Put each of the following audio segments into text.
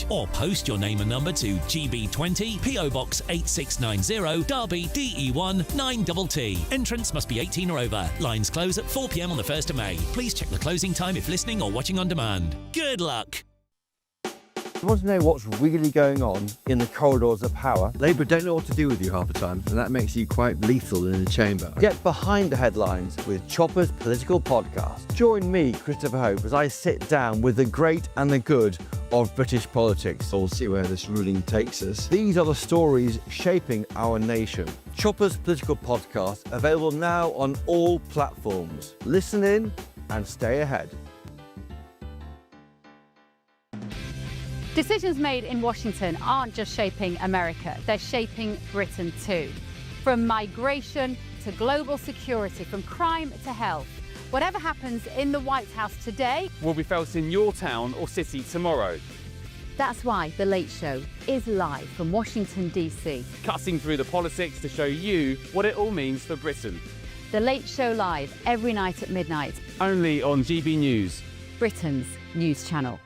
or post your name and number to GB20 PO Box 8690 Derby DE1 9TT. Entrance must be 18 or over. Lines close at 4 p.m. on the 1st of May. Please check the closing time if listening or watching on demand. Good luck. You want to know what's really going on in the corridors of power? Labour don't know what to do with you half the time, and that makes you quite lethal in the chamber. Get behind the headlines with Chopper's Political Podcast. Join me, Christopher Hope, as I sit down with the great and the good of British politics. We'll see where this ruling takes us. These are the stories shaping our nation. Chopper's Political Podcast, available now on all platforms. Listen in and stay ahead. Decisions made in Washington aren't just shaping America, they're shaping Britain too. From migration to global security, from crime to health. Whatever happens in the White House today will be felt in your town or city tomorrow. That's why The Late Show is live from Washington, D.C. Cutting through the politics to show you what it all means for Britain. The Late Show live every night at midnight. Only on GB News, Britain's news channel.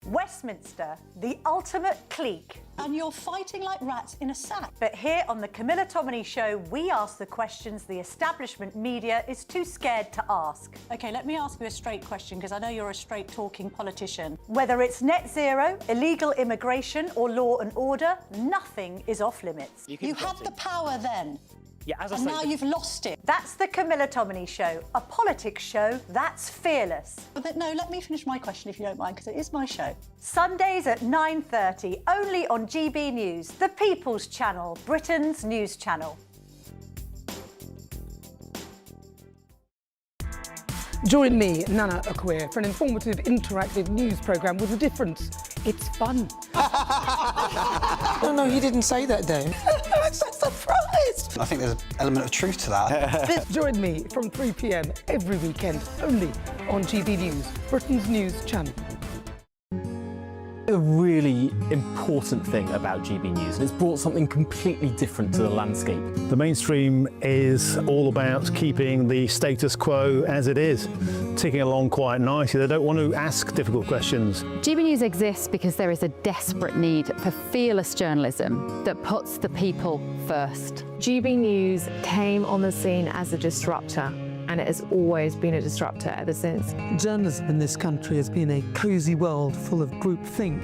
Westminster, the ultimate clique. And you're fighting like rats in a sack. But here on the Camilla Tominey Show, we ask the questions the establishment media is too scared to ask. OK, let me ask you a straight question, because I know you're a straight-talking politician. Whether it's net zero, illegal immigration or law and order, nothing is off limits. You had the power then. Yeah, as I and say, now you've lost it. That's the Camilla Tominey Show, a politics show that's fearless. But no, let me finish my question if you don't mind, because it is my show. Sundays at 9:30, only on GB News, the People's Channel, Britain's news channel. Join me, Nana Akwe, for an informative, interactive news programme with a difference. It's fun. No, he didn't say that, Dave. I'm so surprised. I think there's an element of truth to that. Join me from 3 p.m. every weekend, only on GB News, Britain's news channel. A really important thing about GB News, and it's brought something completely different to the landscape. The mainstream is all about keeping the status quo as it is, ticking along quite nicely. They don't want to ask difficult questions. GB News exists because there is a desperate need for fearless journalism that puts the people first. GB News came on the scene as a disruptor, and it has always been a disruptor ever since. Journalism in this country has been a cosy world full of groupthink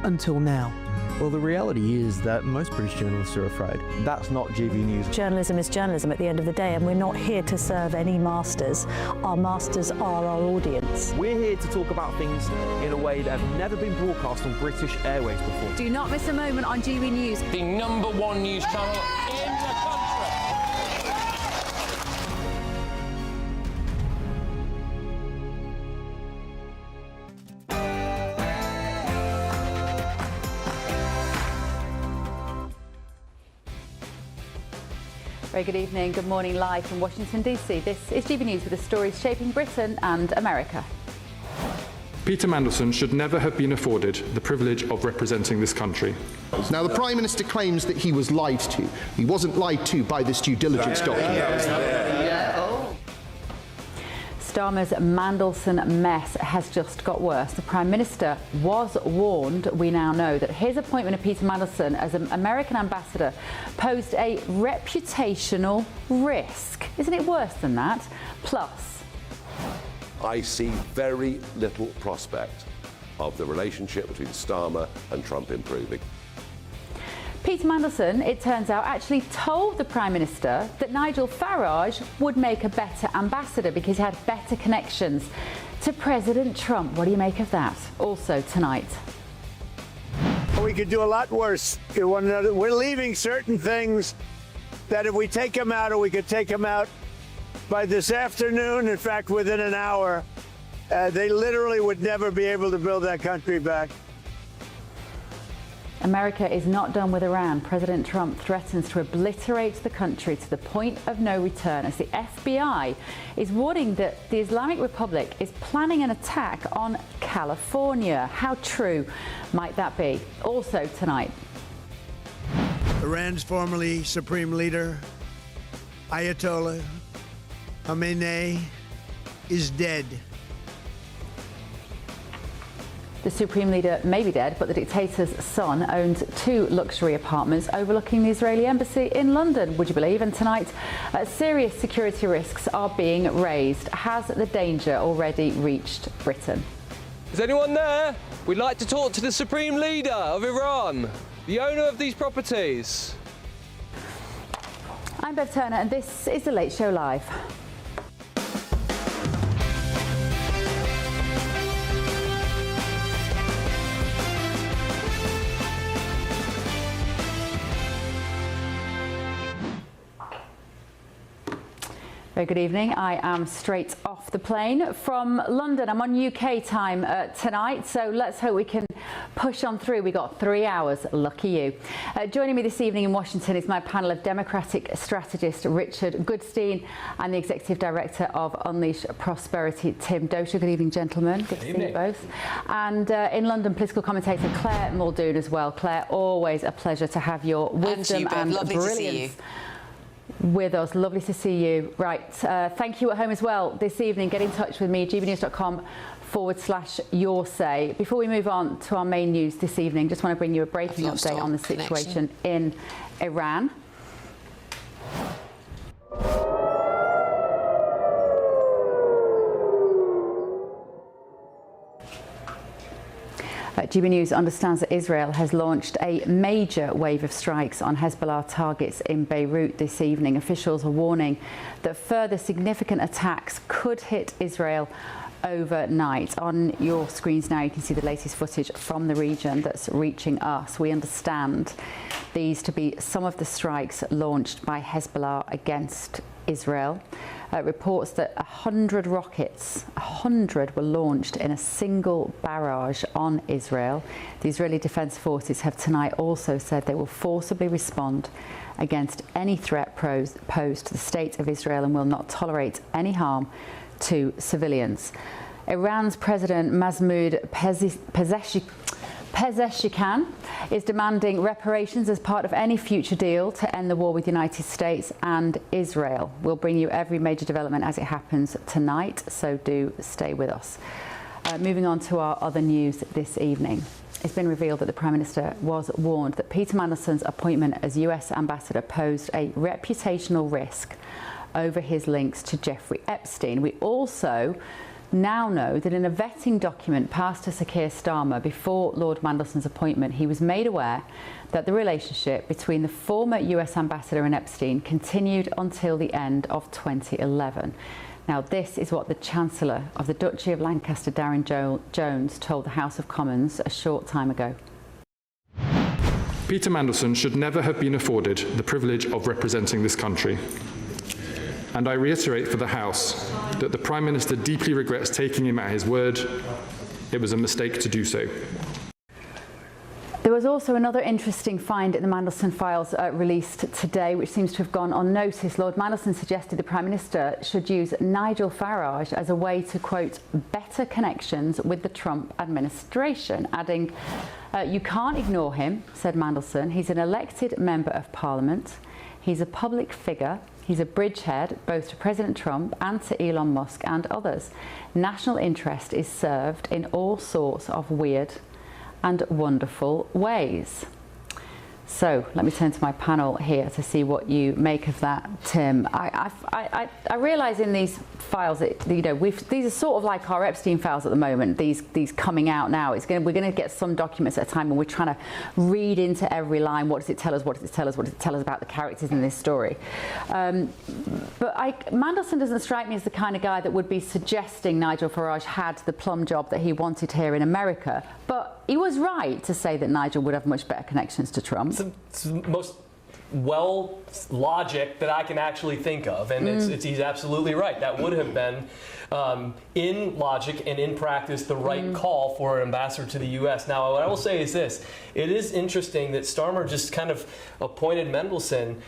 until now. Well, the reality is that most British journalists are afraid. That's not GB News. Journalism is journalism at the end of the day, and we're not here to serve any masters. Our masters are our audience. We're here to talk about things in a way that have never been broadcast on British airways before. Do not miss a moment on GB News. The #1 news channel in the country. Very good evening, good morning, live from Washington DC. This is GB News with the stories shaping Britain and America. Peter Mandelson should never have been afforded the privilege of representing this country. Now, the Prime Minister claims that he was lied to. He wasn't lied to by this due diligence document. Starmer's Mandelson mess has just got worse. The Prime Minister was warned, we now know, that his appointment of Peter Mandelson as an American ambassador posed a reputational risk. Isn't it worse than that? Plus, I see very little prospect of the relationship between Starmer and Trump improving. Peter Mandelson, it turns out, actually told the Prime Minister that Nigel Farage would make a better ambassador because he had better connections to President Trump. What do you make of that? Also tonight. We could do a lot worse to one another. We're leaving certain things that if we take them out, or we could take them out by this afternoon, in fact, within an hour, they literally would never be able to build that country back. America is not done with Iran. President Trump threatens to obliterate the country to the point of no return as the FBI is warning that the Islamic Republic is planning an attack on California. How true might that be? Also tonight. Iran's formerly supreme leader, Ayatollah Khamenei, is dead. The Supreme Leader may be dead, but the dictator's son owns 2 luxury apartments overlooking the Israeli embassy in London, would you believe? And tonight, serious security risks are being raised. Has the danger already reached Britain? Is anyone there? We'd like to talk to the Supreme Leader of Iran, the owner of these properties. I'm Bev Turner, and this is The Late Show Live. Very good evening. I am straight off the plane from London. I'm on UK time tonight, so let's hope we can push on through. We got 3 hours, lucky you. Joining me this evening in Washington is my panel of Democratic strategist Richard Goodstein and the Executive Director of Unleash Prosperity, Tim Dozier. Good evening, gentlemen. Good to see you both. And in London, political commentator Claire Muldoon as well. Claire, always a pleasure to have your wisdom and brilliance with us. Lovely to see you. Right, thank you at home as well this evening. Get in touch with me, gbnews.com/your say. Before we move on to our main news this evening, just want to bring you a breaking update on the situation in Iran. GB News understands that Israel has launched a major wave of strikes on Hezbollah targets in Beirut this evening. Officials are warning that further significant attacks could hit Israel overnight. On your screens now, you can see the latest footage from the region that's reaching us. We understand these to be some of the strikes launched by Hezbollah against Israel. Reports that 100 rockets, 100 were launched in a single barrage on Israel. The Israeli Defense Forces have tonight also said they will forcibly respond against any threat posed to the state of Israel and will not tolerate any harm to civilians. Iran's President Mahmoud Pezeshkian is demanding reparations as part of any future deal to end the war with the United States and Israel. We'll bring you every major development as it happens tonight, so do stay with us. Moving on to our other news this evening. It's been revealed that the Prime Minister was warned that Peter Mandelson's appointment as US Ambassador posed a reputational risk over his links to Jeffrey Epstein. We also now know that in a vetting document passed to Sir Keir Starmer before Lord Mandelson's appointment, he was made aware that the relationship between the former US Ambassador and Epstein continued until the end of 2011. Now, this is what the Chancellor of the Duchy of Lancaster, Darren Jones, told the House of Commons a short time ago. Peter Mandelson should never have been afforded the privilege of representing this country. And I reiterate for the House that the Prime Minister deeply regrets taking him at his word. It was a mistake to do so. There was also another interesting find in the Mandelson files released today, which seems to have gone unnoticed. Lord Mandelson suggested the Prime Minister should use Nigel Farage as a way to, quote, better connections with the Trump administration, adding, you can't ignore him, said Mandelson. He's an elected member of Parliament. He's a public figure. He's a bridgehead both to President Trump and to Elon Musk and others. National interest is served in all sorts of weird and wonderful ways. So let me turn to my panel here to see what you make of that, Tim. I realise in these files that these are sort of like our Epstein files at the moment. These coming out now. We're going to get some documents at a time when we're trying to read into every line. What does it tell us? What does it tell us? What does it tell us about the characters in this story? But Mandelson doesn't strike me as the kind of guy that would be suggesting Nigel Farage had the plum job that he wanted here in America. But he was right to say that Nigel would have much better connections to Trump. It's the most logic that I can actually think of, and he's absolutely right. That would have been, in logic and in practice, the right call for an ambassador to the U.S. Now, what I will say is this. It is interesting that Starmer just kind of appointed Mandelson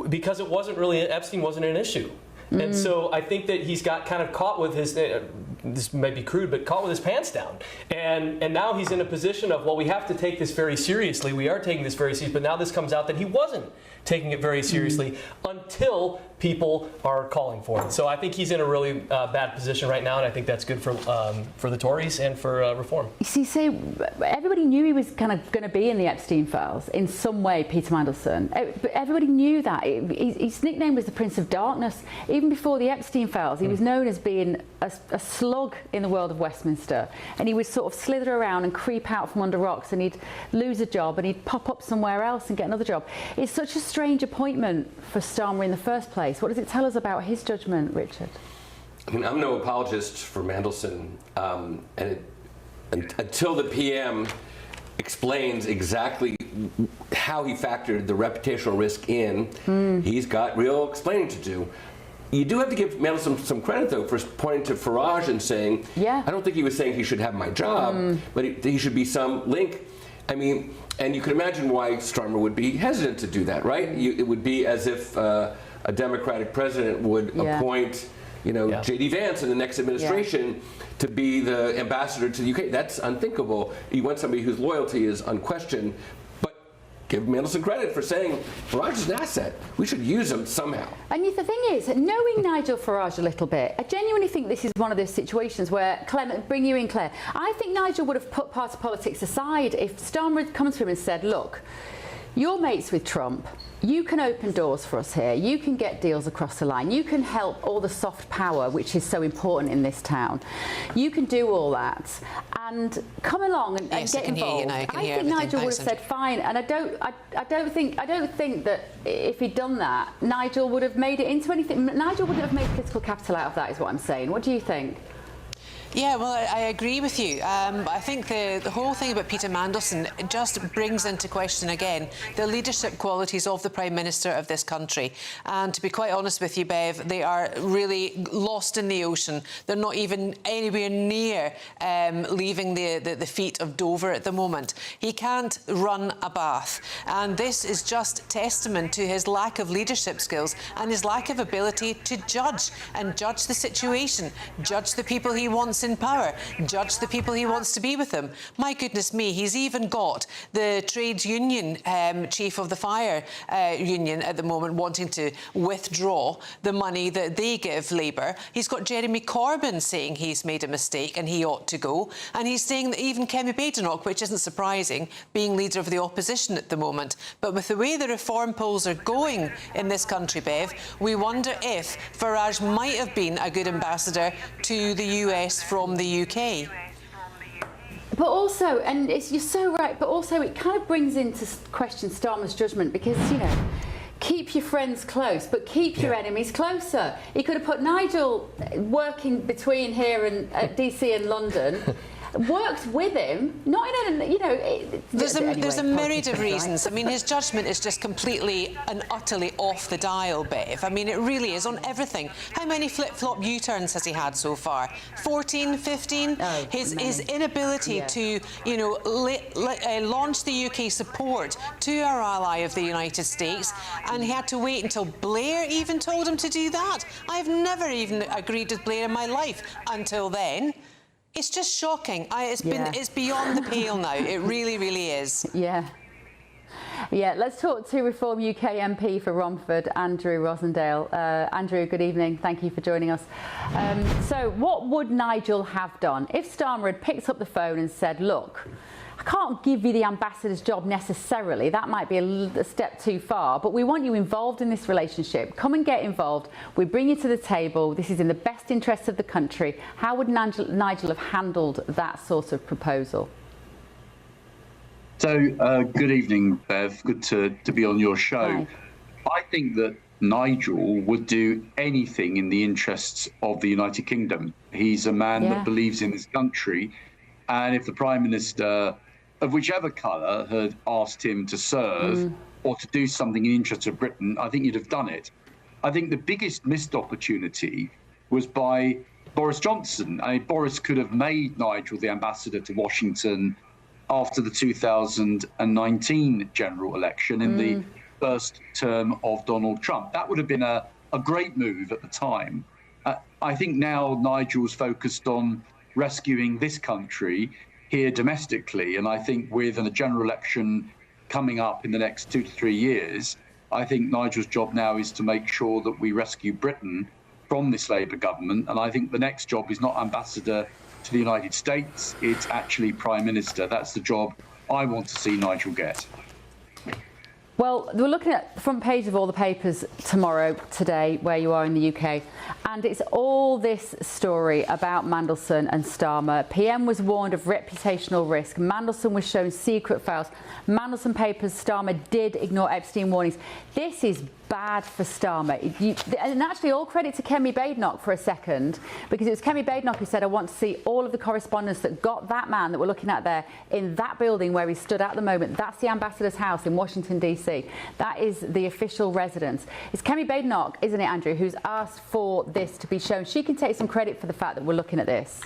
because it wasn't really, Epstein wasn't an issue. And so I think that he's got kind of caught with his, this may be crude, but caught with his pants down. And now he's in a position of, well, we have to take this very seriously. We are taking this very seriously, but now this comes out that he wasn't taking it very seriously until people are calling for it. So I think he's in a really bad position right now, and I think that's good for the Tories and for reform. You see, everybody knew he was kind of going to be in the Epstein files in some way, Peter Mandelson. Everybody knew that. His nickname was the Prince of Darkness. Even before the Epstein files, he was known as being a slug in the world of Westminster, and he would sort of slither around and creep out from under rocks, and he'd lose a job and he'd pop up somewhere else and get another job. It's such a strange appointment for Starmer in the first place. What does it tell us about his judgment, Richard? I mean, I'm no apologist for Mandelson, until the PM explains exactly how he factored the reputational risk in. He's got real explaining to do. You do have to give Mandelson some credit, though, for pointing to Farage and saying, I don't think he was saying he should have my job, but he should be some link. I mean, and you can imagine why Starmer would be hesitant to do that, right? It would be as if a Democratic president would appoint, J.D. Vance in the next administration to be the ambassador to the UK. That's unthinkable. You want somebody whose loyalty is unquestioned. But give Mandelson credit for saying Farage is an asset. We should use him somehow. And the thing is, knowing Nigel Farage a little bit, I genuinely think this is one of those situations where, Clement, bring you in, Claire, I think Nigel would have put party politics aside if Starmer had come to him and said, look, you're mates with Trump. You can open doors for us here. You can get deals across the line. You can help all the soft power, which is so important in this town. You can do all that and come along and get involved. I think Nigel would have said fine, and I don't think that if he'd done that, Nigel would have made it into anything. Nigel wouldn't have made political capital out of that, is what I'm saying. What do you think? Yeah, well, I agree with you. I think the whole thing about Peter Mandelson just brings into question again the leadership qualities of the Prime Minister of this country. And to be quite honest with you, Bev, they are really lost in the ocean. They're not even anywhere near leaving the feet of Dover at the moment. He can't run a bath. And this is just testament to his lack of leadership skills and his lack of ability to judge the situation, judge the people he wants in power, judge the people he wants to be with him. My goodness me, he's even got the trades union chief of the fire union at the moment wanting to withdraw the money that they give Labour. He's got Jeremy Corbyn saying he's made a mistake and he ought to go. And he's saying that even Kemi Badenoch, which isn't surprising, being leader of the opposition at the moment. But with the way the reform polls are going in this country, Bev, we wonder if Farage might have been a good ambassador to the US from the UK. But also, and you're so right, but also it kind of brings into question Starmer's judgment because, keep your friends close, but keep your enemies closer. He could have put Nigel working between here and DC and London. Worked with him, not in a, There's a myriad of reasons. I mean, his judgment is just completely and utterly off the dial, Bev. I mean, it really is on everything. How many flip-flop U-turns has he had so far? 14, 15? Oh, his inability to, launch the UK support to our ally of the United States, and he had to wait until Blair even told him to do that. I've never even agreed with Blair in my life until then. It's just shocking. It's beyond the pale now. It really, really is. Yeah, let's talk to Reform UK MP for Romford, Andrew Rosendale. Andrew, good evening. Thank you for joining us. So what would Nigel have done if Starmer had picked up the phone and said, look, I can't give you the ambassador's job necessarily. That might be a step too far, but we want you involved in this relationship. Come and get involved. We bring you to the table. This is in the best interests of the country. How would Nigel have handled that sort of proposal? So, good evening, Bev. Good to be on your show. Hi. I think that Nigel would do anything in the interests of the United Kingdom. He's a man that believes in this country. And if the Prime Minister of whichever colour had asked him to serve or to do something in the interest of Britain, I think he'd have done it. I think the biggest missed opportunity was by Boris Johnson. Boris could have made Nigel the ambassador to Washington after the 2019 general election in the first term of Donald Trump. That would have been a great move at the time. I think now Nigel's focused on rescuing this country here domestically. And I think with a general election coming up in the next 2 to 3 years, I think Nigel's job now is to make sure that we rescue Britain from this Labour government. And I think the next job is not ambassador to the United States, it's actually Prime Minister. That's the job I want to see Nigel get. Well, we're looking at the front page of all the papers today, where you are in the UK, and it's all this story about Mandelson and Starmer. PM was warned of reputational risk. Mandelson was shown secret files. Mandelson papers, Starmer did ignore Epstein warnings. This is bad for Starmer. And actually, all credit to Kemi Badenoch for a second, because it was Kemi Badenoch who said, I want to see all of the correspondence that got that man that we're looking at there in that building where he stood at the moment. That's the ambassador's house in Washington, D.C. That is the official residence. It's Kemi Badenoch, isn't it, Andrew, who's asked for this to be shown. She can take some credit for the fact that we're looking at this.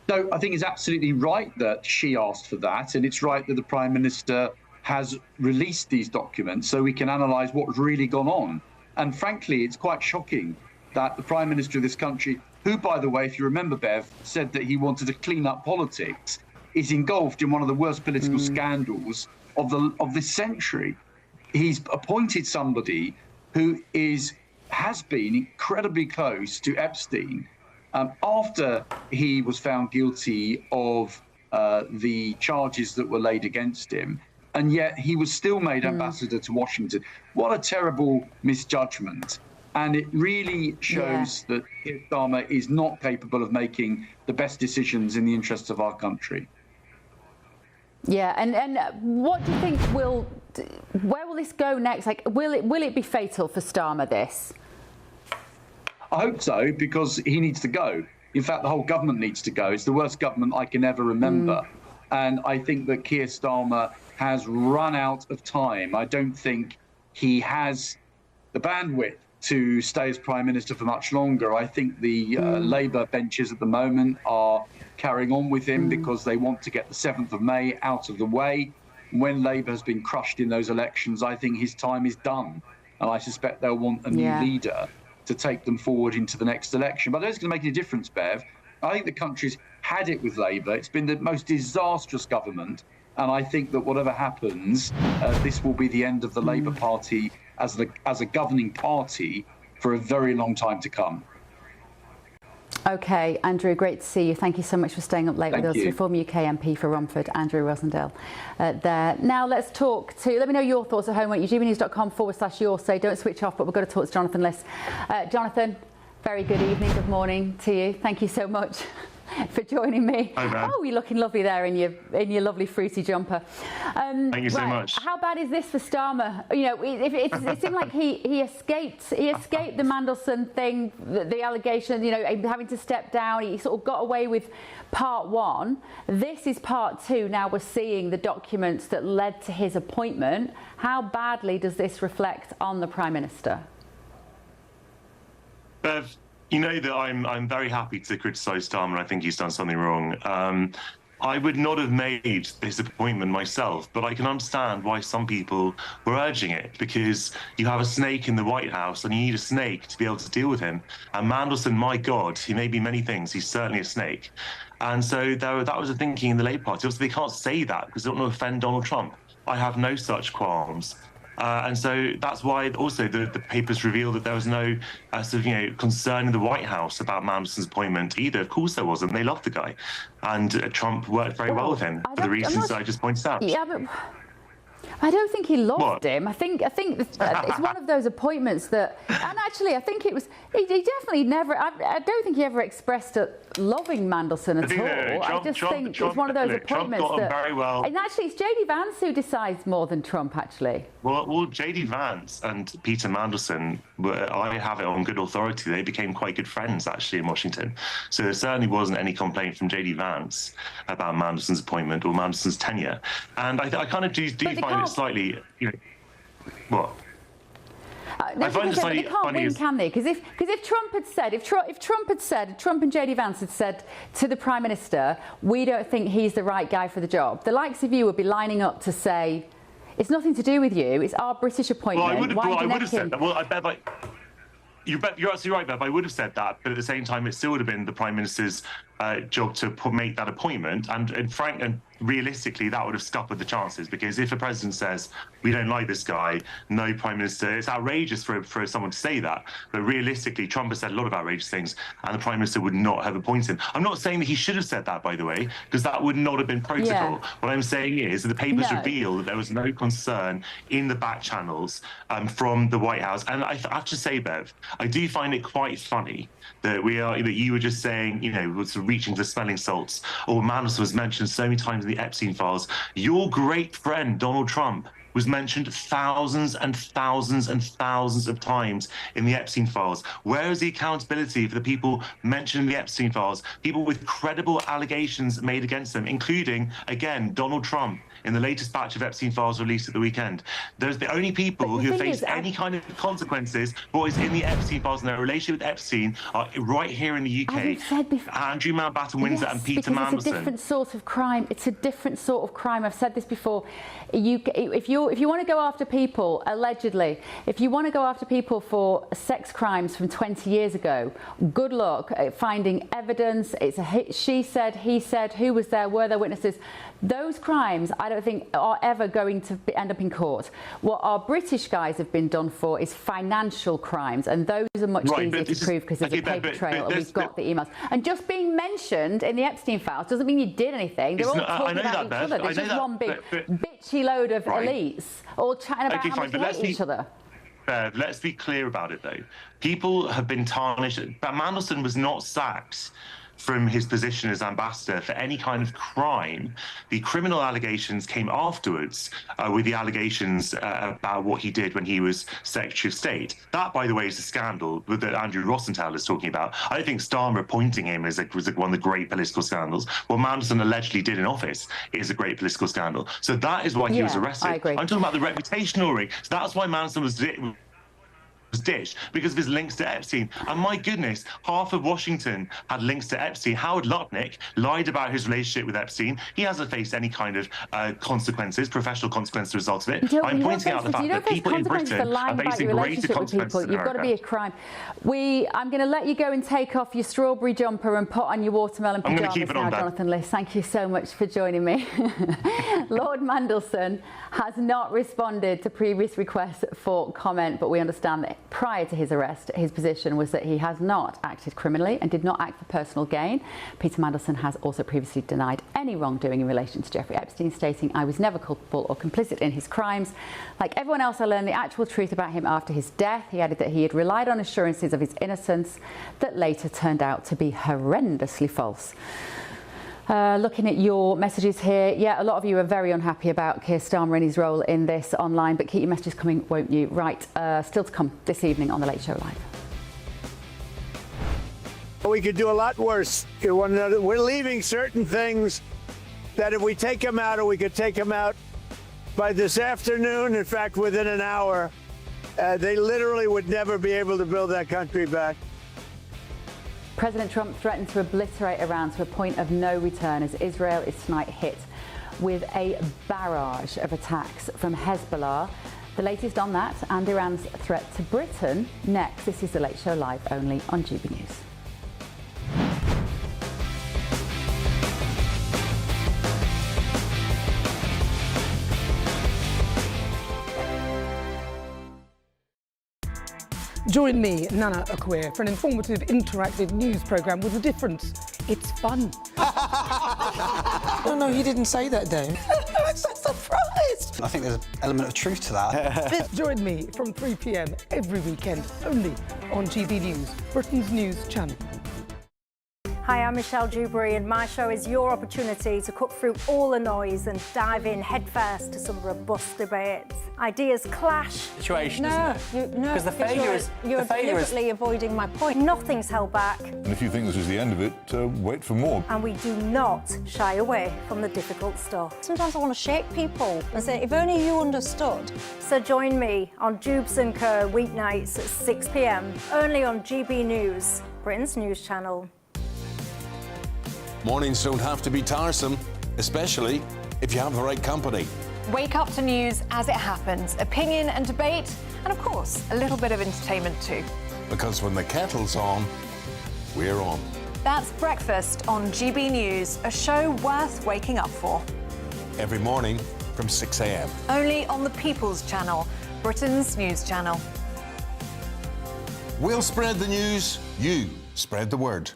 No, I think it's absolutely right that she asked for that, and it's right that the Prime Minister has released these documents so we can analyse what's really gone on. And frankly, it's quite shocking that the Prime Minister of this country, who, by the way, if you remember, Bev, said that he wanted to clean up politics, is engulfed in one of the worst political scandals of this century. He's appointed somebody who has been incredibly close to Epstein after he was found guilty of the charges that were laid against him. And yet he was still made ambassador to Washington. What a terrible misjudgment. And it really shows that Keir Starmer is not capable of making the best decisions in the interests of our country. Yeah, and what do you think where will this go next? Like, will it be fatal for Starmer, this? I hope so, because he needs to go. In fact, the whole government needs to go. It's the worst government I can ever remember. And I think that Keir Starmer has run out of time. I don't think he has the bandwidth to stay as Prime Minister for much longer. I think the Labour benches at the moment are carrying on with him because they want to get the 7th of May out of the way. When Labour has been crushed in those elections, I think his time is done. And I suspect they'll want a new leader to take them forward into the next election. But I don't think it's going to make any difference, Bev. I think the country's had it with Labour. It's been the most disastrous government. And I think that whatever happens, this will be the end of the Labour Party as a governing party for a very long time to come. OK, Andrew, great to see you. Thank you so much for staying up late with us. Reform UK MP for Romford, Andrew Rosendale there. Now let's talk let me know your thoughts at home at gbnews.com/your say. Don't switch off, but we've got to talk to Jonathan Liss. Jonathan, very good evening, good morning to you. Thank you so much for joining me. Oh, you're looking lovely there in your lovely fruity jumper. Thank you so much. How bad is this for Starmer? You know, it seemed like he escaped the Mandelson thing, the allegation, you know, having to step down. He sort of got away with part one. This is part two. Now we're seeing the documents that led to his appointment. How badly does this reflect on the Prime Minister? Bev, you know that I'm very happy to criticise Starmer. I think he's done something wrong. I would not have made this appointment myself, but I can understand why some people were urging it, because you have a snake in the White House and you need a snake to be able to deal with him. And Mandelson, my God, he may be many things. He's certainly a snake. And so that was the thinking in the Labour Party. Obviously, they can't say that because they don't want to offend Donald Trump. I have no such qualms. And so that's why also the papers revealed that there was no concern in the White House about Mandelson's appointment either. Of course there wasn't. They loved the guy. And Trump worked very well with him for the reasons I just pointed out. Yeah, but I don't think he loved him. I think it's one of those appointments that, and actually I think it was, he definitely never, I don't think he ever expressed loving Mandelson at all. I just think it's one of those appointments Trump got on very well. And actually it's JD Vance who decides more than Trump, actually. Well, JD Vance and Peter Mandelson, I have it on good authority, they became quite good friends actually in Washington. So there certainly wasn't any complaint from JD Vance about Mandelson's appointment or Mandelson's tenure. And I kind of do find it slightly, what? I find they can't win, can they? Because if Trump had said, if Trump and JD Vance had said to the Prime Minister, we don't think he's the right guy for the job, the likes of you would be lining up to say, it's nothing to do with you, it's our British appointment. Well, I would have said that. Well, I bet You're absolutely right, Bev. I would have said that, but at the same time, it still would have been the Prime Minister's job to make that appointment. And realistically, that would have scuppered the chances, because if a president says, we don't like this guy, no Prime Minister, it's outrageous for someone to say that. But realistically, Trump has said a lot of outrageous things, and the Prime Minister would not have appointed him. I'm not saying that he should have said that, by the way, because that would not have been protocol. What I'm saying is that the papers reveal that there was no concern in the back channels from the White House. And I have to say, Bev, I do find it quite funny that you were just saying, sort of reaching for smelling salts, or Mandelson was mentioned so many times in the Epstein files. Your great friend, Donald Trump, was mentioned thousands and thousands and thousands of times in the Epstein files. Where is the accountability for the people mentioned in the Epstein files? People with credible allegations made against them, including, again, Donald Trump, in the latest batch of Epstein files released at the weekend. There's the only people who face any kind of consequences for what is in the Epstein files and their relationship with Epstein are right here in the UK. Andrew Mountbatten Windsor and Peter Mandelson. It's a different sort of crime. It's a different sort of crime. I've said this before. If you want to go after people, allegedly, if you want to go after people for sex crimes from 20 years ago, good luck at finding evidence. It's a she said, he said, who was there, were there witnesses? Those crimes, I don't think, are ever going to end up in court. What our British guys have been done for is financial crimes, and those are much easier to prove because there's a paper trail and we've got the emails. And just being mentioned in the Epstein files doesn't mean you did anything. They're all talking about each other. There's just one big bitchy load of elites all chatting about how much they hate each other. Let's be clear about it, though. People have been tarnished. But Mandelson was not sacked from his position as ambassador for any kind of crime. The criminal allegations came afterwards with the allegations about what he did when he was Secretary of State. That, by the way, is a scandal that Andrew Rosenthal is talking about. I think Starmer appointing him was one of the great political scandals. What Mandelson allegedly did in office is a great political scandal. So that is why he was arrested. I agree. I'm talking about the reputational ring. So that's why Mandelson was ditched, because of his links to Epstein. And my goodness, half of Washington had links to Epstein. Howard Lutnick lied about his relationship with Epstein. He hasn't faced any kind of consequences, professional consequences as a result of it. I'm pointing out the fact that people in Britain are facing greater consequences. You've got to be a crime. I'm going to let you go and take off your strawberry jumper and put on your watermelon pajamas. I'm going to keep it on, Jonathan Liss. Thank you so much for joining me. Lord Mandelson has not responded to previous requests for comment, but we understand that prior to his arrest, his position was that he has not acted criminally and did not act for personal gain. Peter Mandelson has also previously denied any wrongdoing in relation to Jeffrey Epstein, stating, "I was never culpable or complicit in his crimes. Like everyone else, I learned the actual truth about him after his death." He added that he had relied on assurances of his innocence that later turned out to be horrendously false. Looking at your messages here, a lot of you are very unhappy about Keir Starmer and his role in this online, but keep your messages coming, won't you? Right, still to come this evening on The Late Show Live. We could do a lot worse. We're leaving certain things that if we take them out, or we could take them out by this afternoon, in fact, within an hour, they literally would never be able to build that country back. President Trump threatened to obliterate Iran to a point of no return as Israel is tonight hit with a barrage of attacks from Hezbollah. The latest on that and Iran's threat to Britain next. This is The Late Show Live, only on GBNews. Join me, Nana Akwe, for an informative, interactive news programme with a difference. It's fun. No, he didn't say that, Dave. I'm so surprised. I think there's an element of truth to that. Join me from 3 p.m. every weekend, only on GB News, Britain's news channel. Hi, I'm Michelle Dewberry, and my show is your opportunity to cut through all the noise and dive in headfirst to some robust debates. Ideas clash. Situation, isn't it? No, because the failure is you're deliberately avoiding my point. Nothing's held back. And if you think this is the end of it, wait for more. And we do not shy away from the difficult stuff. Sometimes I want to shake people and say, if only you understood. So join me on Jubes & Co. weeknights at 6 p.m. only on GB News, Britain's news channel. Mornings don't have to be tiresome, especially if you have the right company. Wake up to news as it happens, opinion and debate, and of course, a little bit of entertainment too. Because when the kettle's on, we're on. That's Breakfast on GB News, a show worth waking up for. Every morning from 6 a.m. Only on the People's Channel, Britain's news channel. We'll spread the news, you spread the word.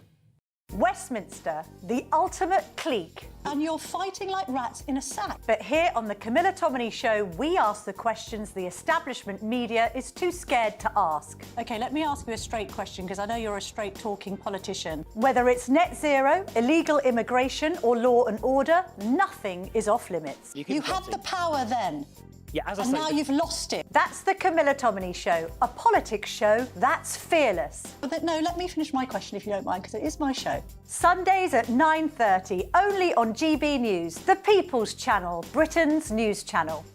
Westminster, the ultimate clique. And you're fighting like rats in a sack. But here on the Camilla Tominey Show, we ask the questions the establishment media is too scared to ask. OK, let me ask you a straight question, because I know you're a straight-talking politician. Whether it's net zero, illegal immigration or law and order, nothing is off limits. You had the power then. Yeah, as I and say, now you've lost it. That's the Camilla Tominey Show, a politics show that's fearless. But no, let me finish my question if you don't mind, because it is my show. Sundays at 9:30, only on GB News, the People's Channel, Britain's news channel.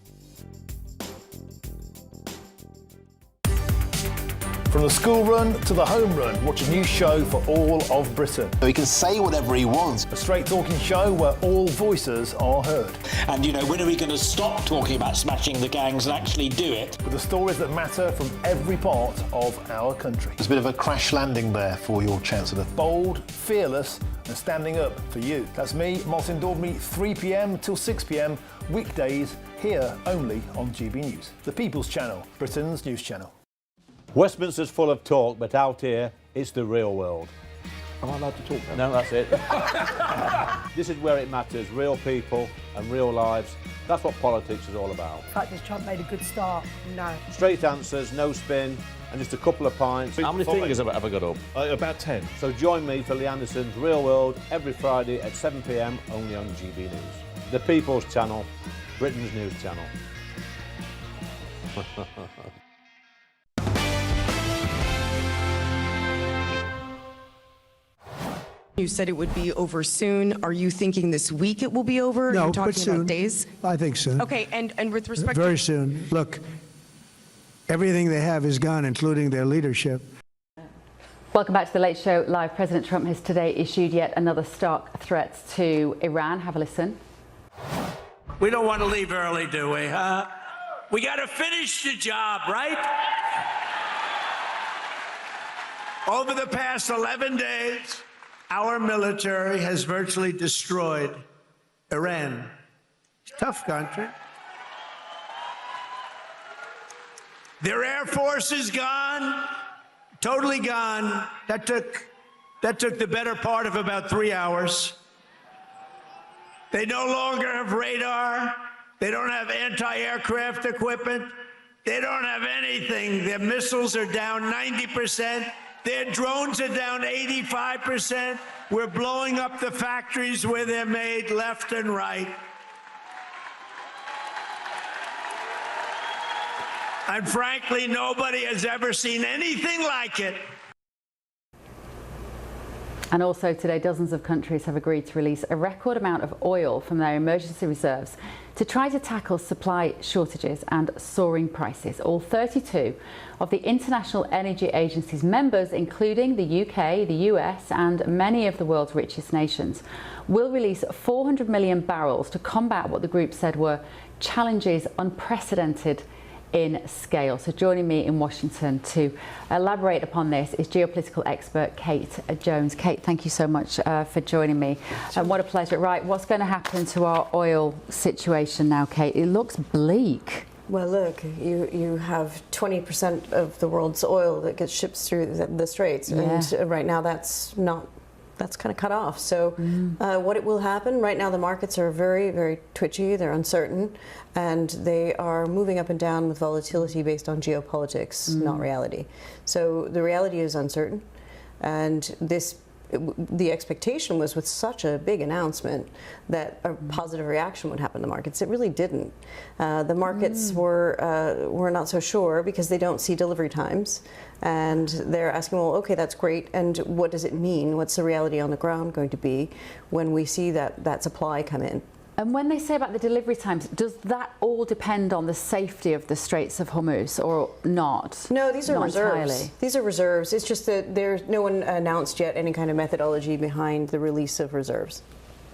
From the school run to the home run, watch a new show for all of Britain. He can say whatever he wants. A straight-talking show where all voices are heard. And, you know, when are we going to stop talking about smashing the gangs and actually do it? With the stories that matter from every part of our country. There's a bit of a crash landing there for your Chancellor. Bold, fearless and standing up for you. That's me, Martin Daubney, 3 p.m. till 6 p.m, weekdays, here only on GB News. The People's Channel, Britain's news channel. Westminster's full of talk, but out here, it's the real world. Am I allowed to talk now? No, that's it. This is where it matters, real people and real lives. That's what politics is all about. In fact, has Trump made a good start? No. Straight answers, no spin, and just a couple of pints. How many fingers have I got up? About 10. So join me for Lee Anderson's Real World every Friday at 7 p.m, only on GB News. The People's Channel, Britain's news channel. You said it would be over soon. Are you thinking this week it will be over? No, Are you talking but soon. about days? I think soon. Okay, and with respect Very soon. Look, everything they have is gone, including their leadership. Welcome back to The Late Show Live. President Trump has today issued yet another stark threat to Iran. Have a listen. We don't want to leave early, do we, huh? We got to finish the job, right? Over the past 11 days, our military has virtually destroyed Iran. Tough country. Their Air Force is gone, totally gone. That took the better part of about 3 hours. They no longer have radar. They don't have anti-aircraft equipment. They don't have anything. Their missiles are down 90%. Their drones are down 85%. We're blowing up the factories where they're made left and right. And frankly, nobody has ever seen anything like it. And also today, dozens of countries have agreed to release a record amount of oil from their emergency reserves to try to tackle supply shortages and soaring prices. All 32 of the International Energy Agency's members, including the UK, the US and many of the world's richest nations, will release 400 million barrels to combat what the group said were challenges unprecedented in scale. So joining me in Washington to elaborate upon this is geopolitical expert Kate Jones. Kate, thank you so much for joining me. What a pleasure. Right, what's going to happen to our oil situation now, Kate? It looks bleak. Well, look, you have 20% of the world's oil that gets shipped through the Straits, and right now that's kind of cut off. So what it will happen, right now the markets are very, very twitchy, they're uncertain, and they are moving up and down with volatility based on geopolitics, not reality. So the reality is uncertain, and the expectation was with such a big announcement that a positive reaction would happen in the markets. It really didn't. The markets were not so sure because they don't see delivery times. And they're asking, well, okay, that's great. And what does it mean? What's the reality on the ground going to be when we see that supply come in? And when they say about the delivery times, does that all depend on the safety of the Straits of Hormuz or not? No, these are not reserves. Entirely. These are reserves. It's just that no one announced yet any kind of methodology behind the release of reserves.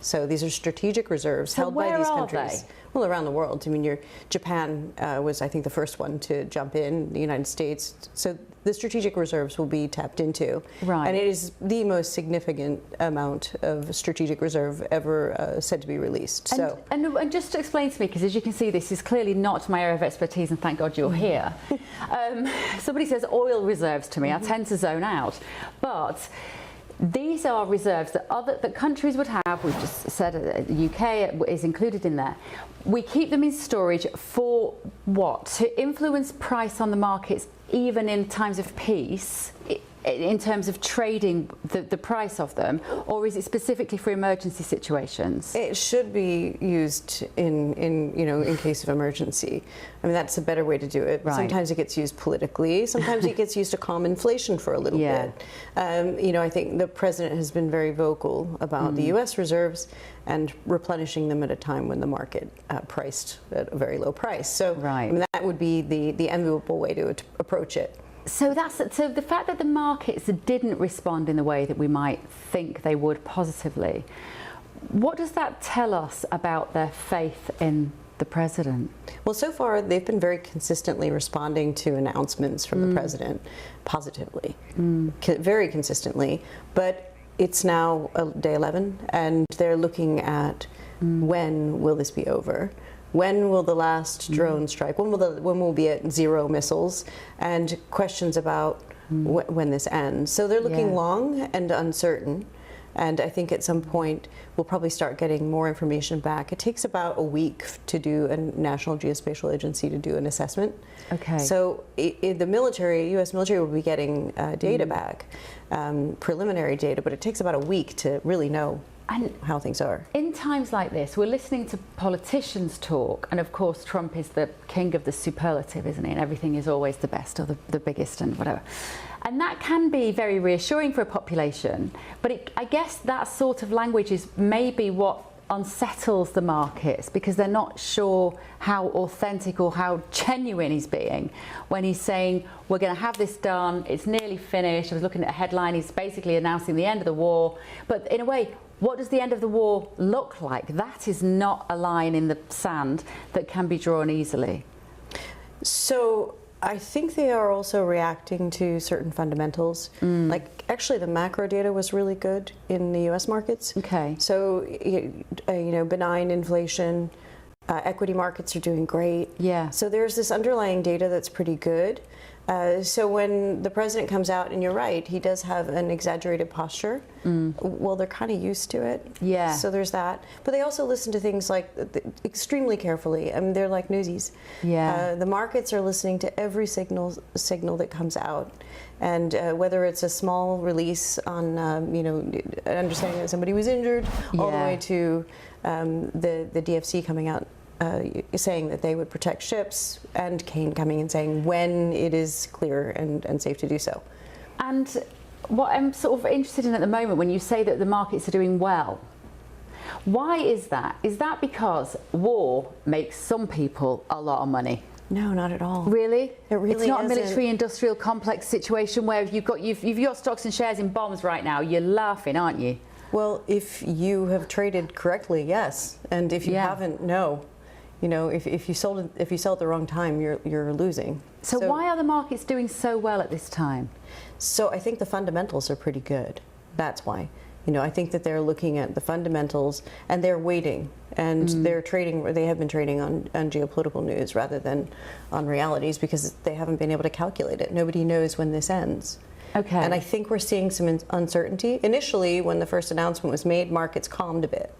So these are strategic reserves held by these countries. Where are they? Well, around the world. I mean, Japan was, I think, the first one to jump in, the United States. So the strategic reserves will be tapped into. Right. And it is the most significant amount of strategic reserve ever said to be released. And just to explain to me, because as you can see, this is clearly not my area of expertise, and thank God you're here. Somebody says oil reserves to me, I tend to zone out. But these are reserves that countries would have. We've just said the UK is included in there. We keep them in storage for what? To influence price on the markets, even in times of peace, in terms of trading the price of them, or is it specifically for emergency situations? It should be used in case of emergency. I mean, that's a better way to do it. Right. Sometimes it gets used politically. Sometimes it gets used to calm inflation for a little bit. I think the president has been very vocal about the U.S. reserves and replenishing them at a time when the market priced at a very low price. So I mean, that would be the enviable way to approach it. So the fact that the markets didn't respond in the way that we might think they would positively, what does that tell us about their faith in the president? Well, so far they've been very consistently responding to announcements from the president positively, very consistently. But it's now day 11, and they're looking at when will this be over? When will the last drone strike? When will be at 0 missiles? And questions about when this ends. So they're looking long and uncertain. And I think at some point we'll probably start getting more information back. It takes about a week to do a National Geospatial Agency to do an assessment. Okay. So the military, U.S. military, will be getting data back, preliminary data, but it takes about a week to really know how things are. In times like this, we're listening to politicians talk, and of course Trump is the king of the superlative, isn't he? And everything is always the best or the biggest and whatever. And that can be very reassuring for a population, but I guess that sort of language is maybe what unsettles the markets, because they're not sure how authentic or how genuine he's being when he's saying, we're going to have this done, it's nearly finished. I was looking at a headline, he's basically announcing the end of the war. But in a way, what does the end of the war look like? That is not a line in the sand that can be drawn easily. So I think they are also reacting to certain fundamentals. Like, actually, the macro data was really good in the U.S. markets. Okay. So, benign inflation, equity markets are doing great. Yeah. So there's this underlying data that's pretty good. So when the president comes out, and you're right, he does have an exaggerated posture. Well, they're kind of used to it. Yeah. So there's that. But they also listen to things like extremely carefully. I mean, they're like newsies. Yeah. The markets are listening to every signal that comes out, and whether it's a small release on, understanding that somebody was injured, all the way to the DFC coming out. Saying that they would protect ships, and Kane coming and saying when it is clear and safe to do so. And what I'm sort of interested in at the moment, when you say that the markets are doing well, why is that? Is that because war makes some people a lot of money? No, not at all. Really? It really It's not isn't. a military-industrial complex situation where if you've got stocks and shares in bombs right now, you're laughing, aren't you? Well, if you have traded correctly, yes, and if you haven't, no. If you sell at the wrong time, you're losing. So why are the markets doing so well at this time? So I think the fundamentals are pretty good. That's why. I think that they're looking at the fundamentals, and they're waiting, and they're trading. They have been trading on geopolitical news rather than on realities, because they haven't been able to calculate it. Nobody knows when this ends. Okay. And I think we're seeing some uncertainty. Initially, when the first announcement was made, markets calmed a bit,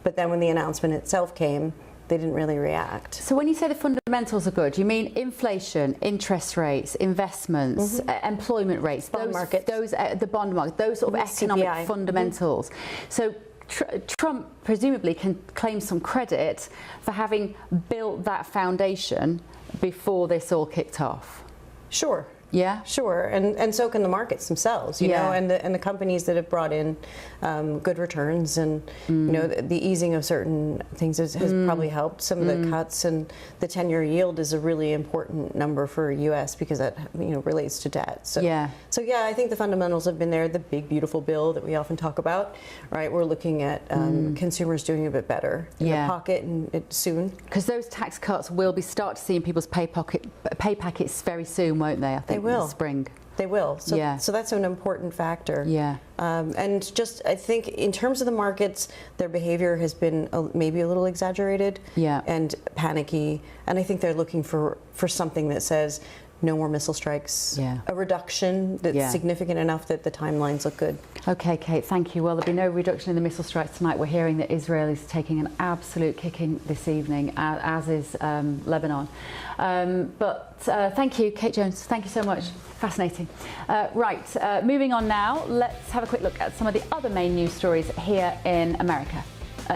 but then when the announcement itself came, they didn't really react. So when you say the fundamentals are good, you mean inflation, interest rates, investments, employment rates, the bond market, those sort of economic CPI. fundamentals. So Trump presumably can claim some credit for having built that foundation before this all kicked off. Sure. Yeah, sure, and so can the markets themselves, you know, and the companies that have brought in good returns, and the easing of certain things has probably helped. Some of the cuts, and the 10-year yield is a really important number for U.S. because that relates to debt. So yeah, I think the fundamentals have been there. The big beautiful bill that we often talk about, right? We're looking at consumers doing a bit better in their pocket, and soon, because those tax cuts will be start to see in people's pay packets very soon, won't they? I think. Will. In the spring. They will. So, Yeah. so that's an important factor. Yeah. And just, I think, in terms of the markets, their behavior has been maybe a little exaggerated and panicky. And I think they're looking for something that says no more missile strikes, a reduction that's significant enough that the timelines look good. Okay, Kate, thank you. Well, there'll be no reduction in the missile strikes tonight. We're hearing that Israel is taking an absolute kicking this evening, as is Lebanon. Thank you, Kate Jones. Thank you so much. Fascinating. Moving on now, let's have a quick look at some of the other main news stories here in America.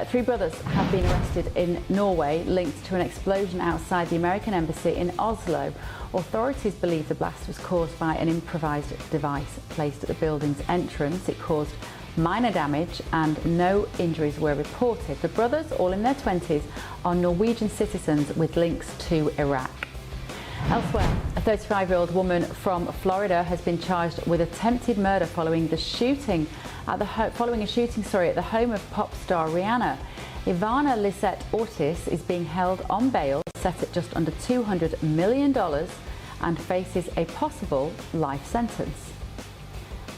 3 brothers have been arrested in Norway linked to an explosion outside the American embassy in Oslo. Authorities believe the blast was caused by an improvised device placed at the building's entrance. It caused minor damage and no injuries were reported. The brothers, all in their 20s, are Norwegian citizens with links to Iraq. Elsewhere, a 35-year-old woman from Florida has been charged with attempted murder following a shooting at the home of pop star Rihanna. Ivana Lisette Ortiz is being held on bail, set at just under $200 million, and faces a possible life sentence.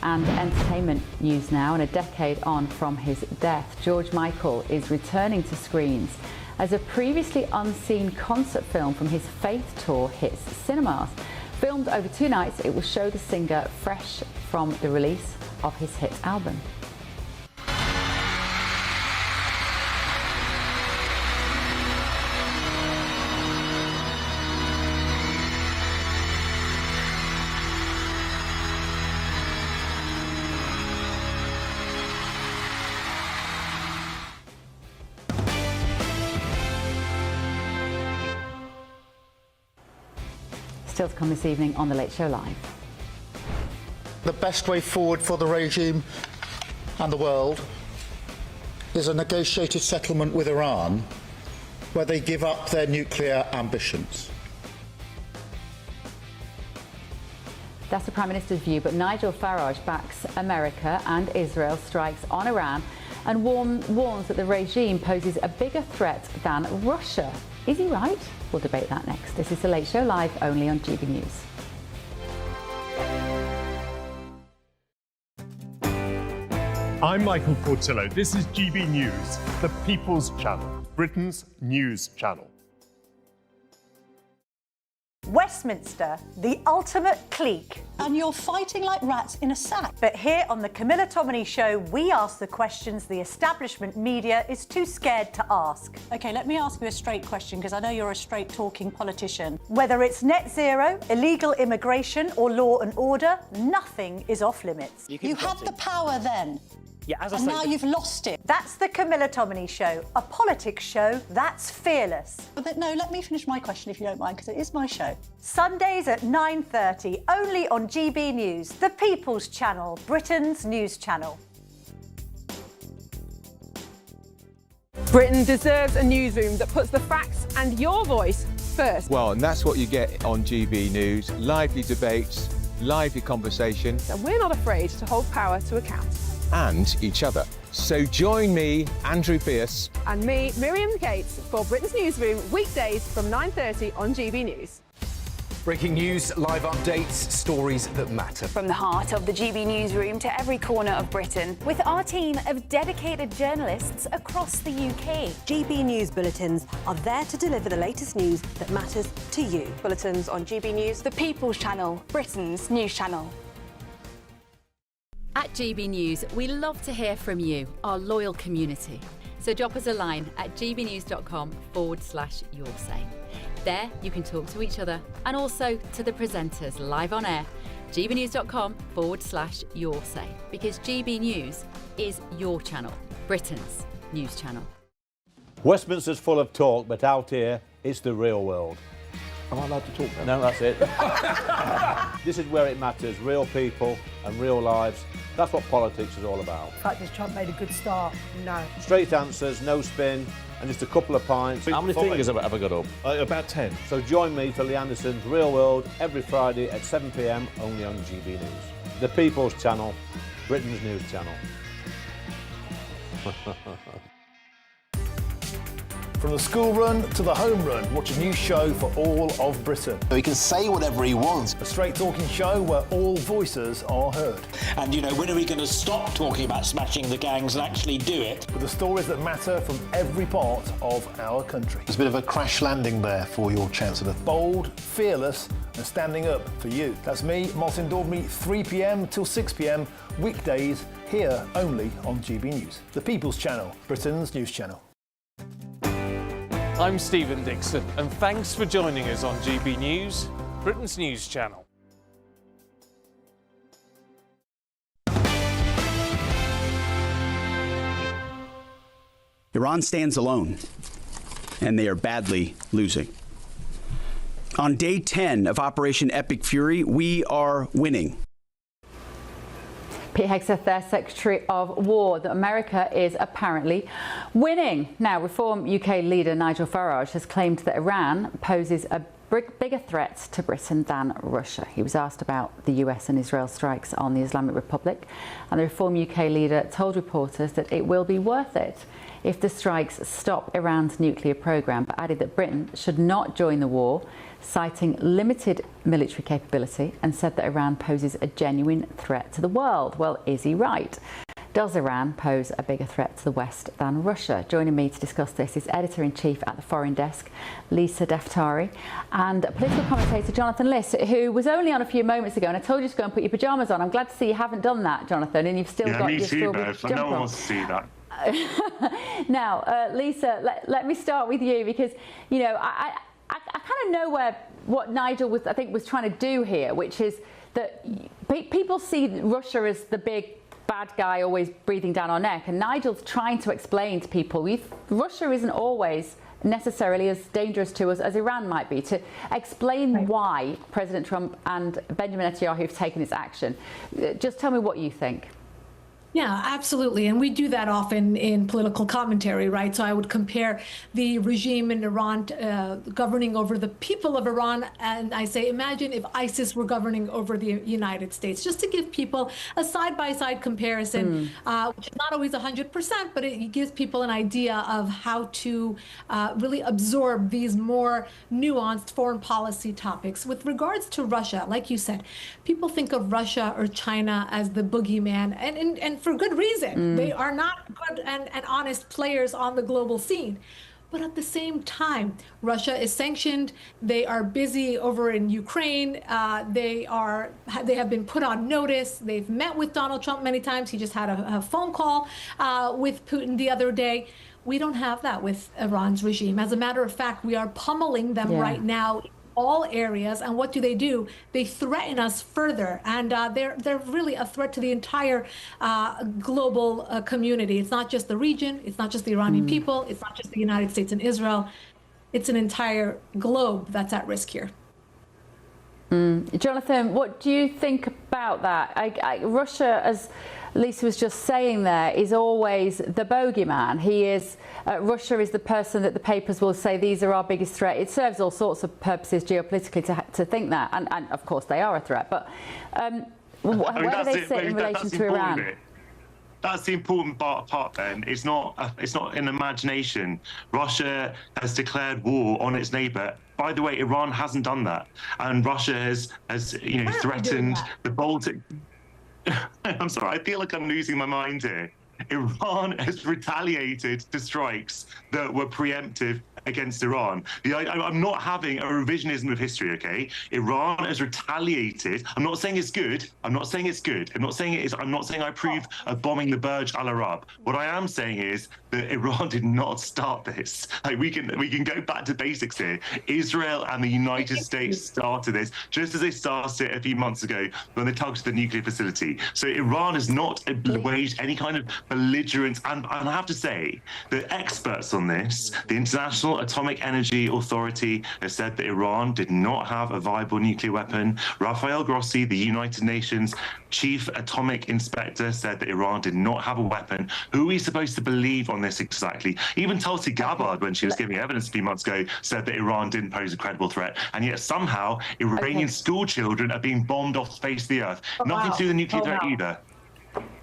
And entertainment news now, and a decade on from his death, George Michael is returning to screens as a previously unseen concert film from his Faith tour hits cinemas. Filmed over 2 nights, it will show the singer fresh from the release of his hit album. Still to come this evening on The Late Show Live. The best way forward for the regime and the world is a negotiated settlement with Iran where they give up their nuclear ambitions. That's the Prime Minister's view, but Nigel Farage backs America and Israel strikes on Iran and warns that the regime poses a bigger threat than Russia. Is he right? We'll debate that next. This is The Late Show Live, only on GB News. I'm Michael Portillo. This is GB News, the People's Channel, Britain's news channel. Westminster, the ultimate clique. And you're fighting like rats in a sack. But here on the Camilla Tominey Show, we ask the questions the establishment media is too scared to ask. OK, let me ask you a straight question, because I know you're a straight-talking politician. Whether it's net zero, illegal immigration or law and order, nothing is off limits. You had the power then. Yeah, as I and say, now you've lost it. That's the Camilla Tominey Show, a politics show that's fearless. But no, let me finish my question if you don't mind, because it is my show. Sundays at 9:30, only on GB News, the People's Channel, Britain's news channel. Britain deserves a newsroom that puts the facts and your voice first. Well, and that's what you get on GB News. Lively debates, lively conversation. And we're not afraid to hold power to account. And each other. So join me, Andrew Pierce. And me, Miriam Gates, for Britain's Newsroom, weekdays from 9:30 on GB News. Breaking news, live updates, stories that matter. From the heart of the GB Newsroom to every corner of Britain, with our team of dedicated journalists across the UK. GB News bulletins are there to deliver the latest news that matters to you. Bulletins on GB News, the People's Channel, Britain's news channel. At GB News, we love to hear from you, our loyal community. So drop us a line at gbnews.com/yoursay. There you can talk to each other and also to the presenters live on air. gbnews.com/yoursay, because GB News is your channel, Britain's news channel. Westminster's full of talk, but out here, it's the real world. Am I allowed to talk now? No, that's it. This is where it matters, real people and real lives. That's what politics is all about. In fact, has Trump made a good start? No. Straight answers, no spin, and just a couple of pints. How many fingers have I got up? About 10. So join me for Lee Anderson's Real World every Friday at 7 p.m. only on GB News. The People's Channel, Britain's news channel. From the school run to the home run, watch a new show for all of Britain. He can say whatever he wants. A straight-talking show where all voices are heard. And, you know, when are we going to stop talking about smashing the gangs and actually do it? With the stories that matter from every part of our country. There's a bit of a crash landing there for your Chancellor. Bold, fearless and standing up for you. That's me, Martin Daubney, 3 p.m. till 6 p.m, weekdays, here only on GB News. The People's Channel, Britain's news channel. I'm Stephen Dixon, and thanks for joining us on GB News, Britain's news channel. Iran stands alone, and they are badly losing. On day 10 of Operation Epic Fury, we are winning. Pete Hegseth, their Secretary of War, that America is apparently winning. Now, Reform UK leader Nigel Farage has claimed that Iran poses a bigger threat to Britain than Russia. He was asked about the US and Israel strikes on the Islamic Republic, and the Reform UK leader told reporters that it will be worth it if the strikes stop Iran's nuclear programme, but added that Britain should not join the war, citing limited military capability, and said that Iran poses a genuine threat to the world. Well, is he right? Does Iran pose a bigger threat to the West than Russia? Joining me to discuss this is Editor-in-Chief at the Foreign Desk, Lisa Daftari, and political commentator Jonathan Liss, who was only on a few moments ago, and I told you to go and put your pyjamas on. I'm glad to see you haven't done that, Jonathan, and you've still got your strawberry jumper on. No one wants to see that. Now, Lisa, let me start with you, because, you know, I kind of know what Nigel was trying to do here, which is that people see Russia as the big bad guy always breathing down our neck, and Nigel's trying to explain to people Russia isn't always necessarily as dangerous to us as Iran might be, to explain why President Trump and Benjamin Netanyahu have taken this action. Just tell me what you think. Yeah, absolutely. And we do that often in political commentary, right? So I would compare the regime in Iran governing over the people of Iran. And I say, imagine if ISIS were governing over the United States, just to give people a side-by-side comparison, which is not always 100%, but it gives people an idea of how to really absorb these more nuanced foreign policy topics. With regards to Russia, like you said, people think of Russia or China as the boogeyman, and for good reason. They are not good and honest players on the global scene. But at the same time, Russia is sanctioned. They are busy over in Ukraine. They have been put on notice. They've met with Donald Trump many times. He just had a phone call with Putin the other day. We don't have that with Iran's regime. As a matter of fact, we are pummeling them right now, all areas. And what do? They threaten us further, and they're really a threat to the entire global community. It's not just the region, it's not just the Iranian people, it's not just the United States and Israel. It's an entire globe that's at risk here. Jonathan, what do you think about that? Russia, as Lisa was just saying there, is always the bogeyman. Russia is the person that the papers will say, these are our biggest threat. It serves all sorts of purposes geopolitically to think that, and of course they are a threat. But where do they sit in relation to Iran? That's the important part then. It's not an imagination. Russia has declared war on its neighbour. By the way, Iran hasn't done that. And Russia has threatened the Baltic. I'm sorry, I feel like I'm losing my mind here. Iran has retaliated to strikes that were preemptive against Iran. I'm not having a revisionism of history, okay? Iran has retaliated. I'm not saying it's good. I'm not saying I approve of bombing the Burj Al Arab. What I am saying is that Iran did not start this. We can go back to basics here. Israel and the United States started this, just as they started it a few months ago when they targeted the nuclear facility. So Iran has not waged any kind of belligerence. And I have to say that experts on this, the International Atomic Energy Authority, has said that Iran did not have a viable nuclear weapon. Rafael Grossi, the United Nations Chief Atomic Inspector, said that Iran did not have a weapon. Who are we supposed to believe on this exactly? Even Tulsi Gabbard, when she was giving evidence a few months ago, said that Iran didn't pose a credible threat. And yet somehow Iranian school children are being bombed off the face of the earth. Nothing to do with the nuclear threat either.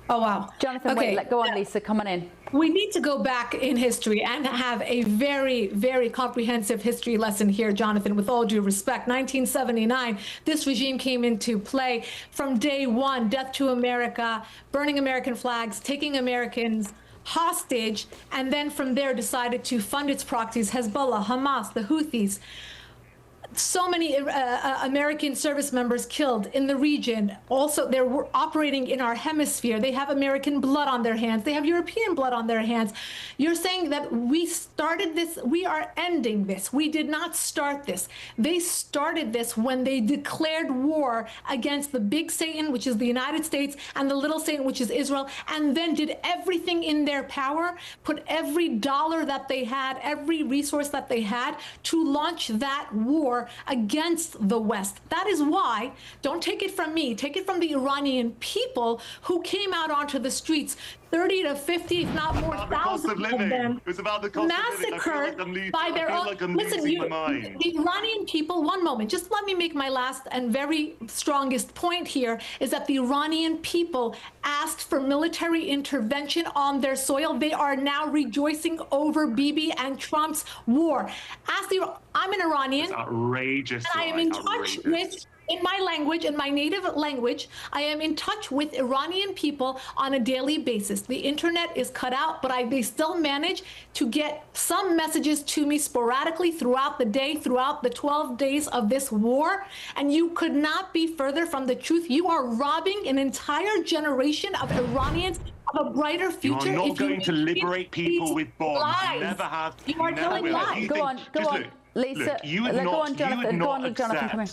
Oh, wow. Jonathan, Okay. wait, go on, Lisa, come on in. We need to go back in history and have a very, very comprehensive history lesson here, Jonathan, with all due respect. 1979, this regime came into play. From day one, death to America, burning American flags, taking Americans hostage, and then from there decided to fund its proxies, Hezbollah, Hamas, the Houthis. So many American service members killed in the region. Also, they're operating in our hemisphere. They have American blood on their hands. They have European blood on their hands. You're saying that we started this. We are ending this. We did not start this. They started this when they declared war against the big Satan, which is the United States, and the little Satan, which is Israel, and then did everything in their power, put every dollar that they had, every resource that they had to launch that war against the West. That is why, don't take it from me, take it from the Iranian people who came out onto the streets, 30 to 50, if not more, thousands of them, It was about the cost massacred of living. by their own. Listen, the Iranian people, one moment, just let me make my last and very strongest point here, is that the Iranian people asked for military intervention on their soil. They are now rejoicing over Bibi and Trump's war. I'm an Iranian. It's outrageous. And I am in touch with, in my language, in my native language, I am in touch with Iranian people on a daily basis. The internet is cut out, but they still manage to get some messages to me sporadically throughout the day, throughout the 12 days of this war. And you could not be further from the truth. You are robbing an entire generation of Iranians of a brighter future. You are not going to liberate people with bombs. You never have. You are telling lies. Go on, Lisa. Look, you would Go on, Jonathan. Go on, Jonathan. Come here.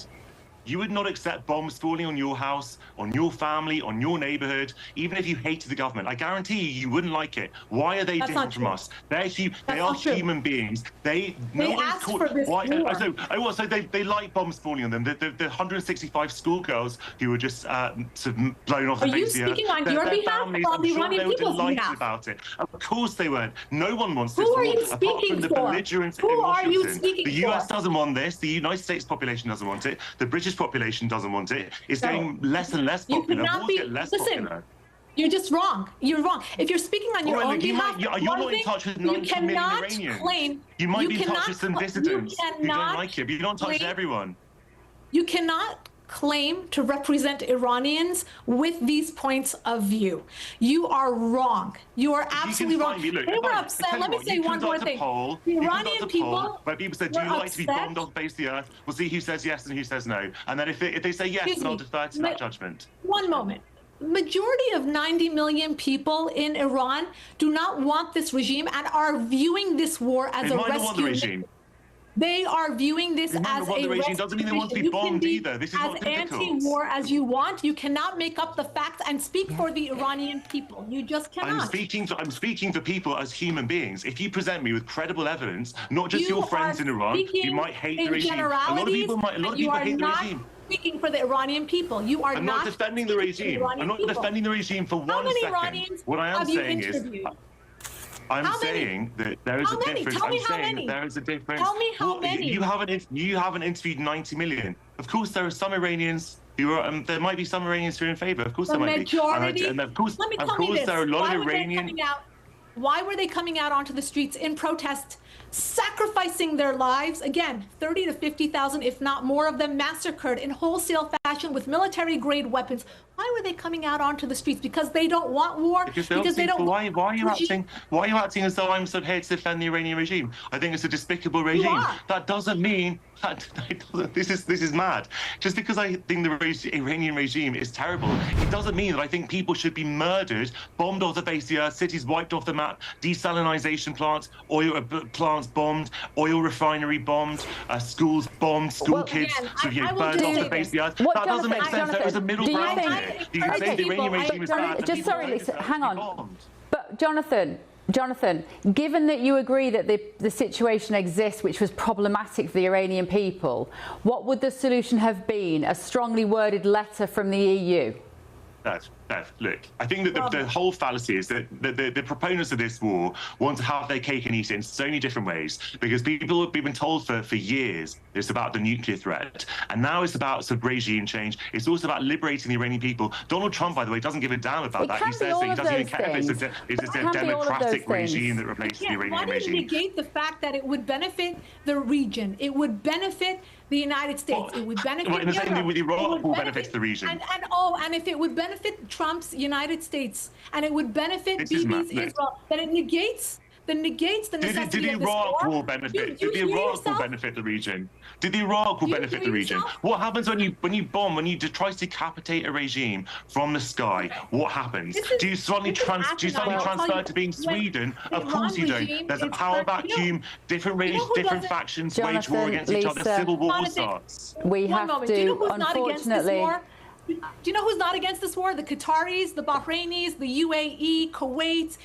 You would not accept bombs falling on your house, on your family, on your neighborhood, even if you hated the government. I guarantee you wouldn't like it. Why are they different from us? They are human beings. They asked for this war. So they like bombs falling on them. The 165 schoolgirls who were just sort of blown off the face of the earth. Are you speaking on your behalf or on the Iranian people's behalf? About it. Of course they weren't. No one wants this war. Who are you speaking for? Who are you speaking for? The US doesn't want this. The United States population doesn't want it. The British population doesn't want it. It's getting less and less popular. Popular. You're just wrong. You're wrong. If you're speaking on your own behalf, you're not in touch with 90 million Iranians. You might be in touch with some dissidents who don't like it, but you don't touch everyone. You cannot claim to represent Iranians with these points of view. You are wrong. You are absolutely wrong. They were upset. Let me say one more thing. The Iranian people, where people said, "Do you like to be bombed off the face of the earth?" We'll see who says yes and who says no. And then if they say yes, then I'll defer to that judgment. One moment. Majority of 90 million people in Iran do not want this regime and are viewing this war as a rescue mission. They are viewing this as a regime. Doesn't mean they want to be bombed either. This is not difficult. As anti-war as you want, you cannot make up the facts and speak for the Iranian people. You just cannot. I'm speaking for people as human beings. If you present me with credible evidence, not just your friends in Iran, you might hate the regime. A lot of people hate the regime. Speaking for the Iranian people, you are I'm not defending the regime. I'm not defending the regime for 1 second. How many Iranians what I am have you saying interviewed? I'm saying that there is a difference. Tell me I'm how saying many. that there is a difference. Tell me how many. You haven't interviewed 90 million. Of course, there are some Iranians who are. There might be some Iranians who are in favour. Of course, there might be. And of course, there are a lot of Iranians. Why were they coming out onto the streets in protest, sacrificing their lives? Again, 30 to 50,000, if not more of them, massacred in wholesale fashion with military-grade weapons. Why were they coming out onto the streets? Because they don't want war. Because they don't. Why are you acting? Why are you acting as though I'm sort of here to defend the Iranian regime? I think it's a despicable regime. That doesn't mean that. This is mad. Just because I think the Iranian regime is terrible, it doesn't mean that I think people should be murdered, bombed off the face of the earth, cities wiped off the map, desalinization plants, oil plants bombed, oil refinery bombed, schools bombed, school kids burned off the face of the earth. That doesn't make sense. There is a middle ground here. You can say the Iranian regime is bad. Just sorry, Lisa, hang on. But Jonathan, given that you agree that the situation exists, which was problematic for the Iranian people, what would the solution have been? A strongly worded letter from the EU? That Look, I think that the whole fallacy is that the proponents of this war want to have their cake and eat it in so many different ways, because people have been told for years it's about the nuclear threat, and now it's about sort of regime change. It's also about liberating the Iranian people. Donald Trump, by the way, doesn't give a damn about that. He says that he doesn't even care if it's a democratic regime that replaces the Iranian regime. Why negate the fact that it would benefit the region? It would benefit the United States. It would benefit Well, in the same way with Iraq, will benefit the region. And if it would benefit Trump's United States, and it would benefit Bibi's Israel, then it negates the necessity did of this Iraq war. will benefit? Did the Iraq will benefit the region? Did the Iraq will benefit the region? What happens when you bomb, when you try to decapitate a regime from the sky? What happens? Do you suddenly transfer to being Sweden? Of course you don't. There's a power vacuum. Different factions wage war against each other. Civil war starts. We have to, unfortunately. Do you know who's not against this war? The Qataris, the Bahrainis, the UAE, Kuwait.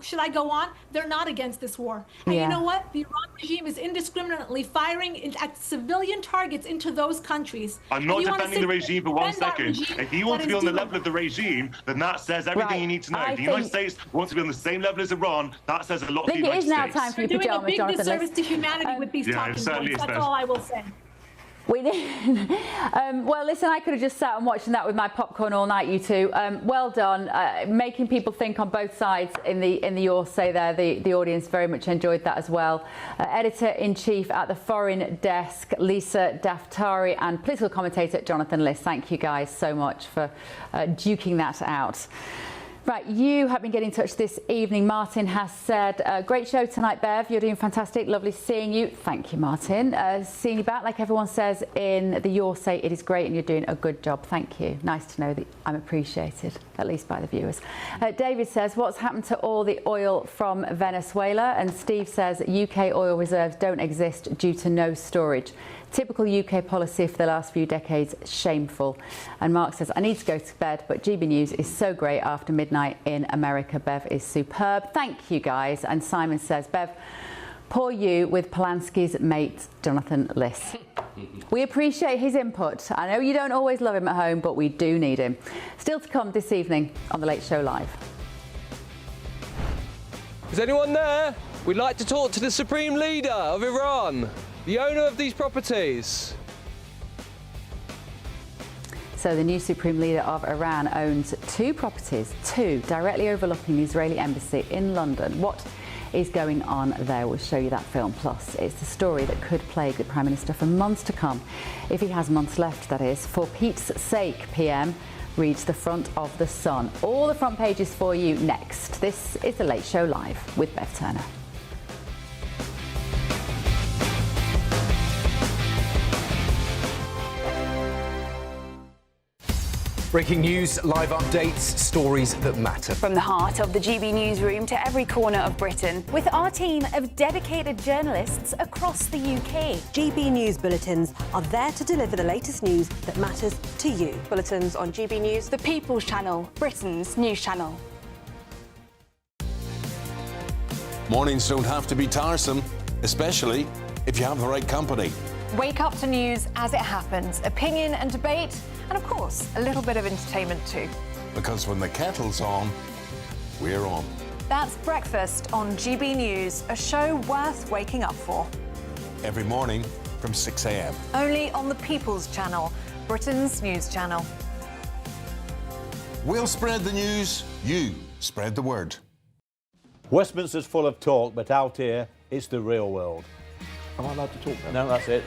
Should I go on? They're not against this war. And you know what? The Iran regime is indiscriminately firing at civilian targets into those countries. I'm not defending the regime for 1 second. If you want to be on the level of the regime, then that says everything you need to know. If the United States wants to be on the same level as Iran, that says a lot for the United States. I think it is now time for your pajamas, Jonathan. Doing a big disservice to Jonathan. humanity with these talking points. That's all I will say. We did. Well, listen, I could have just sat and watching that with my popcorn all night, you two. Well done, making people think on both sides in the Your Say there. The audience very much enjoyed that as well. Editor-in-Chief at the Foreign Desk, Lisa Daftari, and political commentator Jonathan Liss. Thank you guys so much for duking that out. Right, you have been getting in touch this evening. Martin has said, great show tonight, Bev. You're doing fantastic. Lovely seeing you. Thank you, Martin. Seeing you back, like everyone says in the Your Say, it is great and you're doing a good job. Thank you. Nice to know that I'm appreciated, at least by the viewers. David says, what's happened to all the oil from Venezuela? And Steve says, UK oil reserves don't exist due to no storage. Typical UK policy for the last few decades, shameful. And Mark says, I need to go to bed, but GB News is so great after midnight in America. Bev is superb. Thank you, guys. And Simon says, Bev, poor you with Polanski's mate, Jonathan Liss. We appreciate his input. I know you don't always love him at home, but we do need him. Still to come this evening on The Late Show Live. Is anyone there? We'd like to talk to the Supreme Leader of Iran, the owner of these properties. So the new Supreme Leader of Iran owns two properties, directly overlooking the Israeli embassy in London. What is going on there? We'll show you that film. Plus, it's a story that could plague the Prime Minister for months to come, if he has months left, that is. For Pete's sake, PM reads the front of The Sun. All the front pages for you next. This is The Late Show Live with Bev Turner. Breaking news, live updates, stories that matter. From the heart of the GB newsroom to every corner of Britain, with our team of dedicated journalists across the UK. GB News bulletins are there to deliver the latest news that matters to you. Bulletins on GB News, the People's Channel, Britain's news channel. Mornings don't have to be tiresome, especially if you have the right company. Wake up to news as it happens, opinion and debate, and of course, a little bit of entertainment too. Because when the kettle's on, we're on. That's Breakfast on GB News, a show worth waking up for. Every morning from 6 a.m. Only on the People's Channel, Britain's news channel. We'll spread the news, you spread the word. Westminster's full of talk, but out here, it's the real world. Am I allowed to talk now? No, that's it.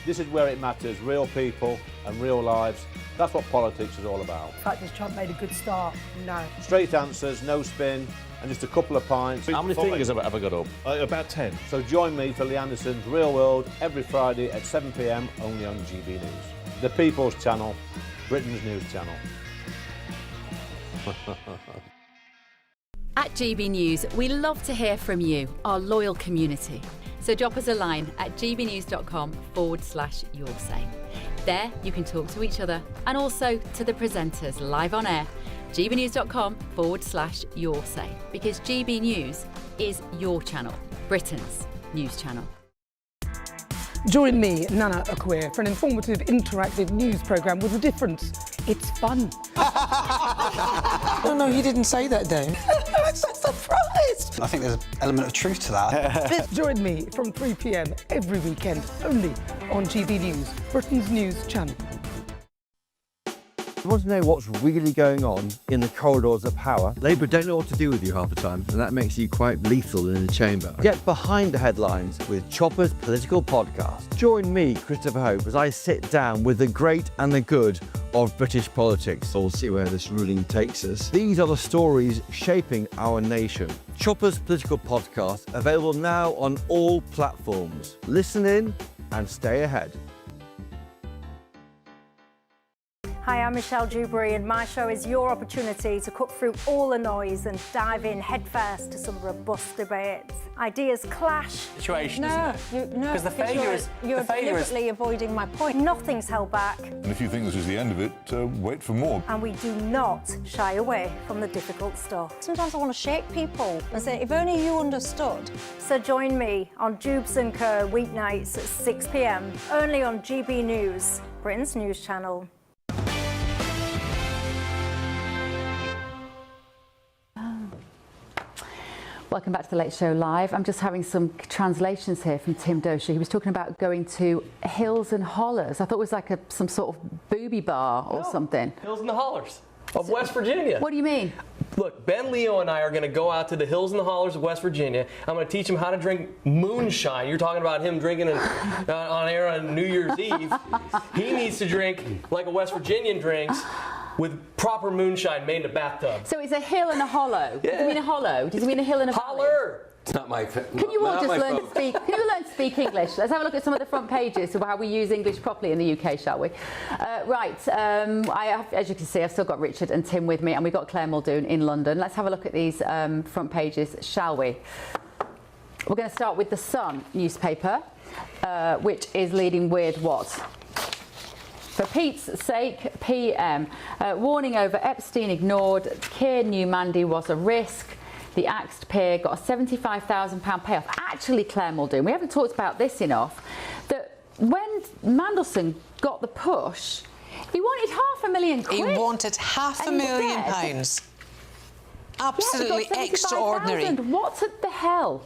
This is where it matters, real people and real lives. That's what politics is all about. The fact is Trump made a good start. No. Straight answers, no spin, and just a couple of pints. How many fingers have I got up? About 10. So join me for Lee Anderson's Real World every Friday at 7 p.m. only on GB News. The People's Channel, Britain's news channel. At GB News, we love to hear from you, our loyal community. So drop us a line at gbnews.com/yoursay. There you can talk to each other and also to the presenters live on air. gbnews.com/yoursay, because GB News is your channel, Britain's news channel. Join me, Nana Akwe, for an informative, interactive news programme with a difference. It's fun. No, he didn't say that, Dave. I'm so surprised. I think there's an element of truth to that. Join me from 3 p.m. every weekend, only on GB News, Britain's news channel. You want to know what's really going on in the corridors of power? Labour don't know what to do with you half the time, and that makes you quite lethal in the chamber. Get behind the headlines with Chopper's Political Podcast. Join me, Christopher Hope, as I sit down with the great and the good of British politics. We'll see where this ruling takes us. These are the stories shaping our nation. Chopper's Political Podcast, available now on all platforms. Listen in and stay ahead. Hi, I'm Michelle Dewberry, and my show is your opportunity to cut through all the noise and dive in headfirst to some robust debates. Ideas clash. Situation, No, isn't it? no, Because the failure is you're deliberately avoiding my point. Nothing's held back, And if you think this is the end of it, wait for more. and we do not shy away from the difficult stuff. Sometimes I want to shake people and say, if only you understood. So join me on Jubes & Co. weeknights at 6 p.m. only on GB News, Britain's news channel. Welcome back to the Late Show Live. I'm just having some translations here from Tim Doshi. He was talking about going to Hills and Hollers. I thought it was like some sort of booby bar or something. Hills and the Hollers of West Virginia. What do you mean? Look, Ben Leo and I are going to go out to the Hills and the Hollers of West Virginia. I'm going to teach him how to drink moonshine. You're talking about him drinking on air on New Year's Eve. He needs to drink like a West Virginian drinks, with proper moonshine made in a bathtub. So it's a hill and a hollow. Yeah. Does it mean a hollow? Does it mean a hill and a valley? Holler! It's not my. Can you all just learn to speak? Can you learn to speak English? Let's have a look at some of the front pages of how we use English properly in the UK, shall we? I have, as you can see, I've still got Richard and Tim with me, and we've got Claire Muldoon in London. Let's have a look at these front pages, shall we? We're going to start with the Sun newspaper, which is leading with what? For Pete's sake, PM. Warning over Epstein ignored. Keir knew Mandy was a risk. The axed peer got a £75,000 payoff. Actually, Claire Muldoon, we haven't talked about this enough, that when Mandelson got the push, he wanted £500,000 quid. He wanted £500,000. Absolutely extraordinary. What the hell?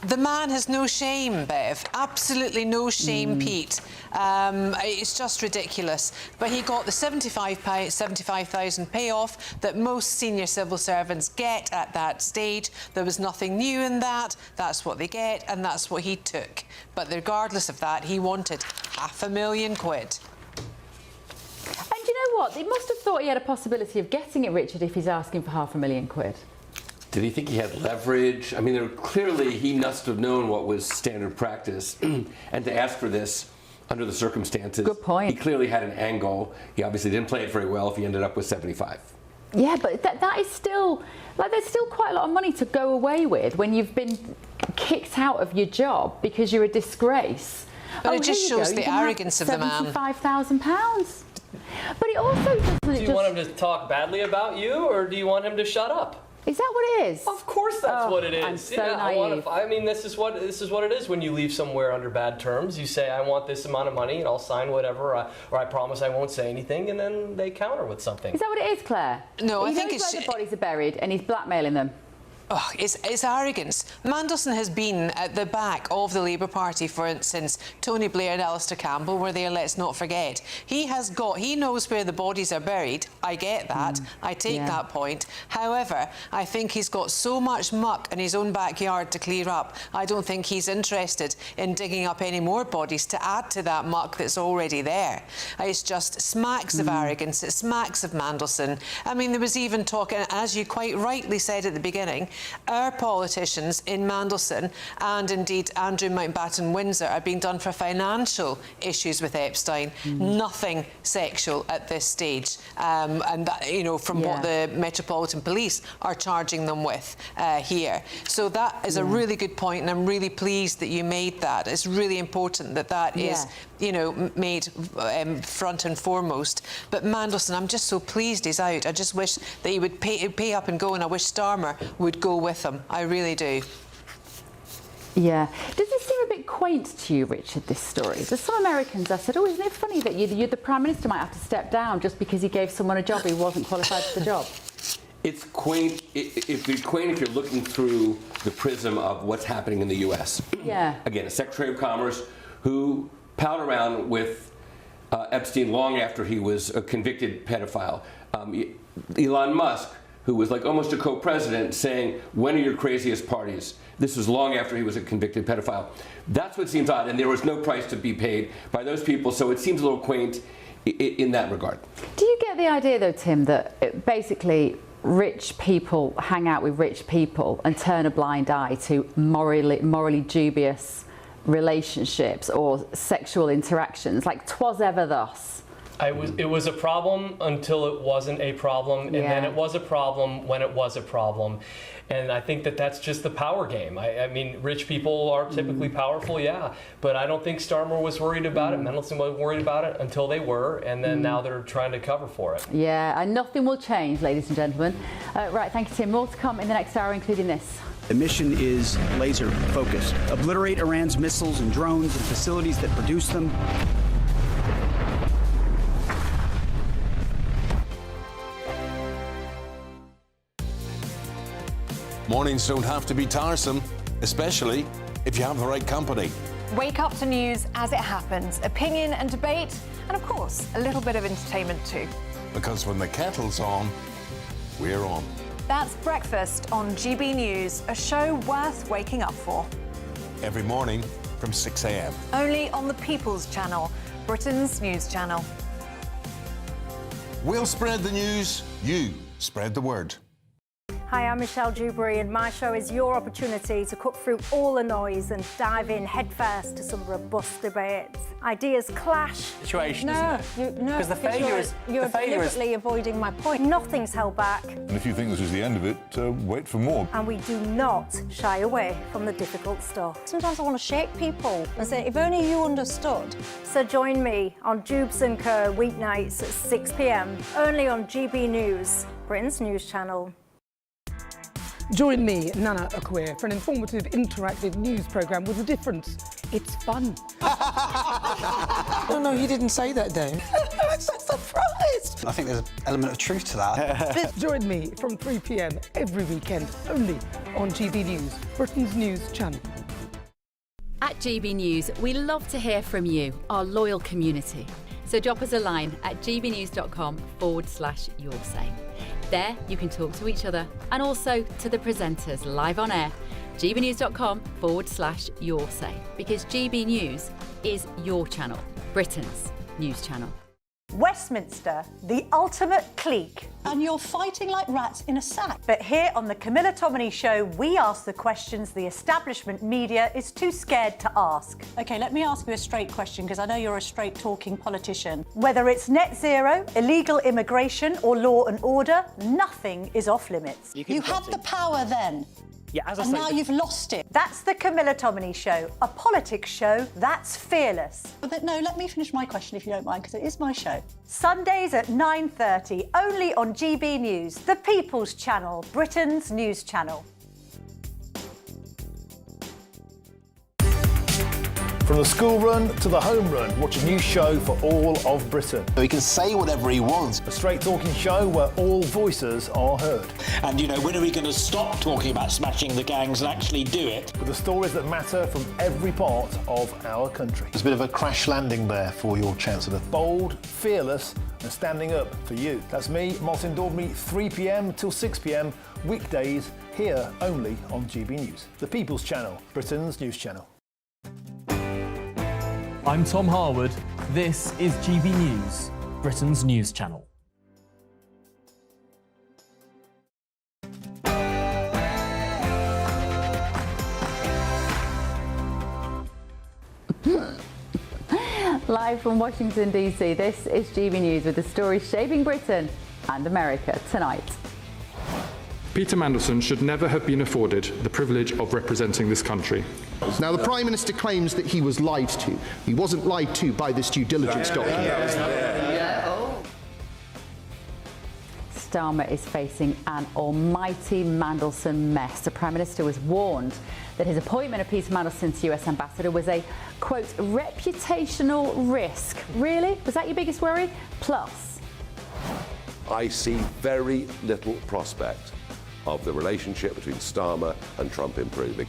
The man has no shame, Bev. Absolutely no shame, Pete. It's just ridiculous. But he got the £75,000 payoff that most senior civil servants get at that stage. There was nothing new in that. That's what they get, and that's what he took. But regardless of that, he wanted £500,000. And you know what? They must have thought he had a possibility of getting it, Richard, if he's asking for £500,000. Did he think he had leverage? I mean, clearly he must have known what was standard practice, and to ask for this under the circumstances. Good point. He clearly had an angle. He obviously didn't play it very well if he ended up with 75. Yeah, but that is still, like, there's still quite a lot of money to go away with when you've been kicked out of your job because you're a disgrace. But it just shows the arrogance of the man. £75,000. But it also doesn't. Do you want him to talk badly about you, or do you want him to shut up? Is that what it is? Of course, that's what it is. I'm so naive. I mean, this is what it is when you leave somewhere under bad terms. You say, I want this amount of money, and I'll sign whatever, or I promise I won't say anything, and then they counter with something. Is that what it is, Claire? No, I think it's where the bodies are buried, and he's blackmailing them. Oh, it's arrogance. Mandelson has been at the back of the Labour Party since Tony Blair and Alistair Campbell were there, let's not forget. He knows where the bodies are buried. I get that. I take that point. However, I think he's got so much muck in his own backyard to clear up. I don't think he's interested in digging up any more bodies to add to that muck that's already there. It's just smacks of arrogance. It smacks of Mandelson. I mean, there was even talk, as you quite rightly said at the beginning, our politicians in Mandelson and indeed Andrew Mountbatten Windsor are being done for financial issues with Epstein. Nothing sexual at this stage. And that, you know, from what the Metropolitan Police are charging them with here. So that is a really good point, and I'm really pleased that you made that. It's really important that that is, you know, made front and foremost. But Mandelson, I'm just so pleased he's out. I just wish that he would pay up and go, and I wish Starmer would go with him. I really do. Yeah. Does it seem a bit quaint to you, Richard, this story? There's some Americans that said, oh, isn't it funny that the Prime Minister might have to step down just because he gave someone a job who wasn't qualified for the job? It's quaint. It'd be quaint if you're looking through the prism of what's happening in the U.S. Yeah. Again, a Secretary of Commerce who palled around with Epstein long after he was a convicted pedophile. Elon Musk, who was like almost a co-president, saying, when are your craziest parties? This was long after he was a convicted pedophile. That's what seems odd, and there was no price to be paid by those people, so it seems a little quaint in that regard. Do you get the idea, though, Tim, that basically rich people hang out with rich people and turn a blind eye to morally dubious relationships or sexual interactions, like 'twas ever thus? It was a problem until it wasn't a problem, and then it was a problem when it was a problem. And I think that that's just the power game. I mean, rich people are typically powerful, yeah, but I don't think Starmer was worried about it. Mandelson wasn't worried about it until they were, and then now they're trying to cover for it. Yeah, and nothing will change, ladies and gentlemen. Right, thank you, Tim. More to come in the next hour, including this. The mission is laser focused. Obliterate Iran's missiles and drones and facilities that produce them. Mornings don't have to be tiresome, especially if you have the right company. Wake up to news as it happens, opinion and debate, and of course, a little bit of entertainment too. Because when the kettle's on, we're on. That's Breakfast on GB News, a show worth waking up for. Every morning from 6 a.m. Only on the People's Channel, Britain's news channel. We'll spread the news, you spread the word. Hi, I'm Michelle Dewberry, and my show is your opportunity to cut through all the noise and dive in headfirst to some robust debates. Ideas clash. Situation, No, isn't it? Because the failure is you're deliberately avoiding my point. Nothing's held back, And if you think this is the end of it, wait for more. and we do not shy away from the difficult stuff. Sometimes I want to shake people and say, if only you understood. So join me on Jubes & Co. weeknights at 6 p.m. only on GB News, Britain's news channel. Join me, Nana Akwe, for an informative, interactive news programme with a difference. It's fun. No, he didn't say that, Dave. I'm so surprised. I think there's an element of truth to that. Join me from 3 p.m. every weekend, only on GB News, Britain's news channel. At GB News, we love to hear from you, our loyal community. So drop us a line at gbnews.com/yoursay. There you can talk to each other and also to the presenters live on air. gbnews.com/yoursay, because GB News is your channel, Britain's news channel. Westminster, the ultimate clique. And you're fighting like rats in a sack. But here on the Camilla Tominey Show, we ask the questions the establishment media is too scared to ask. OK, let me ask you a straight question, because I know you're a straight-talking politician. Whether it's net zero, illegal immigration or law and order, nothing is off limits. You had the power then. Yeah, as I And say, now you've lost it. That's the Camilla Tominey Show, a politics show that's fearless. But no, let me finish my question if you don't mind, because it is my show. Sundays at 9:30, only on GB News, the People's Channel, Britain's news channel. From the school run to the home run, watch a new show for all of Britain. He can say whatever he wants. A straight-talking show where all voices are heard. And, you know, when are we going to stop talking about smashing the gangs and actually do it? With the stories that matter from every part of our country. There's a bit of a crash landing there for your Chancellor. Bold, fearless and standing up for you. That's me, Martin Daubney, 3 p.m. till 6 p.m. weekdays, here only on GB News. The People's Channel, Britain's news channel. I'm Tom Harwood. This is GB News, Britain's news channel. Live from Washington, D.C., this is GB News with the stories shaping Britain and America tonight. Peter Mandelson should never have been afforded the privilege of representing this country. Now, the Prime Minister claims that he was lied to. He wasn't lied to by this due diligence document. Starmer is facing an almighty Mandelson mess. The Prime Minister was warned that his appointment of Peter Mandelson to US Ambassador was a, quote, reputational risk. Really? Was that your biggest worry? Plus, I see very little prospect of the relationship between Starmer and Trump improving.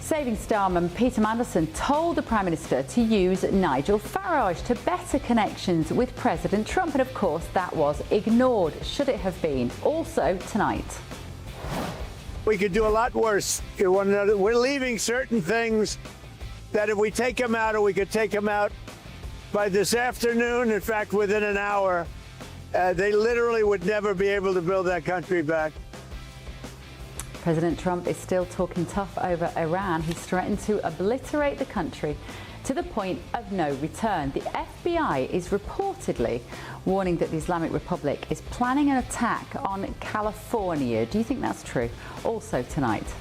saving starman Peter Mandelson told the Prime Minister to use Nigel Farage to better connections with President Trump, and of course that was ignored, should it have been. Also tonight. We could do a lot worse to one another. We're leaving certain things that if we take them out, or we could take them out by this afternoon, in fact, within an hour, they literally would never be able to build that country back. President Trump is still talking tough over Iran. He's threatened to obliterate the country to the point of no return. The FBI is reportedly warning that the Islamic Republic is planning an attack on California. Do you think that's true? Also tonight.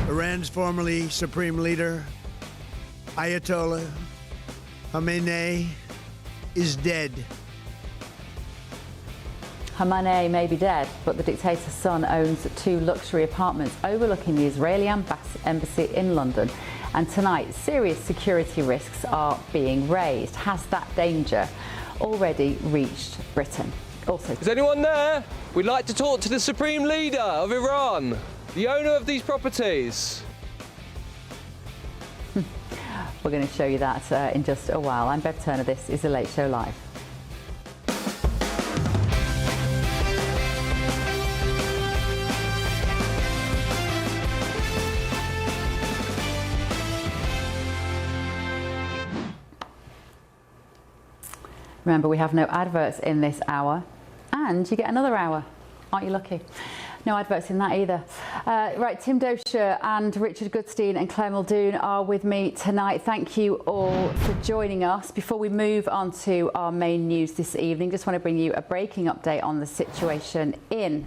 Iran's formerly supreme leader, Ayatollah Khamenei, is dead. Khamenei may be dead, but the dictator's son owns 2 luxury apartments overlooking the Israeli embassy in London. And tonight, serious security risks are being raised. Has that danger already reached Britain? Also, is anyone there? We'd like to talk to the supreme leader of Iran, the owner of these properties. We're going to show you that in just a while. I'm Bev Turner. This is The Late Show Live. Remember, we have no adverts in this hour, and you get another hour. Aren't you lucky? No adverts in that either. Right, Tim Dosher and Richard Goodstein and Claire Muldoon are with me tonight. Thank you all for joining us. Before we move on to our main news this evening, just want to bring you a breaking update on the situation in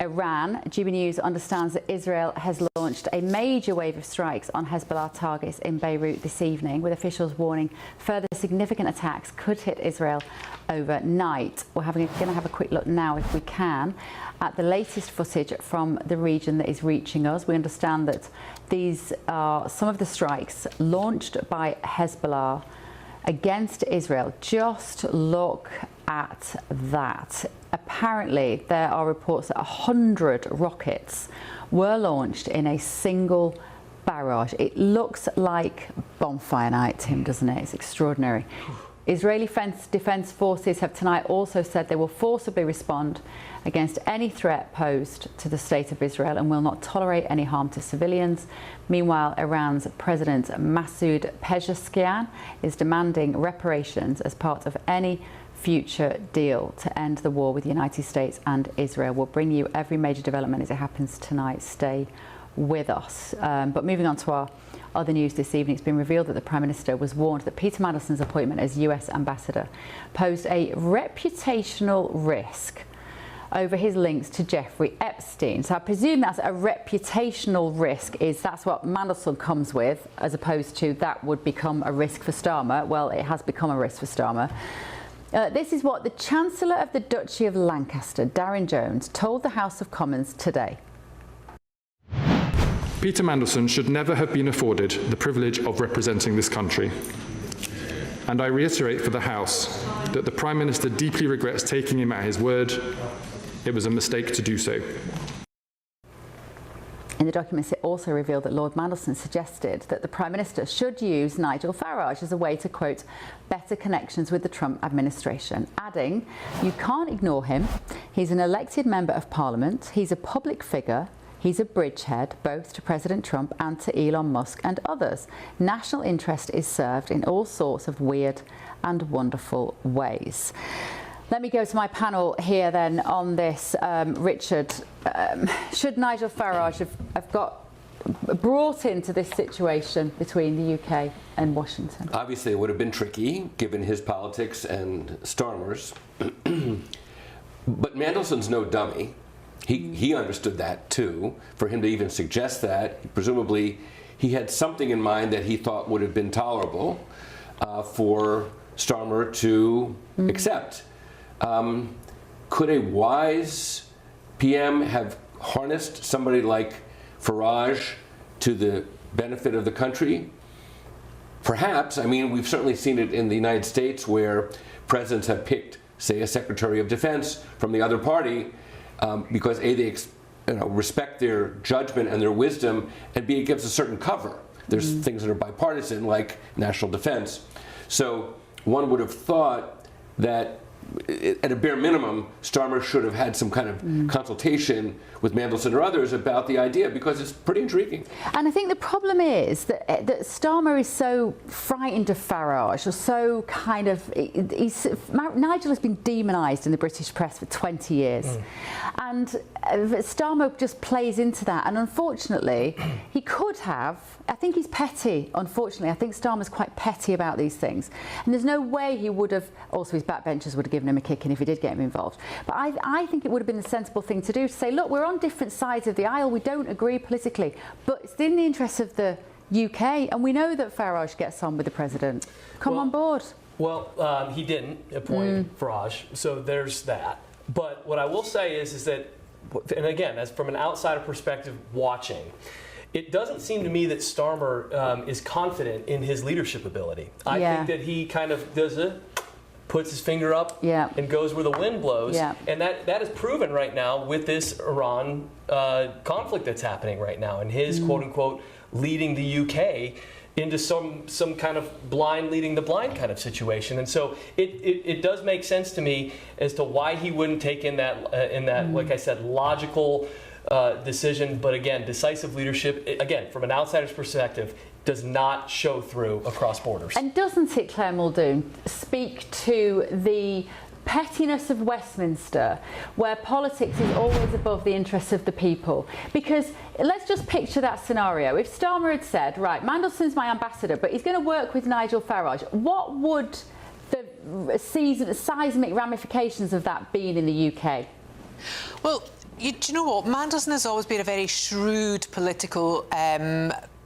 Iran. GBNews understands that Israel has launched a major wave of strikes on Hezbollah targets in Beirut this evening, with officials warning further significant attacks could hit Israel overnight. We're going to have a quick look now, if we can, at the latest footage from the region that is reaching us. We understand that these are some of the strikes launched by Hezbollah against Israel. Just look at that. Apparently, there are reports that 100 rockets were launched in a single barrage. It looks like bonfire night, Tim, doesn't it? It's extraordinary. Israeli defense forces have tonight also said they will forcibly respond against any threat posed to the state of Israel and will not tolerate any harm to civilians. Meanwhile, Iran's President Masoud Pezeshkian is demanding reparations as part of any future deal to end the war with the United States and Israel. We'll bring you every major development as it happens tonight. Stay with us. But moving on to our other news this evening, it's been revealed that the Prime Minister was warned that Peter Mandelson's appointment as US Ambassador posed a reputational risk over his links to Jeffrey Epstein. So I presume that's a reputational risk, that's what Mandelson comes with, as opposed to that would become a risk for Starmer. Well, it has become a risk for Starmer. This is what the Chancellor of the Duchy of Lancaster, Darren Jones, told the House of Commons today. Peter Mandelson should never have been afforded the privilege of representing this country. And I reiterate for the House that the Prime Minister deeply regrets taking him at his word. It was a mistake to do so. In the documents, it also revealed that Lord Mandelson suggested that the Prime Minister should use Nigel Farage as a way to, quote, better connections with the Trump administration, adding, you can't ignore him. He's an elected member of Parliament. He's a public figure. He's a bridgehead, both to President Trump and to Elon Musk and others. National interest is served in all sorts of weird and wonderful ways. Let me go to my panel here then on this. Richard, should Nigel Farage have got brought into this situation between the UK and Washington? Obviously, it would have been tricky, given his politics and Starmer's. But Mandelson's no dummy. He understood that, too. For him to even suggest that, presumably he had something in mind that he thought would have been tolerable for Starmer to accept. Could a wise PM have harnessed somebody like Farage to the benefit of the country? Perhaps. I mean, we've certainly seen it in the United States where presidents have picked, say, a Secretary of Defense from the other party because A, they respect their judgment and their wisdom, and B, it gives a certain cover. There's things that are bipartisan, like national defense. So one would have thought that at a bare minimum, Starmer should have had some kind of consultation with Mandelson or others about the idea, because it's pretty intriguing. And I think the problem is that Starmer is so frightened of Farage, or so kind of... Nigel has been demonised in the British press for 20 years. And Starmer just plays into that. And unfortunately, he could have... I think he's petty, unfortunately. I think Starmer's quite petty about these things. And there's no way he would have... Also, his backbenchers would have given him a kick in if he did get him involved. But I think it would have been the sensible thing to do, to say, look, we're on different sides of the aisle. We don't agree politically. But it's in the interests of the UK. And we know that Farage gets on with the president. Come on board. Well, he didn't appoint Farage, so there's that. But what I will say is that, and again, as from an outsider perspective watching, it doesn't seem to me that Starmer is confident in his leadership ability. I think that he kind of puts his finger up and goes where the wind blows. And that is proven right now with this Iran conflict that's happening right now, and his quote-unquote leading the UK into some kind of blind leading the blind kind of situation. And so it does make sense to me as to why he wouldn't take in that like I said, logical decision. But again, decisive leadership, again, from an outsider's perspective, does not show through across borders. And doesn't it, Claire Muldoon, speak to the pettiness of Westminster, where politics is always above the interests of the people? Because let's just picture that scenario. If Starmer had said, right, Mandelson's my ambassador, but he's going to work with Nigel Farage, what would the seismic ramifications of that been in the UK? Well, do you know what? Mandelson has always been a very shrewd political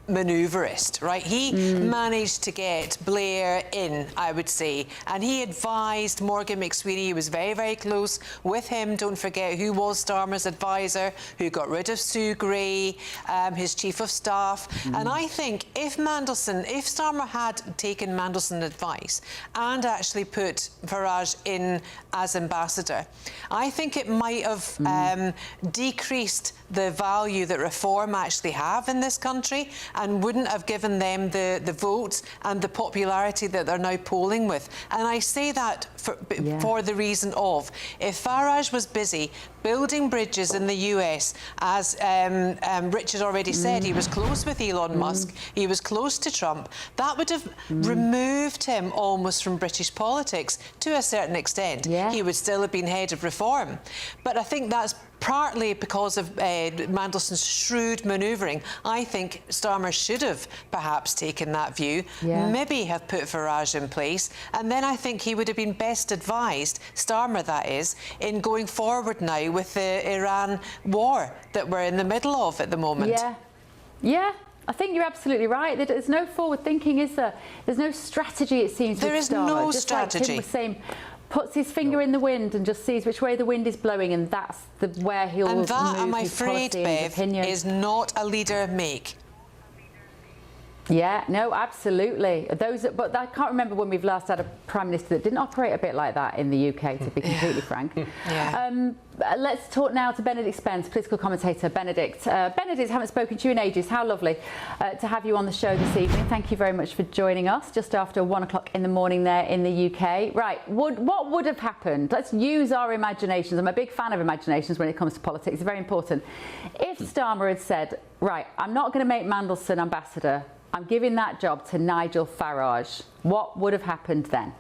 manoeuvrist, right? He managed to get Blair in, I would say, and he advised Morgan McSweeney. He was very, very close with him. Don't forget who was Starmer's advisor, who got rid of Sue Gray, his chief of staff. And I think if Starmer had taken Mandelson's advice and actually put Farage in as ambassador, I think it might have decreased the value that reform actually have in this country, and wouldn't have given them the votes and the popularity that they're now polling with. And I say that for the reason of, if Farage was busy building bridges in the US, as Richard already said, he was close with Elon Musk, he was close to Trump, that would have removed him almost from British politics to a certain extent. He would still have been head of reform. But I think that's partly because of Mandelson's shrewd manoeuvring. I think Starmer should have perhaps taken that view, maybe have put Farage in place, and then I think he would have been best advised, Starmer that is, in going forward now with the Iran war that we're in the middle of at the moment. Yeah, I think you're absolutely right. There's no forward thinking, is there? There's no strategy, it seems. There is no strategy. Like Tim was saying, puts his finger in the wind and just sees which way the wind is blowing, and that's where he'll move his policy and his opinion. And that, I'm afraid, Bev, is not a leader make. Yeah, no, absolutely. But I can't remember when we've last had a Prime Minister that didn't operate a bit like that in the UK, to be completely frank. Let's talk now to Benedict Spence, political commentator. Benedict, haven't spoken to you in ages. How lovely to have you on the show this evening. Thank you very much for joining us just after 1 o'clock in the morning there in the UK. Right, what would have happened? Let's use our imaginations. I'm a big fan of imaginations when it comes to politics. It's very important. If Starmer had said, right, I'm not going to make Mandelson ambassador, I'm giving that job to Nigel Farage, what would have happened then?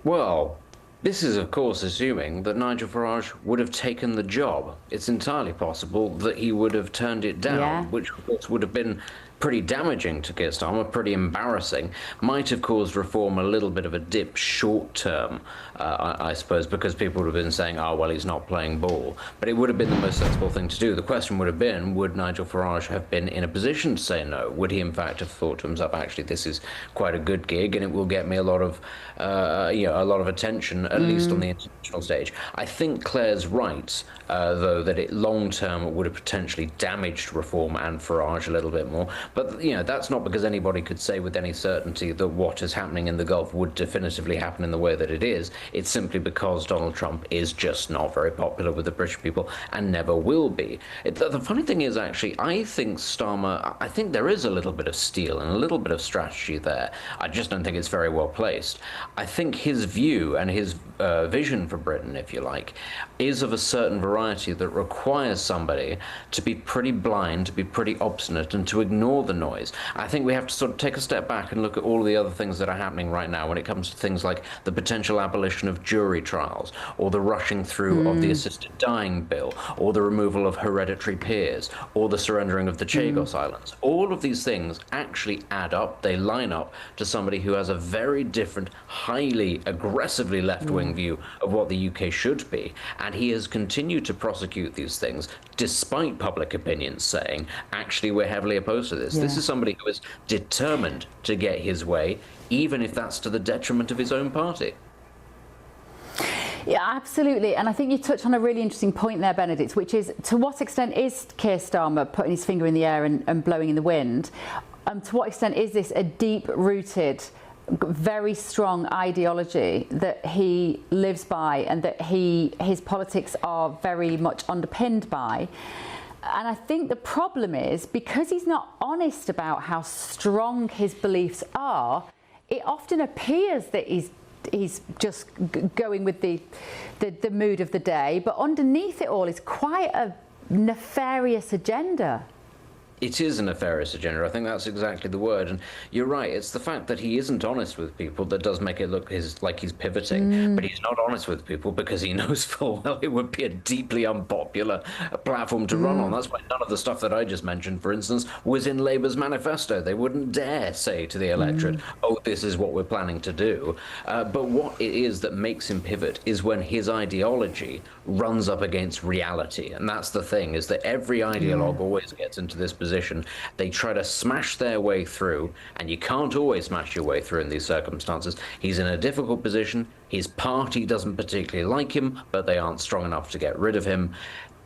Well, this is, of course, assuming that Nigel Farage would have taken the job. It's entirely possible that he would have turned it down, which, of course, would have been pretty damaging to Keir Starmer, pretty embarrassing, might have caused Reform a little bit of a dip short term, I suppose, because people would have been saying, oh, well, he's not playing ball. But it would have been the most sensible thing to do. The question would have been, would Nigel Farage have been in a position to say no? Would he, in fact, have thought to himself, actually, this is quite a good gig and it will get me a lot of attention, at least on the international stage? I think Claire's right, though, that it long term would have potentially damaged Reform and Farage a little bit more. But, that's not because anybody could say with any certainty that what is happening in the Gulf would definitively happen in the way that it is. It's simply because Donald Trump is just not very popular with the British people and never will be. The funny thing is, actually, I think there is a little bit of steel and a little bit of strategy there. I just don't think it's very well placed. I think his view and his vision for Britain, if you like, is of a certain variety that requires somebody to be pretty blind, to be pretty obstinate, and to ignore the noise. I think we have to sort of take a step back and look at all the other things that are happening right now when it comes to things like the potential abolition of jury trials, or the rushing through of the assisted dying bill, or the removal of hereditary peers, or the surrendering of the Chagos Islands. All of these things actually add up, they line up to somebody who has a very different, highly aggressively left-wing view of what the UK should be, and he has continued to prosecute these things despite public opinion saying, actually, we're heavily opposed to this. This is somebody who is determined to get his way, even if that's to the detriment of his own party. Yeah, absolutely. And I think you touched on a really interesting point there, Benedict, which is, to what extent is Keir Starmer putting his finger in the air and blowing in the wind? To what extent is this a deep-rooted, very strong ideology that he lives by and that his politics are very much underpinned by? And I think the problem is, because he's not honest about how strong his beliefs are, it often appears that he's just going with the mood of the day, but underneath it all is quite a nefarious agenda. It is a nefarious agenda. I think that's exactly the word. And you're right. It's the fact that he isn't honest with people that does make it look like he's pivoting. But he's not honest with people because he knows full well it would be a deeply unpopular platform to run on. That's why none of the stuff that I just mentioned, for instance, was in Labour's manifesto. They wouldn't dare say to the electorate, oh, this is what we're planning to do. But what it is that makes him pivot is when his ideology runs up against reality. And that's the thing, is that every ideologue always gets into this position. They try to smash their way through, and you can't always smash your way through in these circumstances. He's in a difficult position. His party doesn't particularly like him, but they aren't strong enough to get rid of him.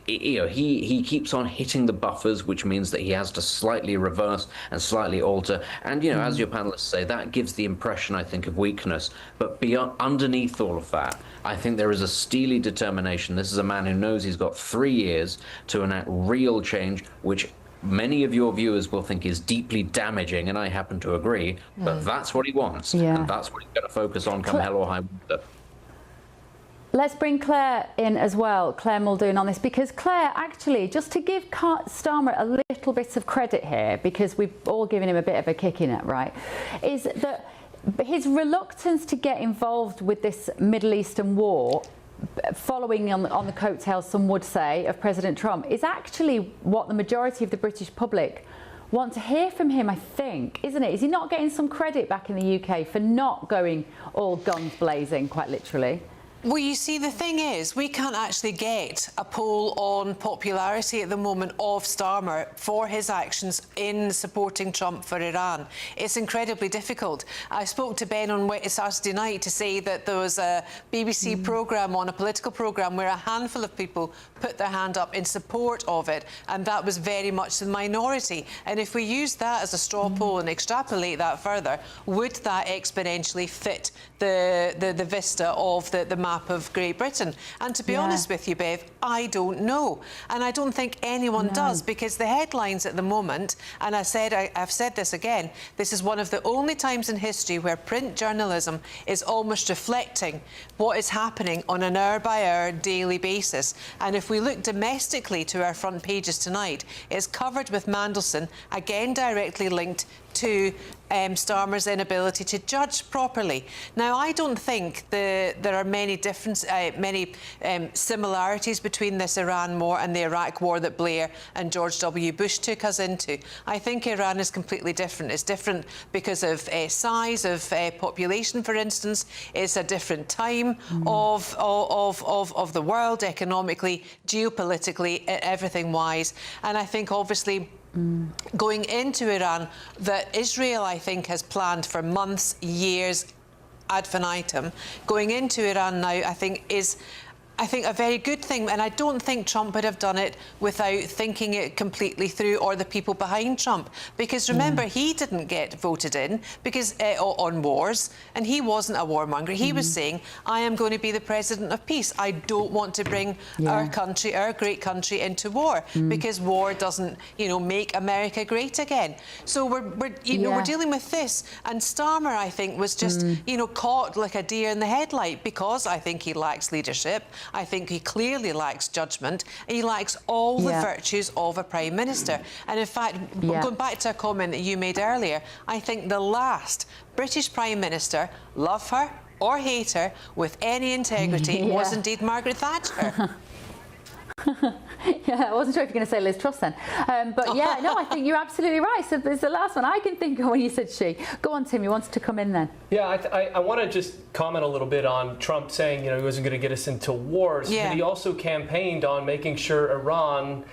He keeps on hitting the buffers, which means that he has to slightly reverse and slightly alter. And, as your panelists say, that gives the impression, I think, of weakness. But underneath all of that, I think there is a steely determination. This is a man who knows he's got 3 years to enact real change, which many of your viewers will think is deeply damaging, and I happen to agree, but that's what he wants, and that's what he's going to focus on come hell or high water. Let's bring Claire in as well, Claire Muldoon, on this, because Claire, actually, just to give Starmer a little bit of credit here, because we've all given him a bit of a kick in it, right, is that his reluctance to get involved with this Middle Eastern war, following on the coattails, some would say, of President Trump, is actually what the majority of the British public want to hear from him, I think, isn't it? Is he not getting some credit back in the UK for not going all guns blazing, quite literally? Well, you see, the thing is, we can't actually get a poll on popularity at the moment of Starmer for his actions in supporting Trump for Iran. It's incredibly difficult. I spoke to Ben on Saturday night to say that there was a BBC programme a political programme, where a handful of people put their hand up in support of it, and that was very much the minority. And if we use that as a straw poll and extrapolate that further, would that exponentially fit the vista of the map of Great Britain? And to be honest with you, Bev, I don't know. And I don't think anyone does, because the headlines at the moment, and I've said this again, this is one of the only times in history where print journalism is almost reflecting what is happening on an hour-by-hour daily basis. And if we look domestically to our front pages tonight, it's covered with Mandelson, again directly linked to Starmer's inability to judge properly. Now, I don't think there are many similarities between this Iran war and the Iraq war that Blair and George W. Bush took us into. I think Iran is completely different. It's different because of size of population, for instance. It's a different time of the world, economically, geopolitically, everything-wise. And I think, obviously, going into Iran, that Israel, I think, has planned for months, years, ad infinitum. Going into Iran now, I think, is a very good thing, and I don't think Trump would have done it without thinking it completely through, or the people behind Trump. Because remember, he didn't get voted in because on wars, and he wasn't a warmonger. He was saying, I am going to be the president of peace. I don't want to bring our country, our great country, into war, because war doesn't, make America great again. So we're dealing with this, and Starmer, I think, was just, caught like a deer in the headlight, because I think he lacks leadership. I think he clearly lacks judgment. He lacks all the virtues of a Prime Minister. And in fact, going back to a comment that you made earlier, I think the last British Prime Minister, love her or hate her, with any integrity, was indeed Margaret Thatcher. I wasn't sure if you were going to say Liz Truss then. But yeah, no, I think you're absolutely right. So it's the last one I can think of when you said she. Go on, Tim, you wanted to come in then. Yeah, I want to just comment a little bit on Trump saying, he wasn't going to get us into wars. But he also campaigned on making sure Iran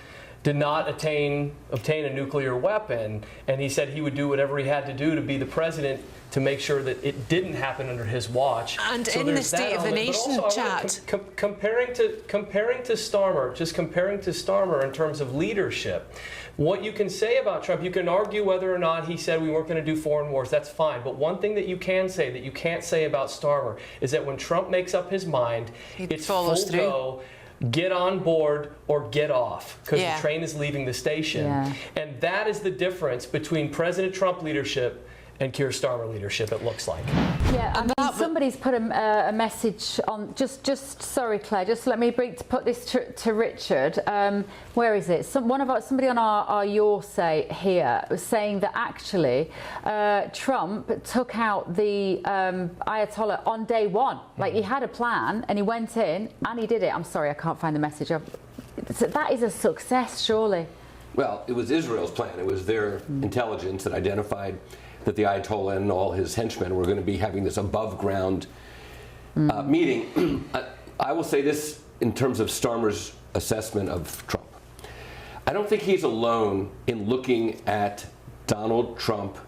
did not obtain a nuclear weapon. And he said he would do whatever he had to do to be the president to make sure that it didn't happen under his watch. And so in the State of the Nation chat, comparing to Starmer, just comparing to Starmer in terms of leadership, what you can say about Trump, you can argue whether or not he said we weren't going to do foreign wars. That's fine. But one thing that you can say that you can't say about Starmer is that when Trump makes up his mind, it's full go. Get on board or get off, because the train is leaving the station. And that is the difference between President Trump leadership and Keir Starmer leadership, it looks like. Yeah, I mean, somebody's put a message on, sorry, Claire, just let me put this to Richard. Where is it? Somebody on our Your Say here was saying that actually Trump took out the Ayatollah on day one. Like, he had a plan and he went in and he did it. I'm sorry, I can't find the message. That is a success, surely. Well, it was Israel's plan. It was their intelligence that identified that the Ayatollah and all his henchmen were going to be having this above-ground meeting. I will say this in terms of Starmer's assessment of Trump. I don't think he's alone in looking at Donald Trump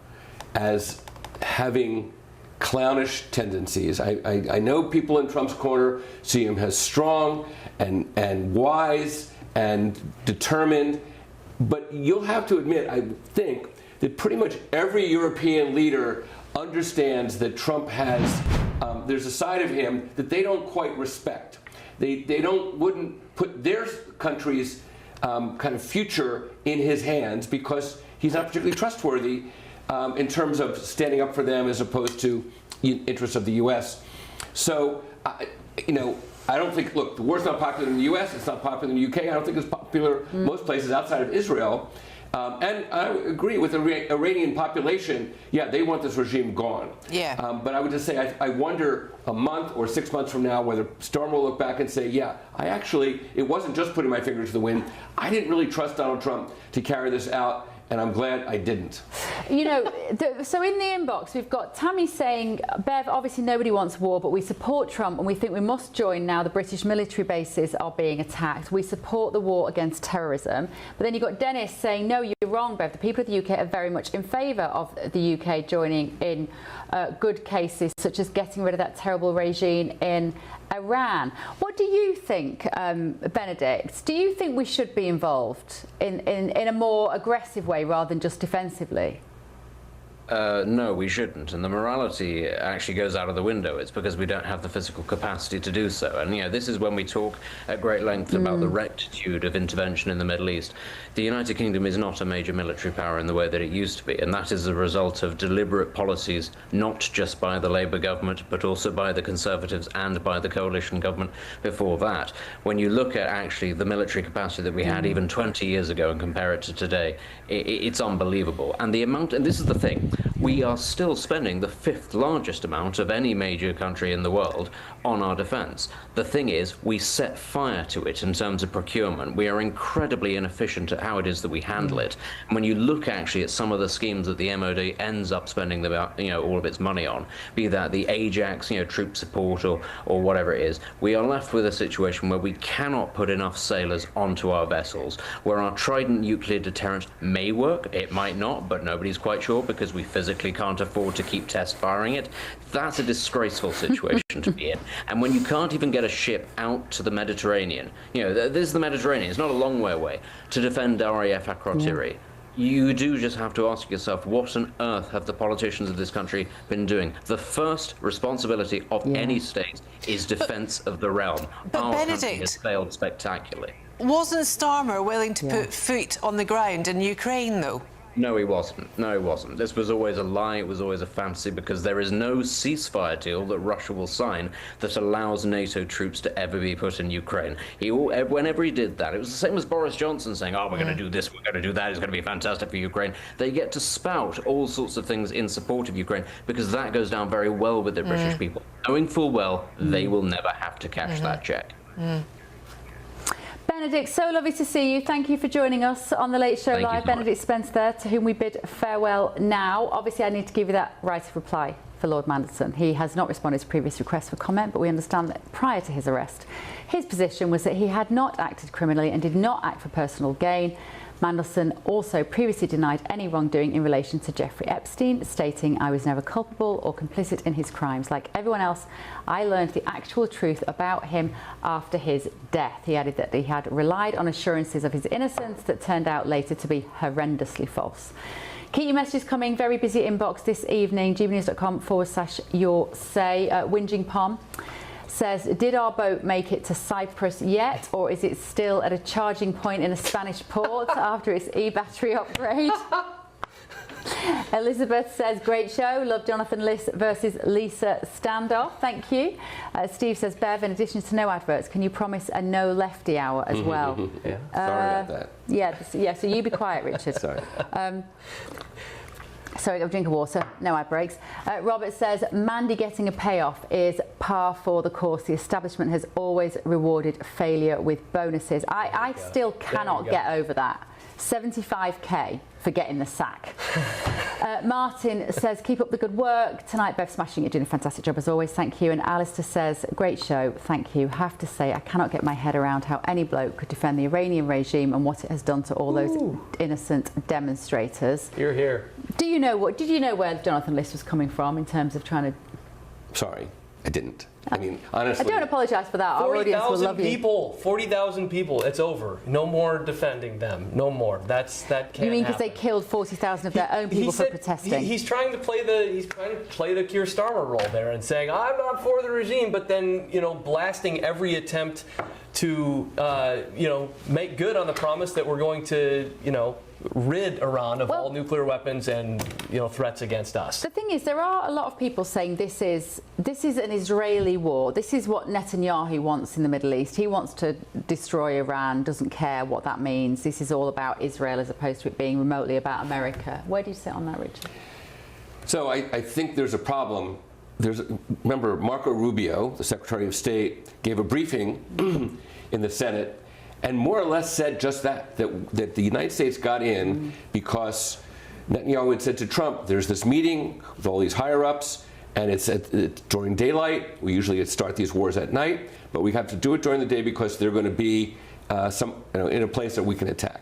as having clownish tendencies. I know people in Trump's corner see him as strong and wise and determined, but you'll have to admit, I think, that pretty much every European leader understands that Trump has, there's a side of him that they don't quite respect. They wouldn't put their country's kind of future in his hands, because he's not particularly trustworthy in terms of standing up for them as opposed to interests of the U.S. So, I don't think, look, the war's not popular in the U.S., it's not popular in the U.K., I don't think it's popular most places outside of Israel. And I agree with the Iranian population, they want this regime gone. But I would just say, I wonder a month or 6 months from now whether Starmer will look back and say, it wasn't just putting my finger to the wind. I didn't really trust Donald Trump to carry this out, and I'm glad I didn't. So in the inbox, we've got Tammy saying, Bev, obviously nobody wants war, but we support Trump and we think we must join now the British military bases are being attacked. We support the war against terrorism. But then you've got Dennis saying, no, you're wrong, Bev. The people of the UK are very much in favour of the UK joining in good cases, such as getting rid of that terrible regime in Iran. What do you think, Benedict? Do you think we should be involved in a more aggressive way rather than just defensively? No, we shouldn't. And the morality actually goes out of the window. It's because we don't have the physical capacity to do so. And, this is when we talk at great length about the rectitude of intervention in the Middle East. The United Kingdom is not a major military power in the way that it used to be. And that is a result of deliberate policies, not just by the Labour government, but also by the Conservatives and by the coalition government before that. When you look at actually the military capacity that we had even 20 years ago and compare it to today, it's unbelievable. And the amount, and this is the thing, we are still spending the 5th largest amount of any major country in the world on our defence. The thing is, we set fire to it in terms of procurement. We are incredibly inefficient at how it is that we handle it. And when you look actually at some of the schemes that the MOD ends up spending all of its money on, be that the Ajax, troop support or whatever it is, we are left with a situation where we cannot put enough sailors onto our vessels, where our Trident nuclear deterrent may work, it might not, but nobody's quite sure because we physically can't afford to keep test firing it. That's a disgraceful situation to be in. And when you can't even get a ship out to the Mediterranean, this is the Mediterranean, it's not a long way away, to defend RAF Akrotiri. You do just have to ask yourself, what on earth have the politicians of this country been doing? The first responsibility of any state is defence of the realm. Our country has failed spectacularly. Wasn't Starmer willing to put foot on the ground in Ukraine, though? No, he wasn't. No, he wasn't. This was always a lie. It was always a fantasy because there is no ceasefire deal that Russia will sign that allows NATO troops to ever be put in Ukraine. Whenever he did that, it was the same as Boris Johnson saying, we're going to do this, we're going to do that, it's going to be fantastic for Ukraine. They get to spout all sorts of things in support of Ukraine because that goes down very well with the British people, knowing full well they will never have to cash that check. Benedict, so lovely to see you. Thank you for joining us on The Late Show Live. Benedict Spence there, to whom we bid farewell now. Obviously, I need to give you that right of reply for Lord Mandelson. He has not responded to previous requests for comment, but we understand that prior to his arrest, his position was that he had not acted criminally and did not act for personal gain. Mandelson also previously denied any wrongdoing in relation to Jeffrey Epstein, stating, "I was never culpable or complicit in his crimes. Like everyone else, I learned the actual truth about him after his death." He added that he had relied on assurances of his innocence that turned out later to be horrendously false. Keep your messages coming. Very busy inbox this evening. gbnews.com/your say. Whinging Pom says, did our boat make it to Cyprus yet, or is it still at a charging point in a Spanish port after its e-battery upgrade? Elizabeth says, great show. Love Jonathan Liss versus Lisa standoff. Thank you. Steve says, Bev, in addition to no adverts, can you promise a no lefty hour as well? Yeah, sorry about that. Yeah, so you be quiet, Richard. Sorry. Sorry, I'll drink of water. No ad breaks. Robert says, Mandy getting a payoff is par for the course. The establishment has always rewarded failure with bonuses. I still cannot get over that. 75k for getting the sack. Martin says, keep up the good work. Tonight, Bev smashing it, doing a fantastic job as always. Thank you. And Alistair says, great show. Thank you. Have to say, I cannot get my head around how any bloke could defend the Iranian regime and what it has done to all those innocent demonstrators. You're here. Did you know where Jonathan Liss was coming from in terms of trying to... Sorry, I didn't. I mean, honestly... I don't apologise for that. Our audience will love you. 40,000 people. It's over. No more defending them. No more. That can't You mean because happen. they killed 40,000 of their own people for protesting? He's trying to play the Keir Starmer role there and saying, I'm not for the regime, but then, blasting every attempt to, make good on the promise that we're going to, rid Iran of all nuclear weapons and threats against us. The thing is, there are a lot of people saying this is an Israeli war. This is what Netanyahu wants in the Middle East. He wants to destroy Iran, doesn't care what that means. This is all about Israel as opposed to it being remotely about America. Where do you sit on that, Richard? So I think there's a problem. Remember, Marco Rubio, the Secretary of State, gave a briefing in the Senate and more or less said just that the United States got in because Netanyahu had said to Trump, there's this meeting with all these higher-ups, and it's during daylight. We usually start these wars at night, but we have to do it during the day because they're going to be in a place that we can attack.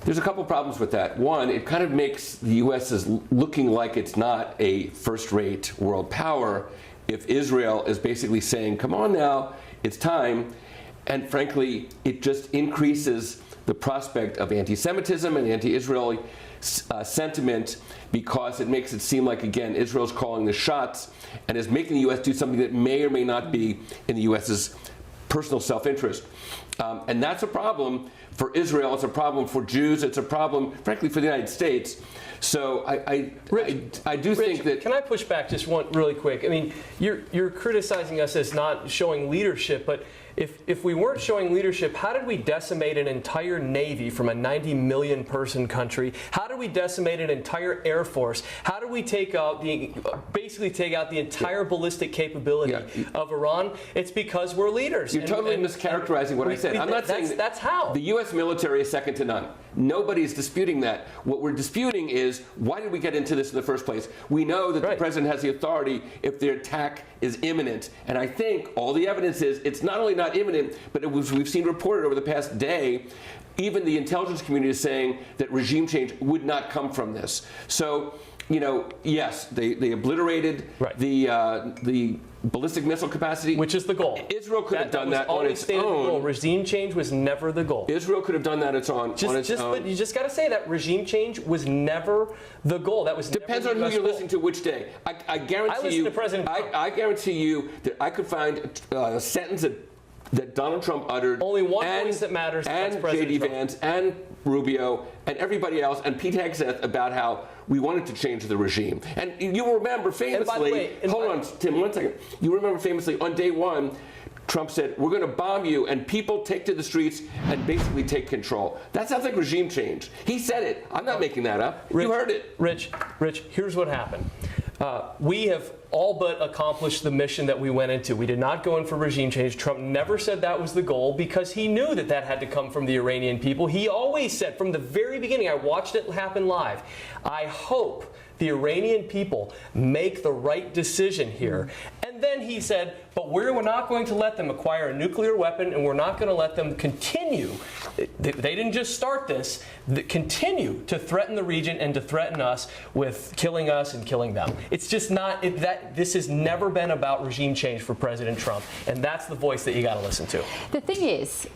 There's a couple problems with that. One, it kind of makes the U.S. as looking like it's not a first-rate world power if Israel is basically saying, come on now, it's time. And frankly, it just increases the prospect of anti-Semitism and anti-Israeli sentiment, because it makes it seem like, again, Israel's calling the shots and is making the U.S. do something that may or may not be in the U.S.'s personal self-interest. And that's a problem for Israel. It's a problem for Jews. It's a problem, frankly, for the United States. So I do think that. Can I push back just one really quick? I mean, you're criticizing us as not showing leadership, but if we weren't showing leadership, how did we decimate an entire Navy from a 90 million person country? How did we decimate an entire Air Force? How did we basically take out the entire ballistic capability of Iran? It's because we're leaders. You're totally mischaracterizing what I said. I'm not saying that's how. The U.S. military is second to none. Nobody's disputing that. What we're disputing is, why did we get into this in the first place? We know that the president has the authority if the attack is imminent. And I think all the evidence is it's not only not imminent, but we've seen reported over the past day, even the intelligence community is saying that regime change would not come from this. So, you know, yes, they obliterated the ballistic missile capacity, which is the goal. Israel could have done that on its own. Regime change was never the goal. Israel could have done that on its own. But you just got to say that regime change was never the goal. That was depends on who you're listening to which day. I guarantee you. I guarantee you that I could find a sentence that Donald Trump uttered. Only one voice that matters. And J.D. Vance and Rubio and everybody else and Pete Hegseth about how we wanted to change the regime. And you remember famously, hold on, Tim, 1 second. You remember famously on day one, Trump said, we're going to bomb you, and people take to the streets and basically take control. That sounds like regime change. He said it. I'm not making that up. You heard it. Rich, here's what happened. We have all but accomplished the mission that we went into. We did not go in for regime change. Trump never said that was the goal because he knew that that had to come from the Iranian people. He always said from the very beginning, I watched it happen live, I hope the Iranian people make the right decision here. And then he said, but we're not going to let them acquire a nuclear weapon, and we're not going to let them continue. They didn't just start this, they continue to threaten the region and to threaten us with killing us and killing them. It's just not, this has never been about regime change for President Trump, and that's the voice that you got to listen to. The thing is,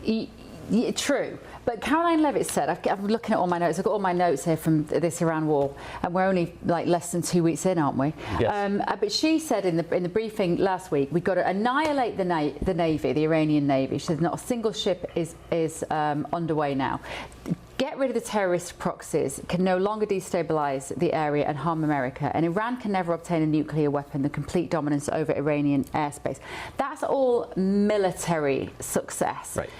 true. But Caroline Levitt said, I'm looking at all my notes, I've got all my notes here from this Iran war, and we're only like less than 2 weeks in, aren't we? Yes. But she said in the briefing last week, we've got to annihilate the Navy, the Iranian Navy. She said not a single ship is underway now. Get rid of the terrorist proxies, can no longer destabilise the area and harm America. And Iran can never obtain a nuclear weapon, the complete dominance over Iranian airspace. That's all military success. Right.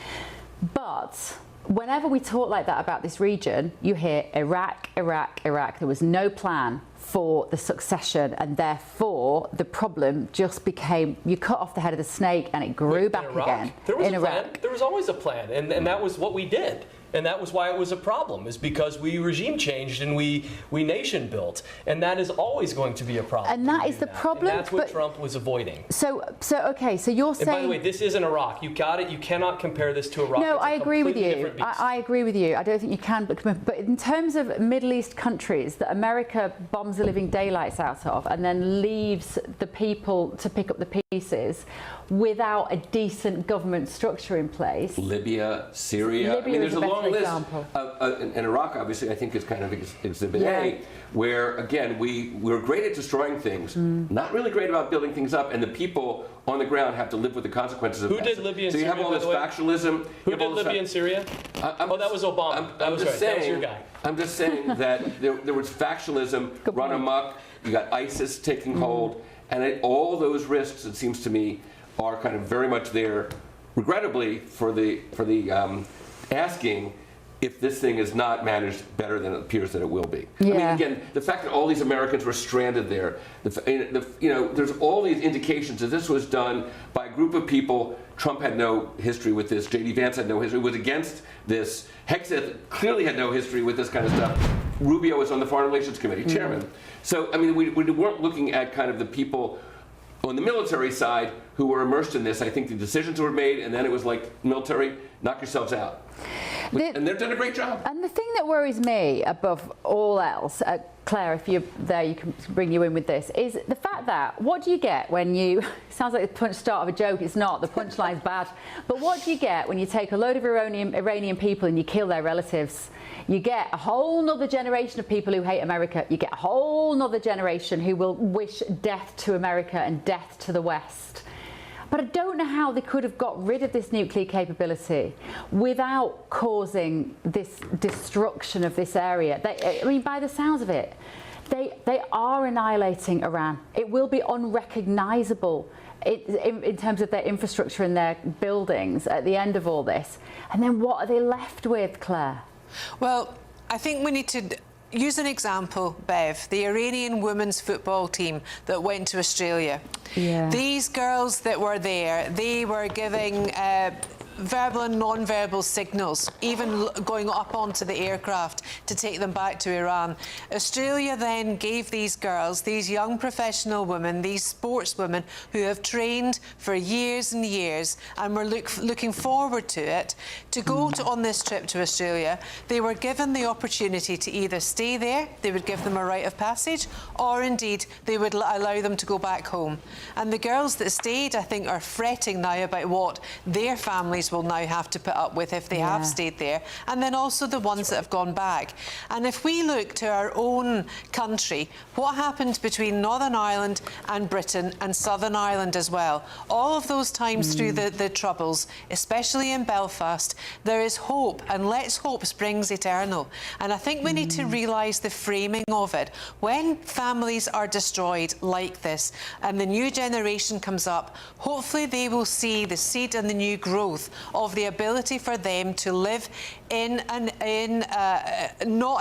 But whenever we talk like that about this region, you hear Iraq, Iraq, Iraq. There was no plan for the succession, and therefore the problem just became, you cut off the head of the snake and it grew back again. There was a plan. There was always a plan, and that was what we did. And that was why it was a problem, is because we regime changed and we nation built. And that is always going to be a problem. And that is the problem. And that's what Trump was avoiding. So okay, so you're saying... And by the way, this isn't Iraq. You got it. You cannot compare this to Iraq. No, I agree with you. I agree with you. I don't think you can. But in terms of Middle East countries that America bombs the living daylights out of and then leaves the people to pick up the pieces without a decent government structure in place. Libya, Syria. I mean, there's a long list. And Iraq, obviously, I think is kind of exhibit A, where, again, we're great at destroying things, not really great about building things up, and the people on the ground have to live with the consequences of that. Who did Libya and Syria? So you have all this factionalism. Who did Libya and Syria? that was Obama. That was your guy. I'm just saying that there was factionalism run amok. You got ISIS taking hold, and all those risks, it seems to me, are kind of very much there, regrettably, for the asking if this thing is not managed better than it appears that it will be. Yeah. I mean, again, the fact that all these Americans were stranded there, there's all these indications that this was done by a group of people. Trump had no history with this. J.D. Vance had no history, was against this. Hegseth clearly had no history with this kind of stuff. Rubio was on the Foreign Relations Committee, chairman. So, I mean, we weren't looking at kind of the people on the military side who were immersed in this. I think the decisions were made, and then it was like, military, knock yourselves out. And they've done a great job. And the thing that worries me above all else, Claire, if you're there, you can bring you in with this, is the fact that what do you get when you, sounds like the start of a joke, it's not, the punchline's bad, but what do you get when you take a load of Iranian people and you kill their relatives? You get a whole nother generation of people who hate America. You get a whole nother generation who will wish death to America and death to the West. But I don't know how they could have got rid of this nuclear capability without causing this destruction of this area. I mean, by the sounds of it, they are annihilating Iran. It will be unrecognisable in terms of their infrastructure and their buildings at the end of all this. And then what are they left with, Claire? Well, I think we need to use an example, Bev, the Iranian women's football team that went to Australia. Yeah. These girls that were there, they were giving verbal and non-verbal signals, even going up onto the aircraft to take them back to Iran. Australia then gave these girls, these young professional women, these sportswomen who have trained for years and years and were looking forward to it, to go on this trip to Australia. They were given the opportunity to either stay there, they would give them a rite of passage, or indeed they would allow them to go back home. And the girls that stayed, I think, are fretting now about what their families will now have to put up with if they have stayed there, and then also the ones that have gone back. And if we look to our own country, what happened between Northern Ireland and Britain and Southern Ireland as well, all of those times through the Troubles, especially in Belfast, there is hope, and let's hope springs eternal. And I think we need to realise the framing of it. When families are destroyed like this and the new generation comes up, hopefully they will see the seed and the new growth of the ability for them to live not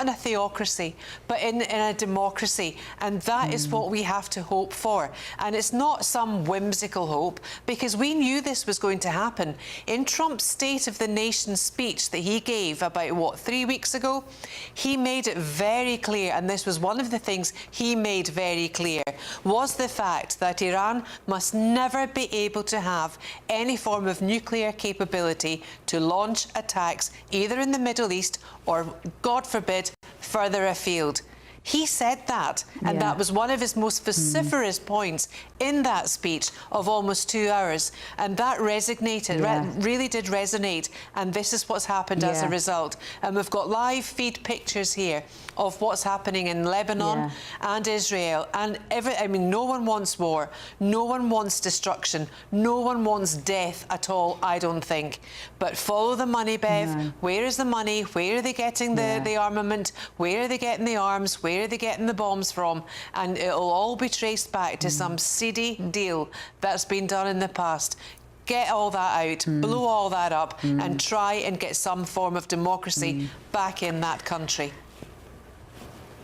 in a theocracy, but in a democracy. And that is what we have to hope for. And it's not some whimsical hope, because we knew this was going to happen. In Trump's State of the Nation speech that he gave about, what, 3 weeks ago, he made it very clear, and this was one of the things he made very clear, was the fact that Iran must never be able to have any form of nuclear capability to launch attacks either in the Middle East or, God forbid, further afield. He said that, and that was one of his most vociferous points in that speech of almost 2 hours, and that resonated, really did resonate, and this is what's happened as a result. And we've got live feed pictures here of what's happening in Lebanon and Israel, and I mean, no one wants war, no one wants destruction, no one wants death at all, I don't think. But follow the money, Bev. Where is the money? Where are they getting the armament? Where are they getting the arms? Where are they getting the bombs from? And it'll all be traced back to some seedy deal that's been done in the past. Get all that out, blow all that up, and try and get some form of democracy back in that country.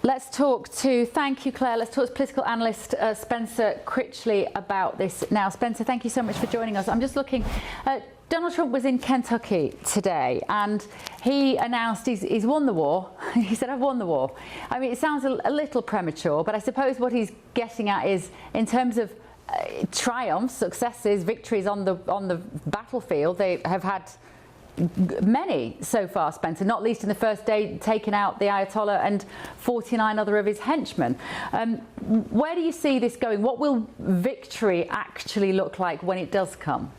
Let's talk to, thank you, Claire, let's talk to political analyst Spencer Critchley about this now. Spencer, thank you so much for joining us. I'm just looking, Donald Trump was in Kentucky today and he announced he's won the war. He said, I've won the war. I mean, it sounds a little premature, but I suppose what he's getting at is, in terms of triumphs, successes, victories on the battlefield, they have had many so far, Spencer, not least in the first day taking out the Ayatollah and 49 other of his henchmen. Where do you see this going? What will victory actually look like when it does come?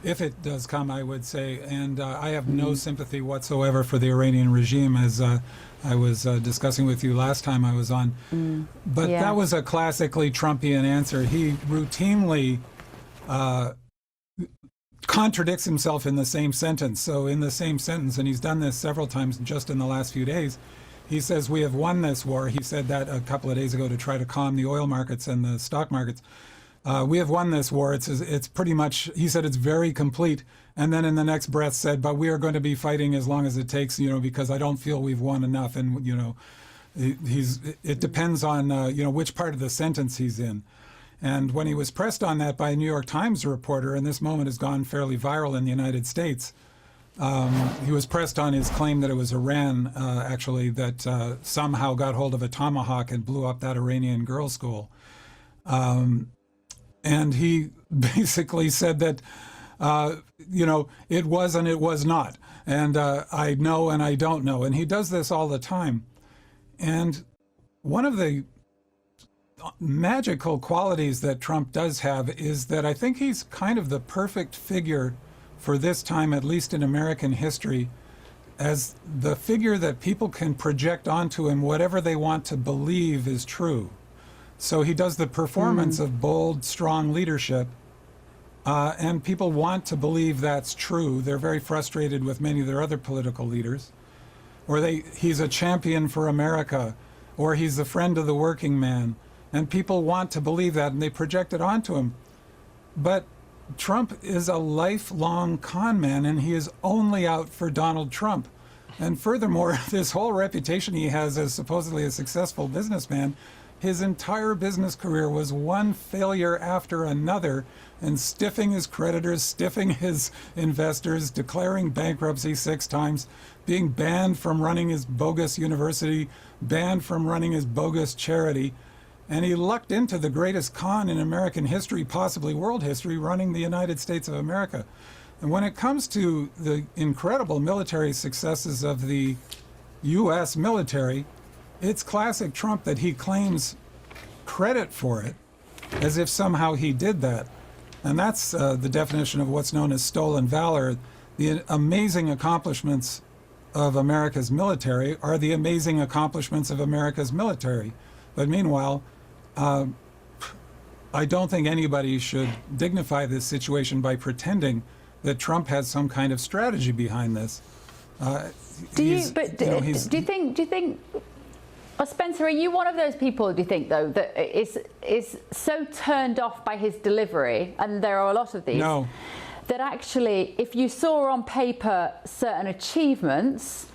If it does come, I would say, and I have no sympathy whatsoever for the Iranian regime, as I was discussing with you last time I was on. But that was a classically Trumpian answer. He routinely contradicts himself in the same sentence. So in the same sentence, and he's done this several times just in the last few days, he says, we have won this war. He said that a couple of days ago to try to calm the oil markets and the stock markets. We have won this war. It's pretty much, he said, it's very complete. And then in the next breath said, but we are going to be fighting as long as it takes, because I don't feel we've won enough. And, it depends on, which part of the sentence he's in. And when he was pressed on that by a New York Times reporter, and this moment has gone fairly viral in the United States, he was pressed on his claim that it was Iran, actually, that somehow got hold of a tomahawk and blew up that Iranian girls' school. And he basically said that, it was and it was not. And I know and I don't know. And he does this all the time. And one of the magical qualities that Trump does have is that I think he's kind of the perfect figure for this time, at least in American history, as the figure that people can project onto him whatever they want to believe is true. So he does the performance of bold, strong leadership, and people want to believe that's true. They're very frustrated with many of their other political leaders. Or he's a champion for America, or he's a friend of the working man. And people want to believe that, and they project it onto him. But Trump is a lifelong con man, and he is only out for Donald Trump. And furthermore, this whole reputation he has as supposedly a successful businessman, his entire business career was one failure after another, and stiffing his creditors, stiffing his investors, declaring bankruptcy 6 times, being banned from running his bogus university, banned from running his bogus charity. And he lucked into the greatest con in American history, possibly world history, running the United States of America. And when it comes to the incredible military successes of the U.S. military, it's classic Trump that he claims credit for it, as if somehow he did that. And that's the definition of what's known as stolen valor. The amazing accomplishments of America's military are the amazing accomplishments of America's military. But meanwhile, I don't think anybody should dignify this situation by pretending that Trump has some kind of strategy behind this. Do you think, Spencer, are you one of those people, do you think, though, that is so turned off by his delivery, and there are a lot of these, no, that actually, if you saw on paper certain achievements,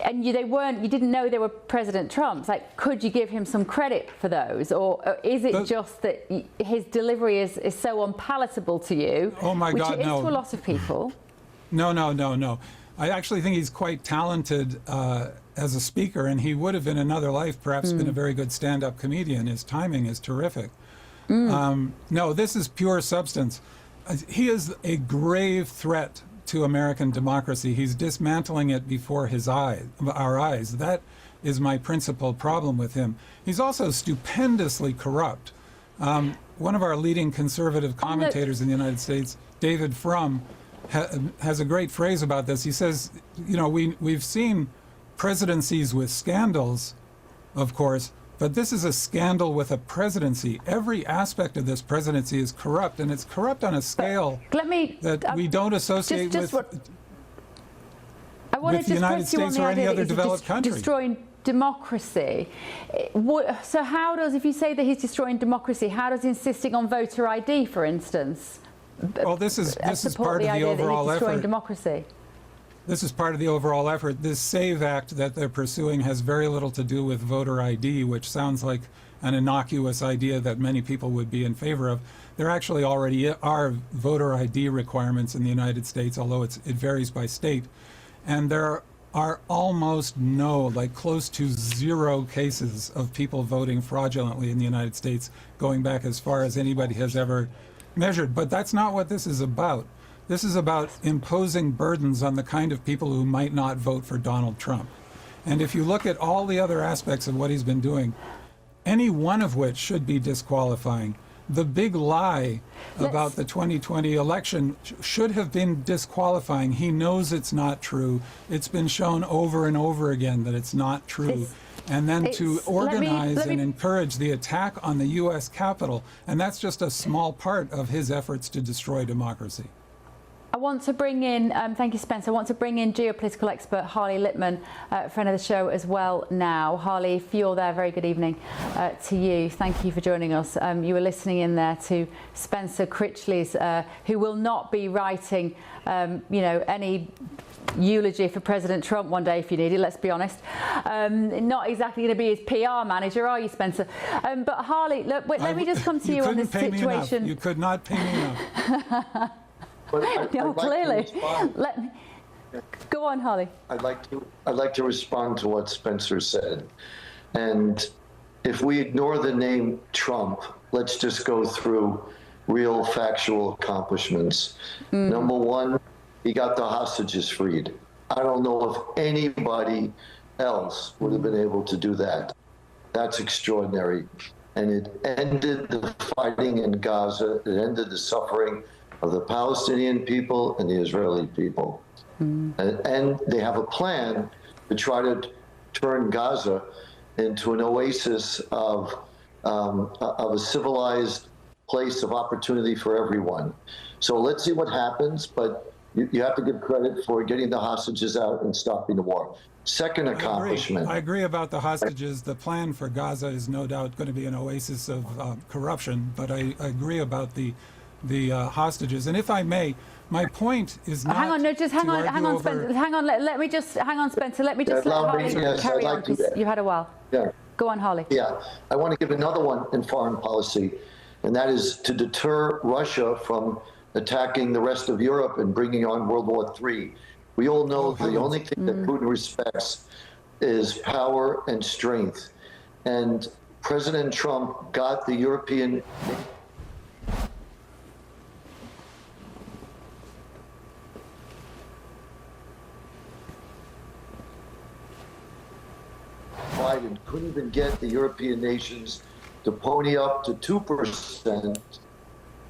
and you didn't know they were President Trump's, like, could you give him some credit for those? Or is it just that his delivery is so unpalatable to you? Oh my God, which it no. is to a lot of people. No. I actually think he's quite talented as a speaker, and he would have in another life perhaps been a very good stand-up comedian. His timing is terrific. No, this is pure substance. He is a grave threat to American democracy. He's dismantling it before our eyes. That is my principal problem with him. He's also stupendously corrupt. One of our leading conservative commentators in the United States, David Frum, has a great phrase about this. He says, we've seen presidencies with scandals, of course, but this is a scandal with a presidency. Every aspect of this presidency is corrupt, and it's corrupt on a scale that we don't associate with the United States or any other developed country. Destroying democracy. So how does, if you say that he's destroying democracy, how does insisting on voter ID, for instance, well, this is part of the overall effort. Democracy? This is part of the overall effort. This SAVE Act that they're pursuing has very little to do with voter ID, which sounds like an innocuous idea that many people would be in favor of. There actually already are voter ID requirements in the United States, although it varies by state. And there are almost close to 0 cases of people voting fraudulently in the United States, going back as far as anybody has ever measured. But that's not what this is about. This is about imposing burdens on the kind of people who might not vote for Donald Trump. And if you look at all the other aspects of what he's been doing, any one of which should be disqualifying. The big lie about the 2020 election should have been disqualifying. He knows it's not true. It's been shown over and over again that it's not true. And then to organize and encourage the attack on the U.S. Capitol, and that's just a small part of his efforts to destroy democracy. I want to bring in, thank you, Spencer. I want to bring in geopolitical expert Harley Littman, friend of the show as well now. Harley, if you're there, very good evening to you. Thank you for joining us. You were listening in there to Spencer Critchley's, who will not be writing, any eulogy for President Trump one day if you need it, let's be honest. Not exactly going to be his PR manager, are you, Spencer? But Harley, look, let me just come to you on this situation. You could not pay me enough. No, clearly. Let me go on, Harley. I'd like to respond to what Spencer said. And if we ignore the name Trump, let's just go through real factual accomplishments. Number one, he got the hostages freed. I don't know if anybody else would have been able to do that. That's extraordinary. And it ended the fighting in Gaza. It ended the suffering of the Palestinian people and the Israeli people. And they have a plan to try to turn Gaza into an oasis of a civilized place of opportunity for everyone. So let's see what happens, but you have to give credit for getting the hostages out and stopping the war. Second accomplishment. I agree about the hostages. The plan for Gaza is no doubt going to be an oasis of corruption, but I agree about the hostages. And if I may, my point is not. Hang on, no, just hang on, Spencer. Hang on, let me just hang on, Spencer. Let me just let Harley carry on because you've had a while. Yeah. Go on, Harley. Yeah, I want to give another one in foreign policy, and that is to deter Russia from attacking the rest of Europe and bringing on World War III. We all know the only thing that Putin respects is power and strength. And President Trump got the European Biden couldn't even get the European nations to pony up to 2%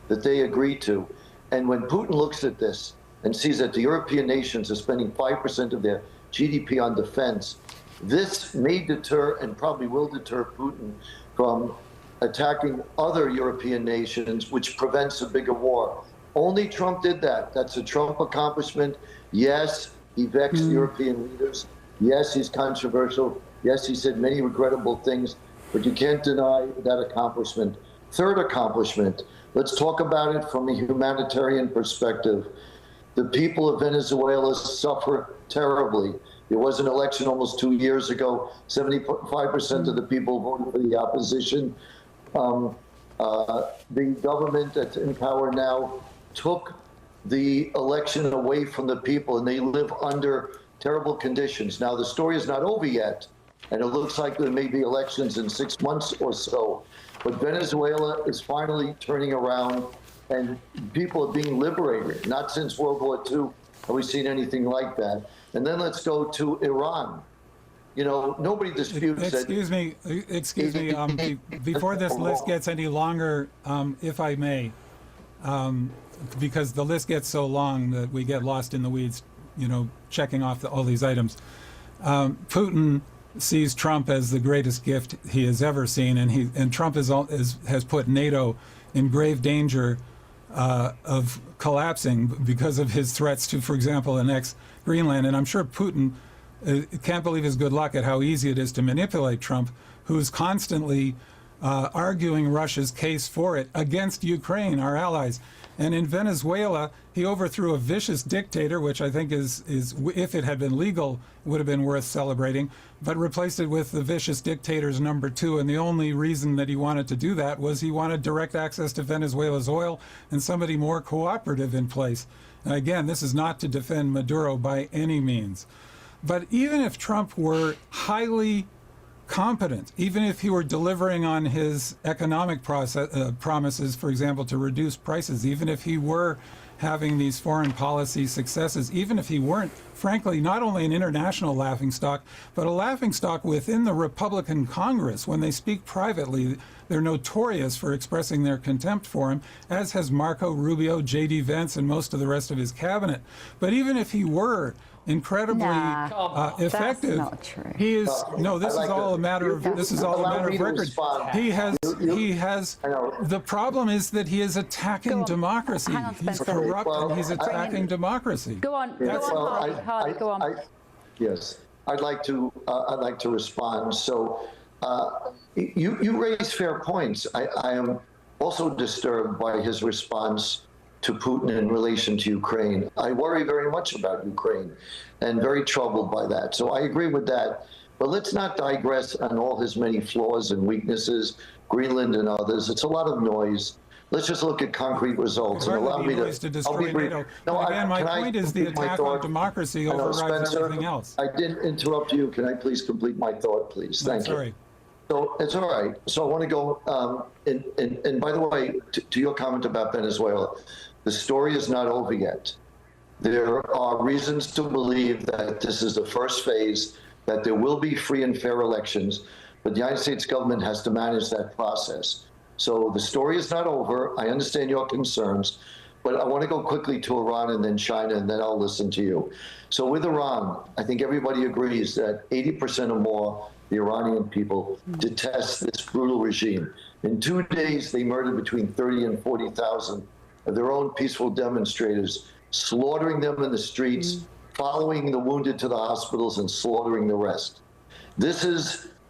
that they agreed to. And when Putin looks at this and sees that the European nations are spending 5% of their GDP on defense, this may deter and probably will deter Putin from attacking other European nations, which prevents a bigger war. Only Trump did that. That's a Trump accomplishment. Yes, he vexed European leaders. Yes, he's controversial. Yes, he said many regrettable things, but you can't deny that accomplishment. Third accomplishment, let's talk about it from a humanitarian perspective. The people of Venezuela suffer terribly. There was an election almost 2 years ago. 75% of the people voted for the opposition. The government that's in power now took the election away from the people, and they live under terrible conditions. Now, the story is not over yet, and it looks like there may be elections in 6 months or so. But Venezuela is finally turning around, and people are being liberated. Not since World War II have we seen anything like that. And then let's go to Iran. You know, nobody disputes that. Excuse me. Before this list gets any longer, if I may, because the list gets so long that we get lost in the weeds, you know, checking off all these items. Putin sees Trump as the greatest gift he has ever seen, and Trump has put NATO in grave danger of collapsing because of his threats to, for example, annex Greenland. And I'm sure Putin can't believe his good luck at how easy it is to manipulate Trump, who's constantly arguing Russia's case for it against Ukraine, our allies. And in Venezuela, he overthrew a vicious dictator, which I think is if it had been legal, would have been worth celebrating, but replaced it with the vicious dictator's number two. And the only reason that he wanted to do that was he wanted direct access to Venezuela's oil and somebody more cooperative in place. And again, this is not to defend Maduro by any means. But even if Trump were highly competent, even if he were delivering on his economic promises, for example, to reduce prices, even if he were having these foreign policy successes, even if he weren't, frankly, not only an international laughingstock, but a laughingstock within the Republican Congress. When they speak privately, they're notorious for expressing their contempt for him, as has Marco Rubio, J.D. Vance, and most of the rest of his cabinet. But even if he were incredibly effective, that's not true. He is This is all a matter of record. He has. The problem is that he is attacking democracy. He's corrupt and he's attacking democracy. Go on, Harley, go on. Yes, I'd like to respond. So, you raise fair points. I am also disturbed by his response to Putin in relation to Ukraine. I worry very much about Ukraine and very troubled by that. So I agree with that. But let's not digress on all his many flaws and weaknesses, Greenland and others. It's a lot of noise. Let's just look at concrete results. And allow me to destroy NATO. No, again, my point is the attack on democracy overrides everything else. I didn't interrupt you. Can I please complete my thought, please? Thank you. Sorry. So it's all right. So I want to go, and by the way, to your comment about Venezuela, the story is not over yet. There are reasons to believe that this is the first phase that there will be free and fair elections, but the United States government has to manage that process. So the story is not over. I understand your concerns, but I want to go quickly to Iran and then China, and then I'll listen to you. So with Iran, I think everybody agrees that 80% or more, the Iranian people, detest this brutal regime. In 2 days, they murdered between 30 and 40,000 of their own peaceful demonstrators, slaughtering them in the streets, following the wounded to the hospitals and slaughtering the rest.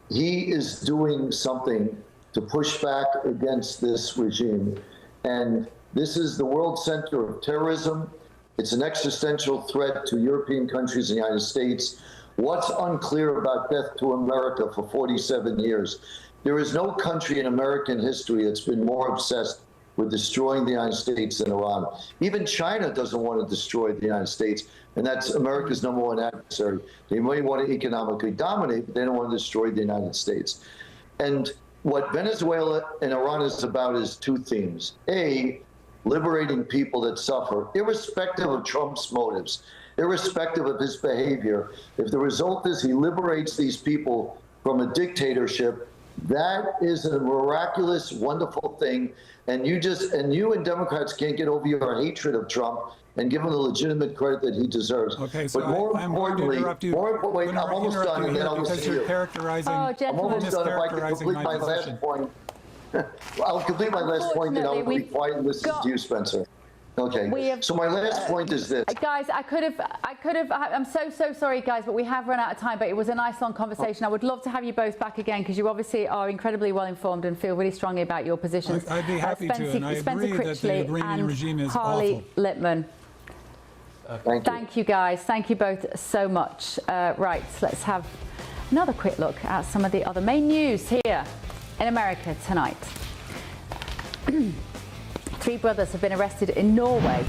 He is doing something to push back against this regime. And this is the world center of terrorism. It's an existential threat to European countries and the United States. What's unclear about death to America for 47 years? There is no country in American history that's been more obsessed with destroying the United States than Iran. Even China doesn't want to destroy the United States, and that's America's #1 adversary. They may want to economically dominate, but they don't want to destroy the United States. And what Venezuela and Iran is about is two themes. A, liberating people that suffer, irrespective of Trump's motives, irrespective of his behavior. If the result is he liberates these people from a dictatorship, that is a miraculous, wonderful thing. And you and Democrats can't get over your hatred of Trump and give him the legitimate credit that he deserves. Okay, so but more importantly, I'm almost done, and then I'll listen to you. I'm almost done. If I can complete my last point. I'll complete my last point, and I'll be quiet and listen to you, Spencer. Okay. So my last point is this. Guys, I could have, I'm so sorry, guys, but we have run out of time, but it was a nice long conversation. I would love to have you both back again, because you obviously are incredibly well informed and feel really strongly about your positions. I'd be happy to, and I agree that the Iranian regime is Harley awful. Lippman. Thank you, guys. Thank you both so much. Right, let's have another quick look at some of the other main news here in America tonight. 3 brothers have been arrested in Norway,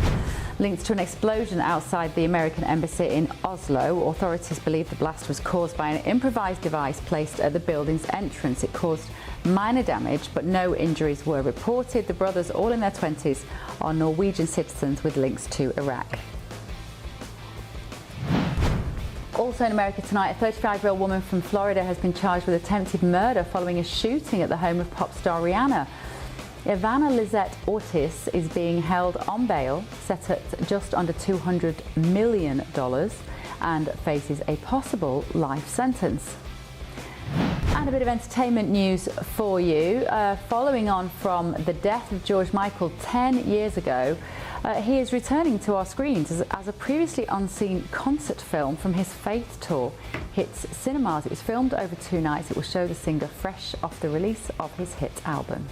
linked to an explosion outside the American embassy in Oslo. Authorities believe the blast was caused by an improvised device placed at the building's entrance. It caused minor damage, but no injuries were reported. The brothers, all in their 20s, are Norwegian citizens with links to Iraq. Also in America tonight, a 35-year-old woman from Florida has been charged with attempted murder following a shooting at the home of pop star Rihanna. Ivana Lizette Ortiz is being held on bail, set at just under $200 million, and faces a possible life sentence. And a bit of entertainment news for you. Following on from the death of George Michael 10 years ago, he is returning to our screens as a previously unseen concert film from his Faith tour hits cinemas. It was filmed over 2 nights. It will show the singer fresh off the release of his hit album.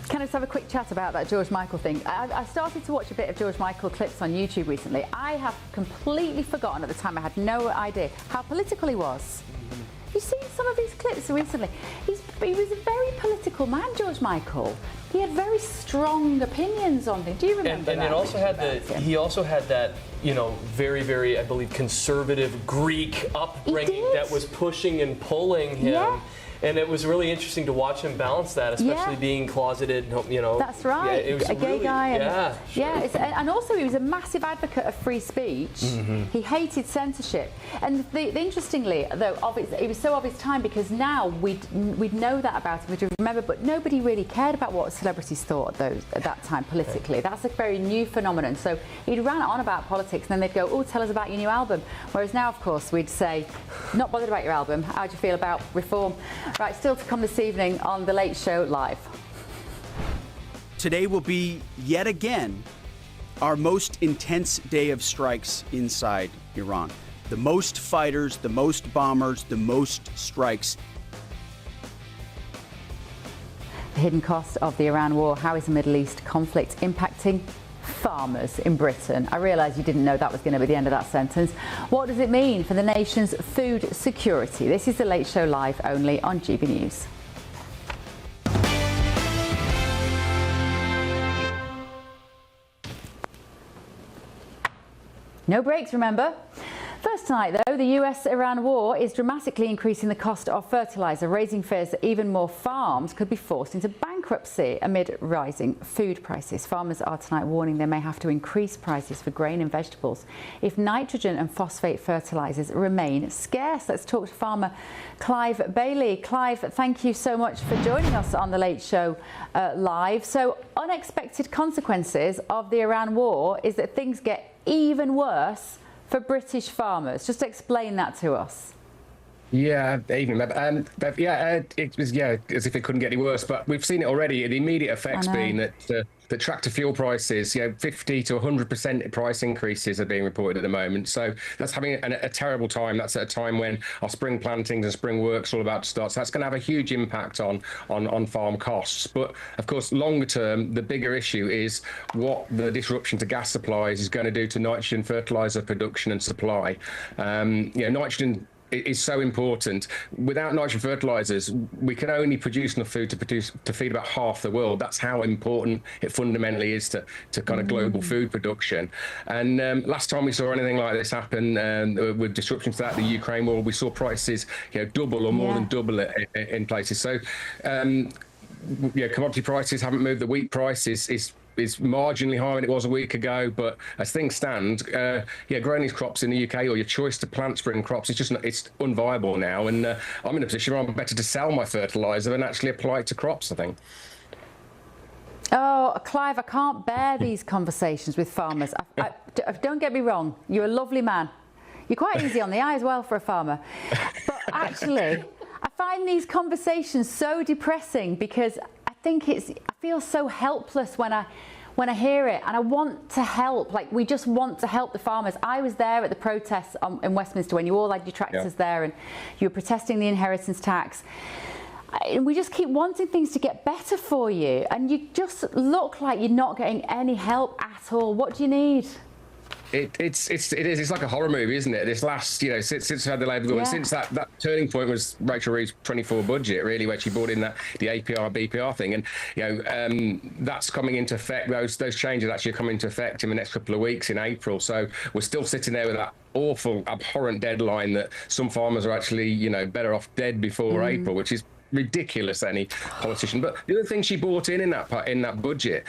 Can I just have a quick chat about that George Michael thing? I started to watch a bit of George Michael clips on YouTube recently. I have completely forgotten at the time, I had no idea how political he was. Have you seen some of these clips recently? He was a very political man, George Michael. He had very strong opinions on things. Do you remember that? And he also had that, very, very, I believe, conservative Greek upbringing that was pushing and pulling him. Yeah. And it was really interesting to watch him balance that, especially being closeted, That's right, Yeah, it was a gay guy. And, and also he was a massive advocate of free speech. Mm-hmm. He hated censorship. And interestingly, though, it was so of his time, because now we'd know that about him, we'd remember, but nobody really cared about what celebrities thought at that time politically. That's a very new phenomenon. So he'd ran on about politics, and then they'd go, oh, tell us about your new album. Whereas now, of course, we'd say, not bothered about your album, how do you feel about reform? Right, still to come this evening on The Late Show Live. Today will be, yet again, our most intense day of strikes inside Iran. The most fighters, the most bombers, the most strikes. The hidden cost of the Iran war. How is the Middle East conflict impacting farmers in Britain? I realise you didn't know that was going to be the end of that sentence. What does it mean for the nation's food security? This is The Late Show Live, only on GB News. No breaks, remember? First tonight, though, the US-Iran war is dramatically increasing the cost of fertiliser, raising fears that even more farms could be forced into bankruptcy amid rising food prices. Farmers are tonight warning they may have to increase prices for grain and vegetables if nitrogen and phosphate fertilisers remain scarce. Let's talk to farmer Clive Bailey. Clive, thank you so much for joining us on The Late Show live. So, unexpected consequences of the Iran war is that things get even worse for British farmers. Just explain that to us. Yeah, even it was as if it couldn't get any worse. But we've seen it already. The immediate effects being that the tractor fuel prices, 50 to 100% price increases are being reported at the moment. So that's having a terrible time. That's at a time when our spring plantings and spring work's all about to start. So that's going to have a huge impact on farm costs. But of course, longer term, the bigger issue is what the disruption to gas supplies is going to do to nitrogen fertiliser production and supply. Nitrogen is so important. Without nitrogen fertilizers, we can only produce enough food to feed about half the world. That's how important it fundamentally is to kind of global food production. And last time we saw anything like this happen with disruptions to that, the Ukraine war, we saw prices double or more than double in places. So commodity prices haven't moved. The wheat price is marginally higher than it was a week ago, but as things stand, growing these crops in the UK, or your choice to plant spring crops, it's unviable now. And I'm in a position where I'm better to sell my fertiliser than actually apply it to crops, I think. Oh, Clive, I can't bear these conversations with farmers. Don't get me wrong, you're a lovely man. You're quite easy on the eye as well for a farmer. But actually, I find these conversations so depressing because I feel so helpless when I hear it, and I want to help. Like, we just want to help the farmers. I was there at the protests in Westminster when you all had your tractors there and you were protesting the inheritance tax. And we just keep wanting things to get better for you, and you just look like you're not getting any help at all. What do you need? It is. It's like a horror movie, isn't it? This last, since we had the Labour government, since that turning point was Rachel Reeves' 24 budget, really, where she brought in the APR, BPR thing, and that's coming into effect. Those changes actually are coming into effect in the next couple of weeks in April. So we're still sitting there with that awful, abhorrent deadline that some farmers are actually, better off dead before April, which is ridiculous, any politician. But the other thing she brought in that budget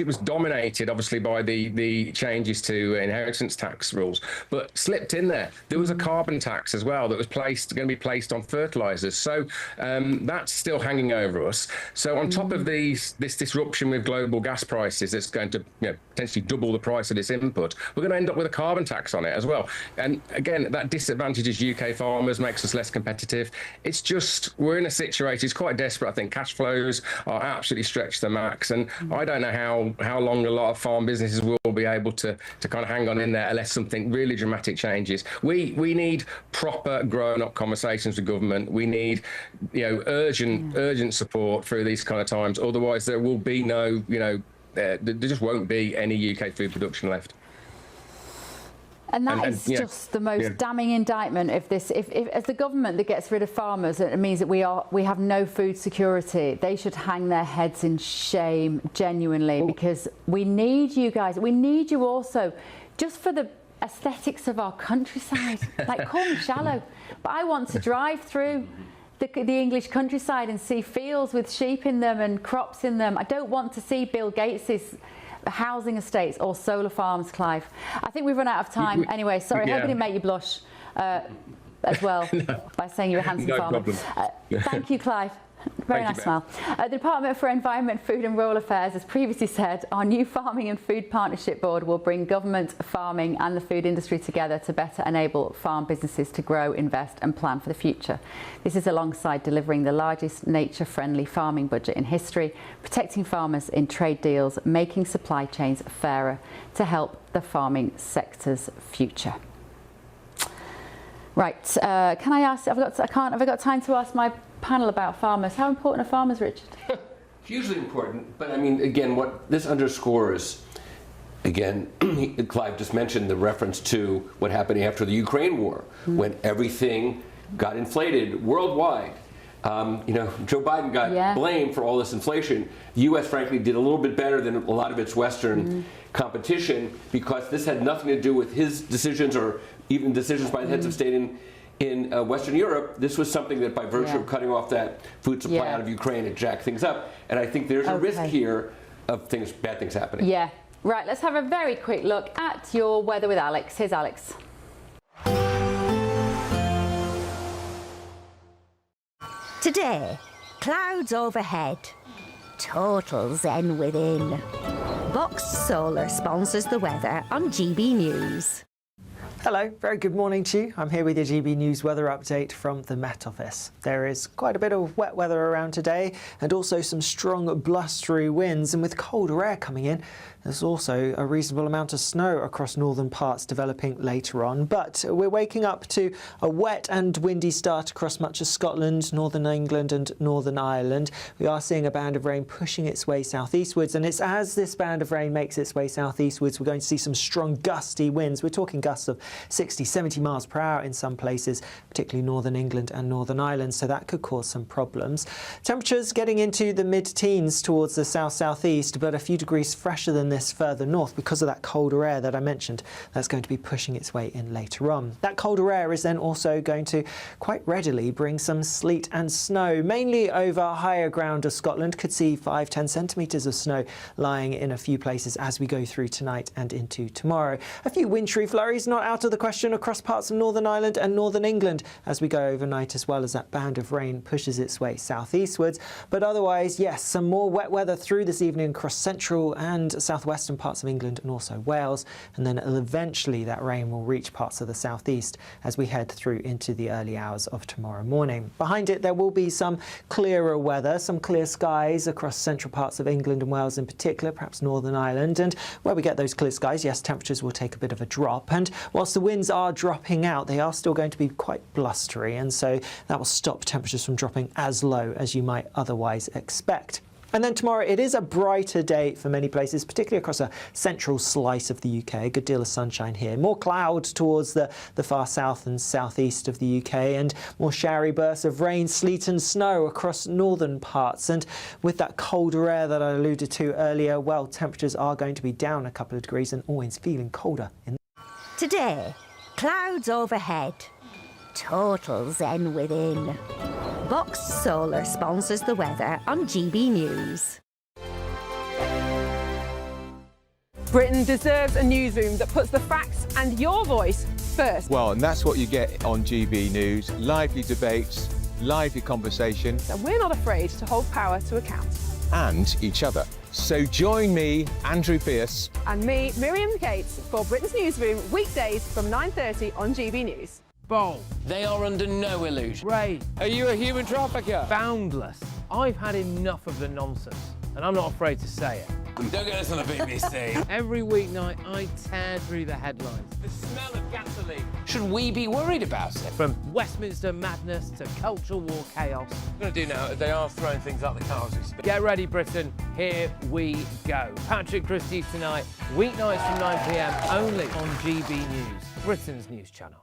was dominated obviously by the changes to inheritance tax rules, but slipped in there was a carbon tax as well that was going to be placed on fertilizers. So that's still hanging over us. So on top of this disruption with global gas prices that's going to potentially double the price of this input, we're going to end up with a carbon tax on it as well. And again, that disadvantages UK farmers, makes us less competitive. It's just, we're in a situation, it's quite desperate. I think cash flows are absolutely stretched to the max, and I don't know how long a lot of farm businesses will be able to kind of hang on in there unless something really dramatic changes. We need proper grown-up conversations with government. We need urgent support through these kind of times. Otherwise, there will be no there just won't be any UK food production left. And that is just the most damning indictment of this. If as the government that gets rid of farmers, it means that we have no food security. They should hang their heads in shame, genuinely, because we need you guys. We need you also, just for the aesthetics of our countryside. Like, call me shallow, but I want to drive through the English countryside and see fields with sheep in them and crops in them. I don't want to see Bill Gates's housing estates or solar farms, Clive. I think we've run out of time. Anyway, sorry, I hope I didn't make you blush as well by saying you're a handsome farmer. Thank you, Clive. Very nice smile. The Department for Environment, Food and Rural Affairs has previously said our new Farming and Food Partnership Board will bring government, farming and the food industry together to better enable farm businesses to grow, invest and plan for the future. This is alongside delivering the largest nature-friendly farming budget in history, protecting farmers in trade deals, making supply chains fairer to help the farming sector's future. Right, can I ask, have I got time to ask my panel about farmers? How important are farmers, Richard? Hugely important, but I mean, again, what this underscores, again, Clive just mentioned the reference to what happened after the Ukraine war, when everything got inflated worldwide. Joe Biden got blamed for all this inflation. The U.S., frankly, did a little bit better than a lot of its Western competition because this had nothing to do with his decisions or even decisions by the heads of state in Western Europe. This was something that, by virtue of cutting off that food supply out of Ukraine, it jacked things up. And I think there's a risk here of bad things happening. Yeah. Right, let's have a very quick look at your weather with Alex. Here's Alex. Today, clouds overhead, total zen within. Vox Solar sponsors the weather on GB News. Hello, very good morning to you. I'm here with your GB News weather update from the Met Office. There is quite a bit of wet weather around today and also some strong blustery winds, and with colder air coming in, there's also a reasonable amount of snow across northern parts developing later on. But we're waking up to a wet and windy start across much of Scotland, northern England and Northern Ireland. We are seeing a band of rain pushing its way southeastwards, and it's as this band of rain makes its way southeastwards, we're going to see some strong gusty winds. We're talking gusts of 60, 70 miles per hour in some places, particularly northern England and Northern Ireland, so that could cause some problems. Temperatures getting into the mid-teens towards the south-southeast, but a few degrees fresher than this further north because of that colder air that I mentioned. That's going to be pushing its way in later on. That colder air is then also going to quite readily bring some sleet and snow, mainly over higher ground of Scotland. Could see 5-10 centimetres of snow lying in a few places as we go through tonight and into tomorrow. A few wintry flurries not out of the question across parts of Northern Ireland and Northern England as we go overnight, as well as that band of rain pushes its way southeastwards. But otherwise, yes, some more wet weather through this evening across central and southwestern parts of England and also Wales, and then eventually that rain will reach parts of the southeast as we head through into the early hours of tomorrow morning. Behind it, there will be some clearer weather, some clear skies across central parts of England and Wales in particular, perhaps Northern Ireland, and where we get those clear skies, yes, temperatures will take a bit of a drop, and whilst the winds are dropping out, they are still going to be quite blustery, and so that will stop temperatures from dropping as low as you might otherwise expect. And then tomorrow, it is a brighter day for many places, particularly across a central slice of the UK. A good deal of sunshine here. More clouds towards the far south and southeast of the UK, and more showery bursts of rain, sleet and snow across northern parts. And with that colder air that I alluded to earlier, well, temperatures are going to be down a couple of degrees and always feeling colder. Today, clouds overhead, total zen within. Vox Solar sponsors the weather on GB News. Britain deserves a newsroom that puts the facts and your voice first. Well, and that's what you get on GB News. Lively debates, lively conversation. And we're not afraid to hold power to account. And each other. So join me, Andrew Pierce. And me, Miriam Gates, for Britain's Newsroom, weekdays from 9:30 on GB News. Bold. They are under no illusion. Ray. Are you a human trafficker? Boundless. I've had enough of the nonsense, and I'm not afraid to say it. Don't get us on the BBC. Every weeknight, I tear through the headlines. The smell of gasoline. Should we be worried about it? From Westminster madness to cultural war chaos. What I'm going to do now is they are throwing things up the car as we speak. Get ready, Britain. Here we go. Patrick Christie's tonight, weeknights from 9 p.m, only on GB News, Britain's news channel.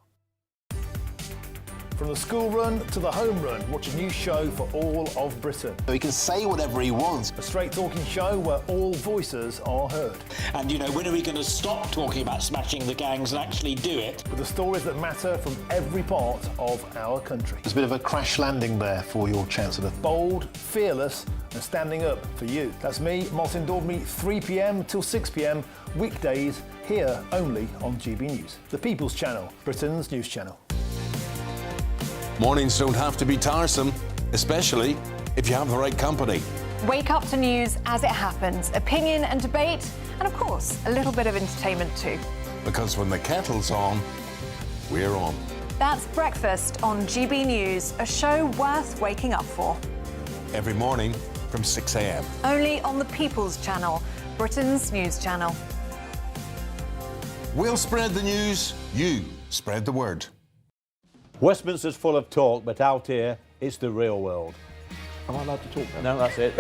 From the school run to the home run, watch a new show for all of Britain. He can say whatever he wants. A straight talking show where all voices are heard. And, when are we going to stop talking about smashing the gangs and actually do it? With the stories that matter from every part of our country. There's a bit of a crash landing there for your Chancellor. Bold, fearless and standing up for you. That's me, Martin Daubney, 3 p.m. till 6 p.m, weekdays, here only on GB News. The People's Channel, Britain's news channel. Mornings don't have to be tiresome, especially if you have the right company. Wake up to news as it happens, opinion and debate, and of course, a little bit of entertainment too. Because when the kettle's on, we're on. That's Breakfast on GB News, a show worth waking up for. Every morning from 6 a.m. Only on the People's Channel, Britain's news channel. We'll spread the news, you spread the word. Westminster's full of talk, but out here, it's the real world. Am I allowed to talk now? No, that's it.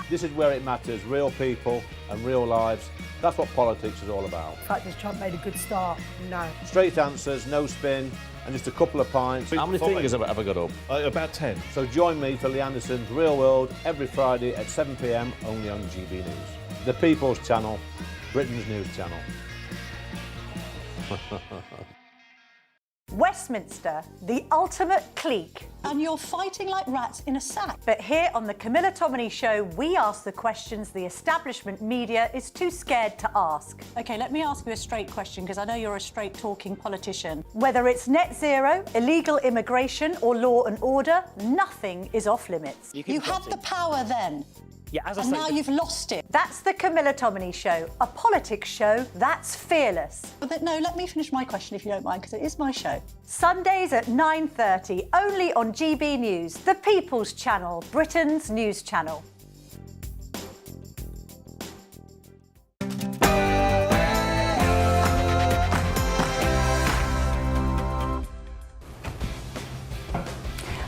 This is where it matters. Real people and real lives That's what politics is all about. In fact, has Trump made a good start? No. Straight answers, no spin, and just a couple of pints. How many fingers have I ever got up? About 10. So join me for Lee Anderson's Real World every Friday at 7 p.m. only on GB News. The People's Channel, Britain's news channel. Westminster, the ultimate clique. And you're fighting like rats in a sack. But here on the Camilla Tominey Show, we ask the questions the establishment media is too scared to ask. OK, let me ask you a straight question, because I know you're a straight-talking politician. Whether it's net zero, illegal immigration or law and order, nothing is off limits. You had the power then. Yeah, as I and say, now you've lost it. That's the Camilla Tominey Show, a politics show that's fearless. But no, let me finish my question if you don't mind, because it is my show. Sundays at 9:30, only on GB News, the People's Channel, Britain's news channel.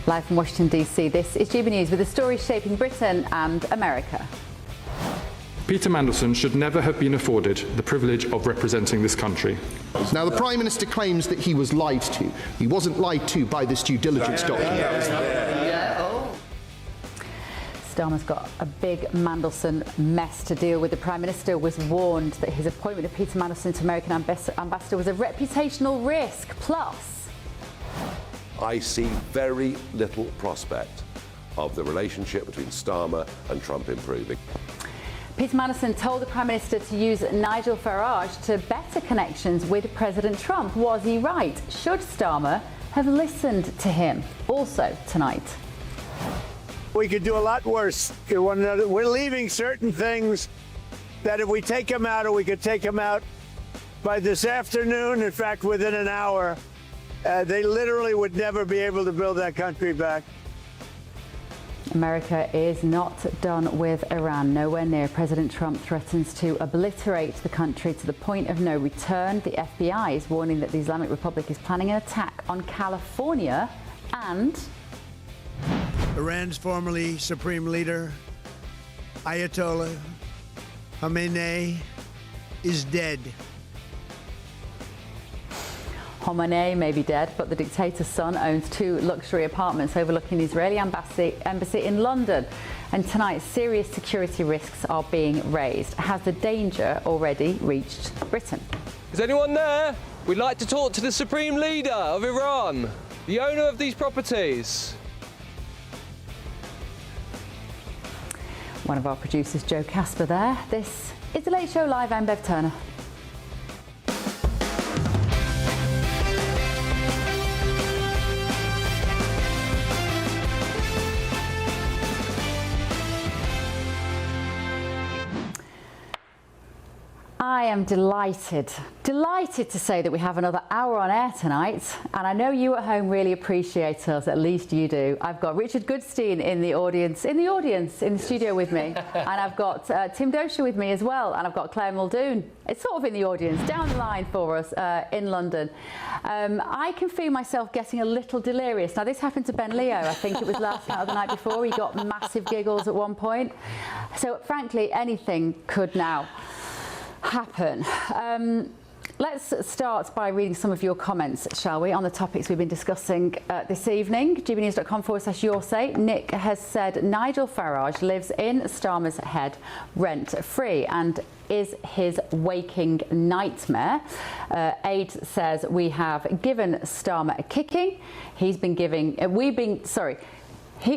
Live from Washington, D.C., this is GB News with the stories shaping Britain and America. Peter Mandelson should never have been afforded the privilege of representing this country. Now, the Prime Minister claims that he was lied to. He wasn't lied to by this due diligence document. Starmer's got a big Mandelson mess to deal with. The Prime Minister was warned that his appointment of Peter Mandelson to American ambassador was a reputational risk. Plus, I see very little prospect of the relationship between Starmer and Trump improving. Peter Mandelson told the Prime Minister to use Nigel Farage to better connections with President Trump. Was he right? Should Starmer have listened to him? Also tonight. We could do a lot worse to one another. We're leaving certain things that if we take them out, or we could take them out by this afternoon, in fact, within an hour, they literally would never be able to build that country back. America is not done with Iran. Nowhere near. President Trump threatens to obliterate the country to the point of no return. The FBI is warning that the Islamic Republic is planning an attack on California. And Iran's formerly supreme leader, Ayatollah Khamenei, is dead. Khamenei may be dead, but the dictator's son owns 2 luxury apartments overlooking the Israeli embassy in London. And tonight, serious security risks are being raised. Has the danger already reached Britain? Is anyone there? We'd like to talk to the supreme leader of Iran, the owner of these properties. One of our producers, Joe Casper, there. This is The Late Show Live. I'm Bev Turner. I am delighted to say that we have another hour on air tonight, and I know you at home really appreciate us, at least you do. I've got Richard Goodstein in the studio with me, and I've got Tim Dosha with me as well, and I've got Claire Muldoon. It's sort of in the audience, down the line for us in London. I can feel myself getting a little delirious. Now, this happened to Ben Leo, I think it was last night or the night before. He got massive giggles at one point. So, frankly, anything could now happen. Let's start by reading some of your comments, shall we, on the topics we've been discussing this evening. gbnews.com/yoursay. Nick has said Nigel Farage lives in Starmer's head rent-free and is his waking nightmare. Aid says we have given Starmer a kicking.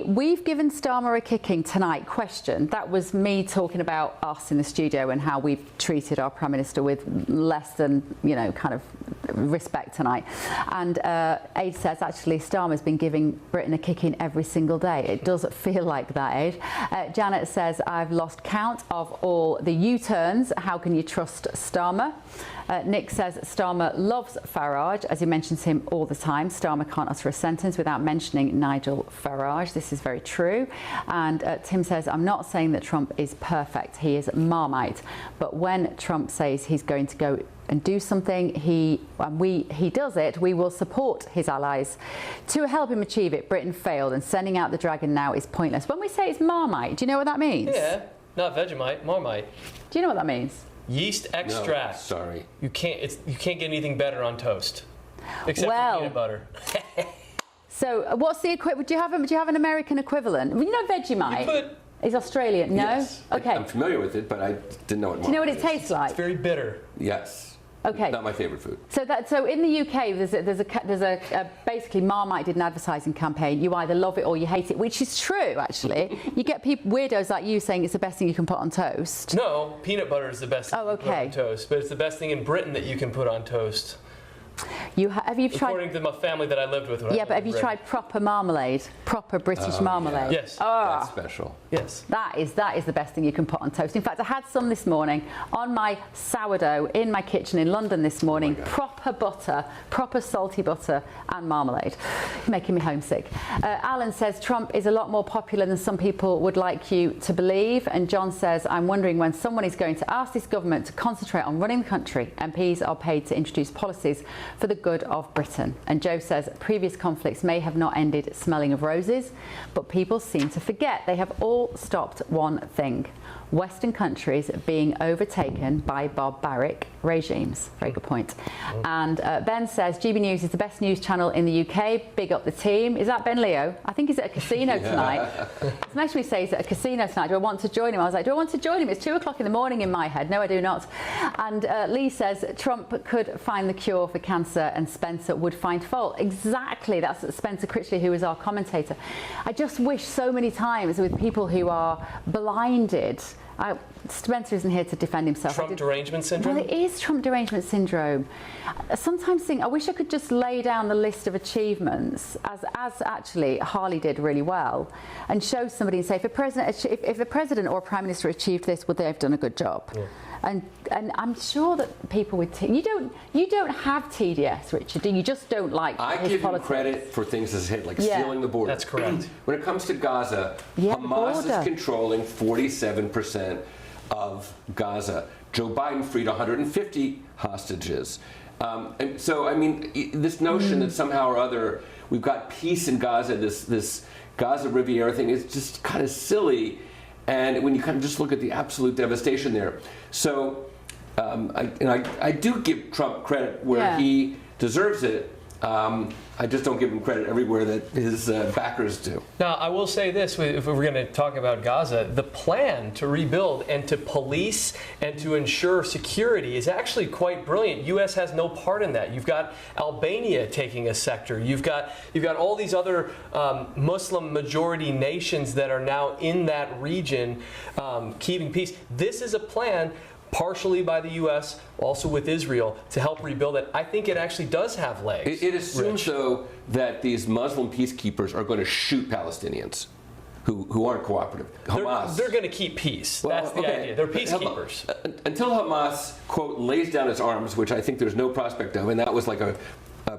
We've given Starmer a kicking tonight. Question. That was me talking about us in the studio and how we've treated our Prime Minister with less than, kind of respect tonight. And Aid says, actually, Starmer's been giving Britain a kicking every single day. It does feel like that, Aid. Janet says, I've lost count of all the U-turns. How can you trust Starmer? Nick says Starmer loves Farage, as he mentions him all the time. Starmer can't utter a sentence without mentioning Nigel Farage. This is very true. And Tim says, I'm not saying that Trump is perfect. He is Marmite. But when Trump says he's going to go and do something, he does it, we will support his allies to help him achieve it. Britain failed, and sending out the dragon now is pointless. When we say it's Marmite, do you know what that means? Yeah, not Vegemite, Marmite. Do you know what that means? Yeast extract. No, sorry. You can't get anything better on toast, except for peanut butter. So what's the equivalent? Do you have an American equivalent? Well, you know Vegemite is Australian. No. Yes. Okay. I'm familiar with it, but I didn't know it. Do you know what it tastes like? It's very bitter. Yes. Okay. Not my favorite food. So in the UK, there's a basically Marmite did an advertising campaign. You either love it or you hate it, which is true actually. You get people weirdos like you saying it's the best thing you can put on toast. No, peanut butter is the best thing you can put on toast, but it's the best thing in Britain that you can put on toast. Have you tried? According to my family that I lived with. Yeah, but have you tried proper marmalade? Proper British marmalade? Yeah. Yes. Oh, that's special. Yes. That is the best thing you can put on toast. In fact, I had some this morning on my sourdough in my kitchen in London this morning. Proper butter, proper salty butter and marmalade. You're making me homesick. Alan says Trump is a lot more popular than some people would like you to believe. And John says, I'm wondering when someone is going to ask this government to concentrate on running the country. MPs are paid to introduce policies for the good of Britain. And Joe says previous conflicts may have not ended smelling of roses, but people seem to forget they have all stopped one thing: Western countries being overtaken by barbaric regimes. Very good point. And Ben says GB News is the best news channel in the UK. Big up the team. Is that Ben Leo? I think he's at a casino tonight. It's makes me say he's at a casino tonight. Do I want to join him? I was like, do I want to join him? It's 2 o'clock in the morning in my head. No, I do not. And Lee says Trump could find the cure for cancer and Spencer would find fault. Exactly. That's Spencer Critchley, who is our commentator. I just wish so many times with people who are blinded. Spencer isn't here to defend himself. Trump derangement syndrome? Well, it is Trump derangement syndrome. I sometimes think I wish I could just lay down the list of achievements, as actually Harley did really well, and show somebody and say, if a president or a prime minister achieved this, would they have done a good job? Yeah. And I'm sure that people with you don't have TDS, Richard. Do you? Just don't like I his give politics. him credit for things as hit, like stealing the border. That's correct. When it comes to Gaza, Hamas is controlling 47% of Gaza. Joe Biden freed 150 hostages. And so, I mean, this notion that somehow or other we've got peace in Gaza, this Gaza Riviera thing, is just kind of silly. And when you kind of just look at the absolute devastation there. So I do give Trump credit where he deserves it. I just don't give him credit everywhere that his backers do. Now, I will say this, if we're going to talk about Gaza, the plan to rebuild and to police and to ensure security is actually quite brilliant. U.S. has no part in that. You've got Albania taking a sector. You've got all these other Muslim majority nations that are now in that region keeping peace. This is a plan partially by the U.S., also with Israel, to help rebuild it. I think it actually does have legs. It assumes, though, that these Muslim peacekeepers are going to shoot Palestinians who aren't cooperative. Hamas. They're going to keep peace. Well, that's the idea. They're peacekeepers. Until Hamas, quote, lays down its arms, which I think there's no prospect of, and that was like a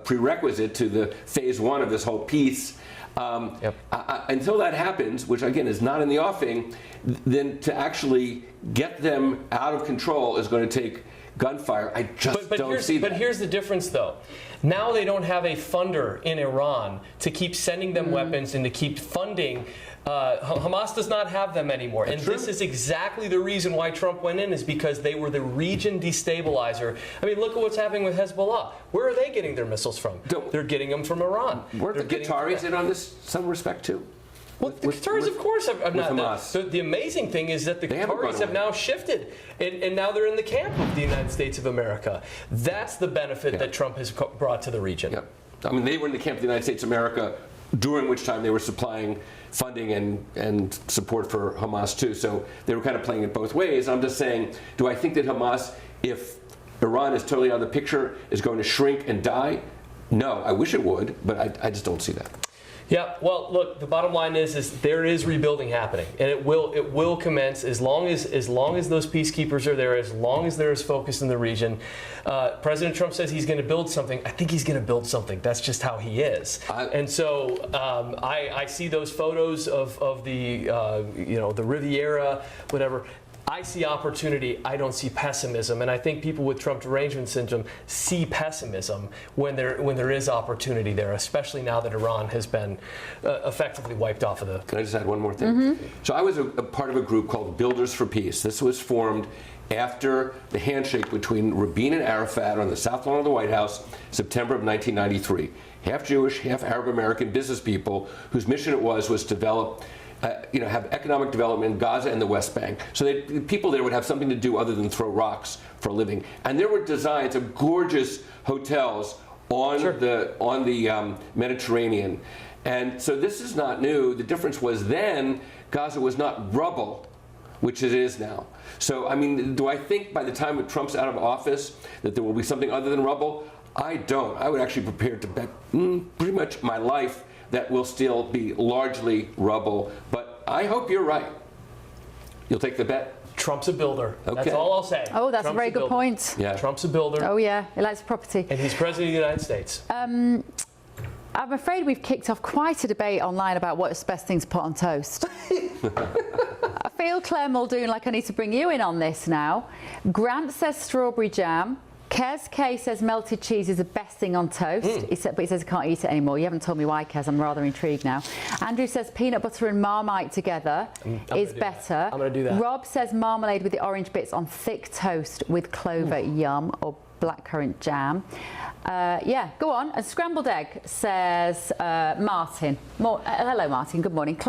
prerequisite to the phase one of this whole peace. Until that happens, which again is not in the offing, then to actually get them out of control is going to take gunfire. I just don't see that. But here's the difference, though. Now they don't have a funder in Iran to keep sending them weapons and to keep funding. Hamas does not have them anymore. And this is exactly the reason why Trump went in, is because they were the region destabilizer. I mean, look at what's happening with Hezbollah. Where are they getting their missiles from? They're getting them from Iran. Weren't the Qataris in on this some respect, too? Well, the Qataris, of course, have not. The amazing thing is that the Qataris have now shifted, and now they're in the camp of the United States of America. That's the benefit that Trump has brought to the region. Yeah. I mean, they were in the camp of the United States of America, during which time they were supplying funding and support for Hamas, too. So they were kind of playing it both ways. I'm just saying, do I think that Hamas, if Iran is totally out of the picture, is going to shrink and die? No, I wish it would, but I just don't see that. Yeah, well, look, the bottom line is there is rebuilding happening, and it will commence as long as those peacekeepers are there, as long as there is focus in the region. President Trump says he's going to build something. I think he's going to build something. That's just how he is. And so I see those photos of the the Riviera, whatever. I see opportunity. I don't see pessimism, and I think people with Trump derangement syndrome see pessimism when there is opportunity there, especially now that Iran has been effectively wiped off of the. Can I just add one more thing? So I was a part of a group called Builders for Peace. This was formed after the handshake between Rabin and Arafat on the South Lawn of the White House, September of 1993. Half Jewish, half Arab American business people whose mission it was to develop, have economic development in Gaza and the West Bank. So the people there would have something to do other than throw rocks for a living. And there were designs of gorgeous hotels on the Mediterranean. And so this is not new. The difference was then Gaza was not rubble, which it is now. So, I mean, do I think by the time that Trump's out of office that there will be something other than rubble? I don't. I would actually be prepared to bet pretty much my life that will still be largely rubble. But I hope you're right. You'll take the bet? Trump's a builder. Okay. That's all I'll say. Oh, that's Trump's a very good point. Yeah. Trump's a builder. Oh, yeah. He likes property. And he's president of the United States. I'm afraid we've kicked off quite a debate online about what's the best thing to put on toast. I feel, Claire Muldoon, like I need to bring you in on this now. Grant says strawberry jam. Kez K says melted cheese is the best thing on toast, but he says he can't eat it anymore. You haven't told me why, Kez. I'm rather intrigued now. Andrew says peanut butter and Marmite together is better. I'm going to do that. Rob says marmalade with the orange bits on thick toast with clover, yum, or blackcurrant jam. Yeah, go on. And scrambled egg says Martin. Hello, Martin. Good morning.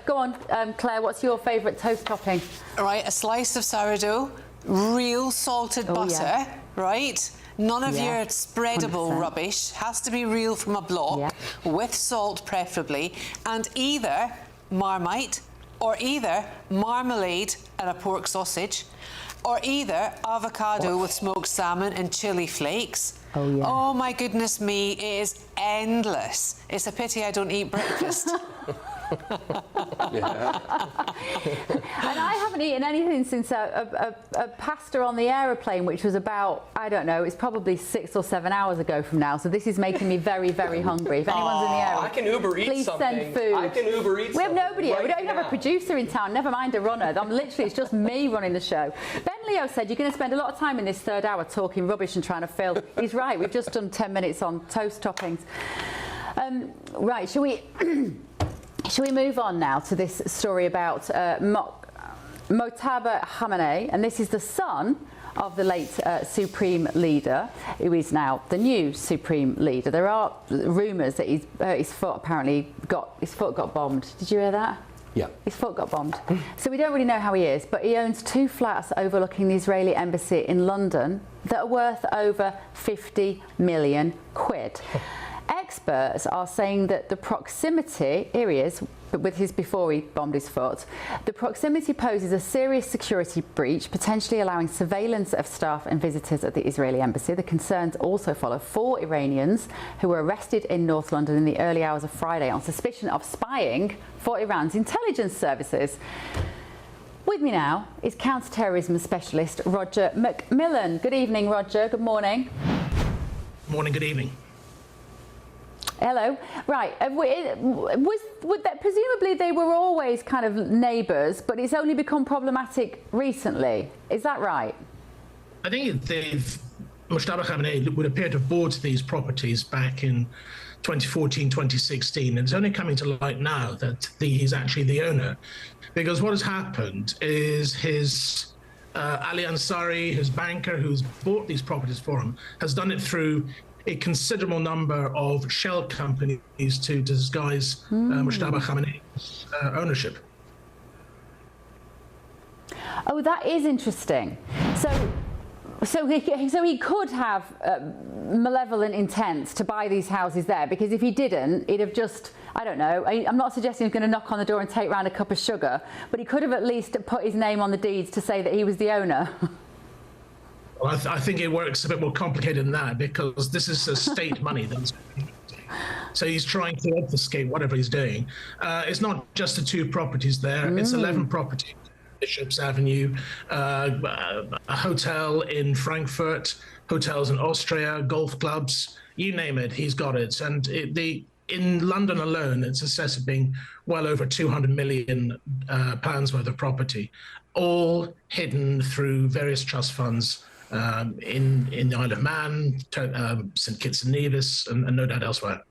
Go on, Claire. What's your favourite toast topping? All right, a slice of sourdough, real salted butter, right? None of your spreadable 100%. rubbish. Has to be real from a block, with salt preferably, and either Marmite or either marmalade and a pork sausage, or either avocado with smoked salmon and chili flakes. Oh, yeah. Oh, my goodness me, it is endless. It's a pity I don't eat breakfast. And I haven't eaten anything since a pasta on the aeroplane, which was about, I don't know, it's probably 6 or 7 hours ago from now. So this is making me very, very hungry. If anyone's in the air, I can Uber eat please something. send food. I can Uber eat We have nobody here. right We don't even have a producer in town, never mind a runner. It's just me running the show. Ben Leo said you're going to spend a lot of time in this third hour talking rubbish and trying to fill. He's right. We've just done 10 minutes on toast toppings. Right, shall we move on now to this story about Mojtaba Khamenei, and this is the son of the late Supreme Leader, who is now the new Supreme Leader. There are rumours that his foot got bombed. Did you hear that? Yeah. His foot got bombed. So we don't really know how he is, but he owns 2 flats overlooking the Israeli embassy in London that are worth over 50 million quid. Experts are saying that the proximity, here he is, with his before he bombed his foot, the proximity poses a serious security breach, potentially allowing surveillance of staff and visitors at the Israeli embassy. The concerns also follow 4 Iranians who were arrested in North London in the early hours of Friday on suspicion of spying for Iran's intelligence services. With me now is counter-terrorism specialist Roger Macmillan. Good evening, Roger. Good morning. Morning, good evening. Hello. Right. Presumably they were always kind of neighbours, but it's only become problematic recently. Is that right? I think Mojtaba Khamenei would appear to have bought these properties back in 2014, 2016, and it's only coming to light now that he's actually the owner. Because what has happened is his Ali Ansari, his banker who's bought these properties for him, has done it through a considerable number of shell companies to disguise Mojtaba Khamenei's ownership. Oh, that is interesting. So he could have malevolent intents to buy these houses there, because if he didn't, he'd have just, I don't know, I'm not suggesting he's going to knock on the door and take round a cup of sugar, but he could have at least put his name on the deeds to say that he was the owner. Well, I think it works a bit more complicated than that, because this is state money. So he's trying to obfuscate whatever he's doing. It's not just the 2 properties there. It's 11 properties. Bishop's Avenue, a hotel in Frankfurt, hotels in Austria, golf clubs, you name it, he's got it. And in London alone, it's assessed as being well over 200 million pounds worth of property, all hidden through various trust funds in the Isle of Man, St Kitts and Nevis, and no doubt elsewhere.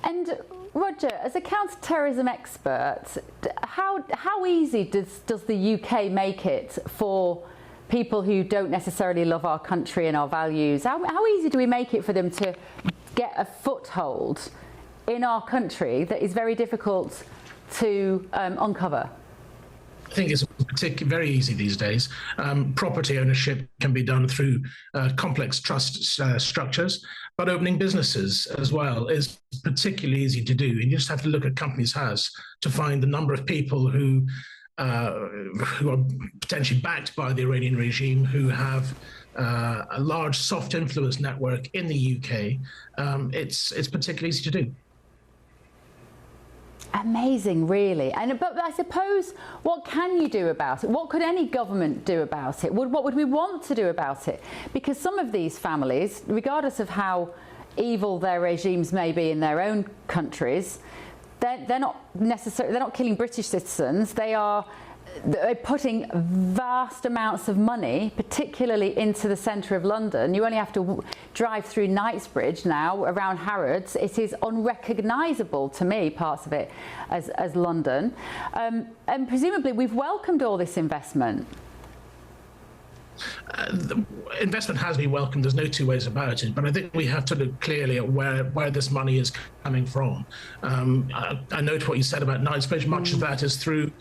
And Roger, as a counter-terrorism expert, how easy does the UK make it for people who don't necessarily love our country and our values? How easy do we make it for them to get a foothold in our country that is very difficult to uncover? I think it's very easy these days. Property ownership can be done through complex trust structures, but opening businesses as well is particularly easy to do. And you just have to look at Companies House to find the number of people who are potentially backed by the Iranian regime, who have a large soft influence network in the UK. It's particularly easy to do. Amazing, really. But I suppose, what can you do about it? What could any government do about it? What would we want to do about it? Because some of these families, regardless of how evil their regimes may be in their own countries, they're not killing British citizens. They're putting vast amounts of money, particularly into the centre of London. You only have to drive through Knightsbridge now, around Harrods. It is unrecognisable to me, parts of it, as London. And presumably we've welcomed all this investment. The investment has been welcomed, there's no two ways about it, but I think we have to look clearly at where this money is coming from. I note what you said about Knightsbridge. Much of that is through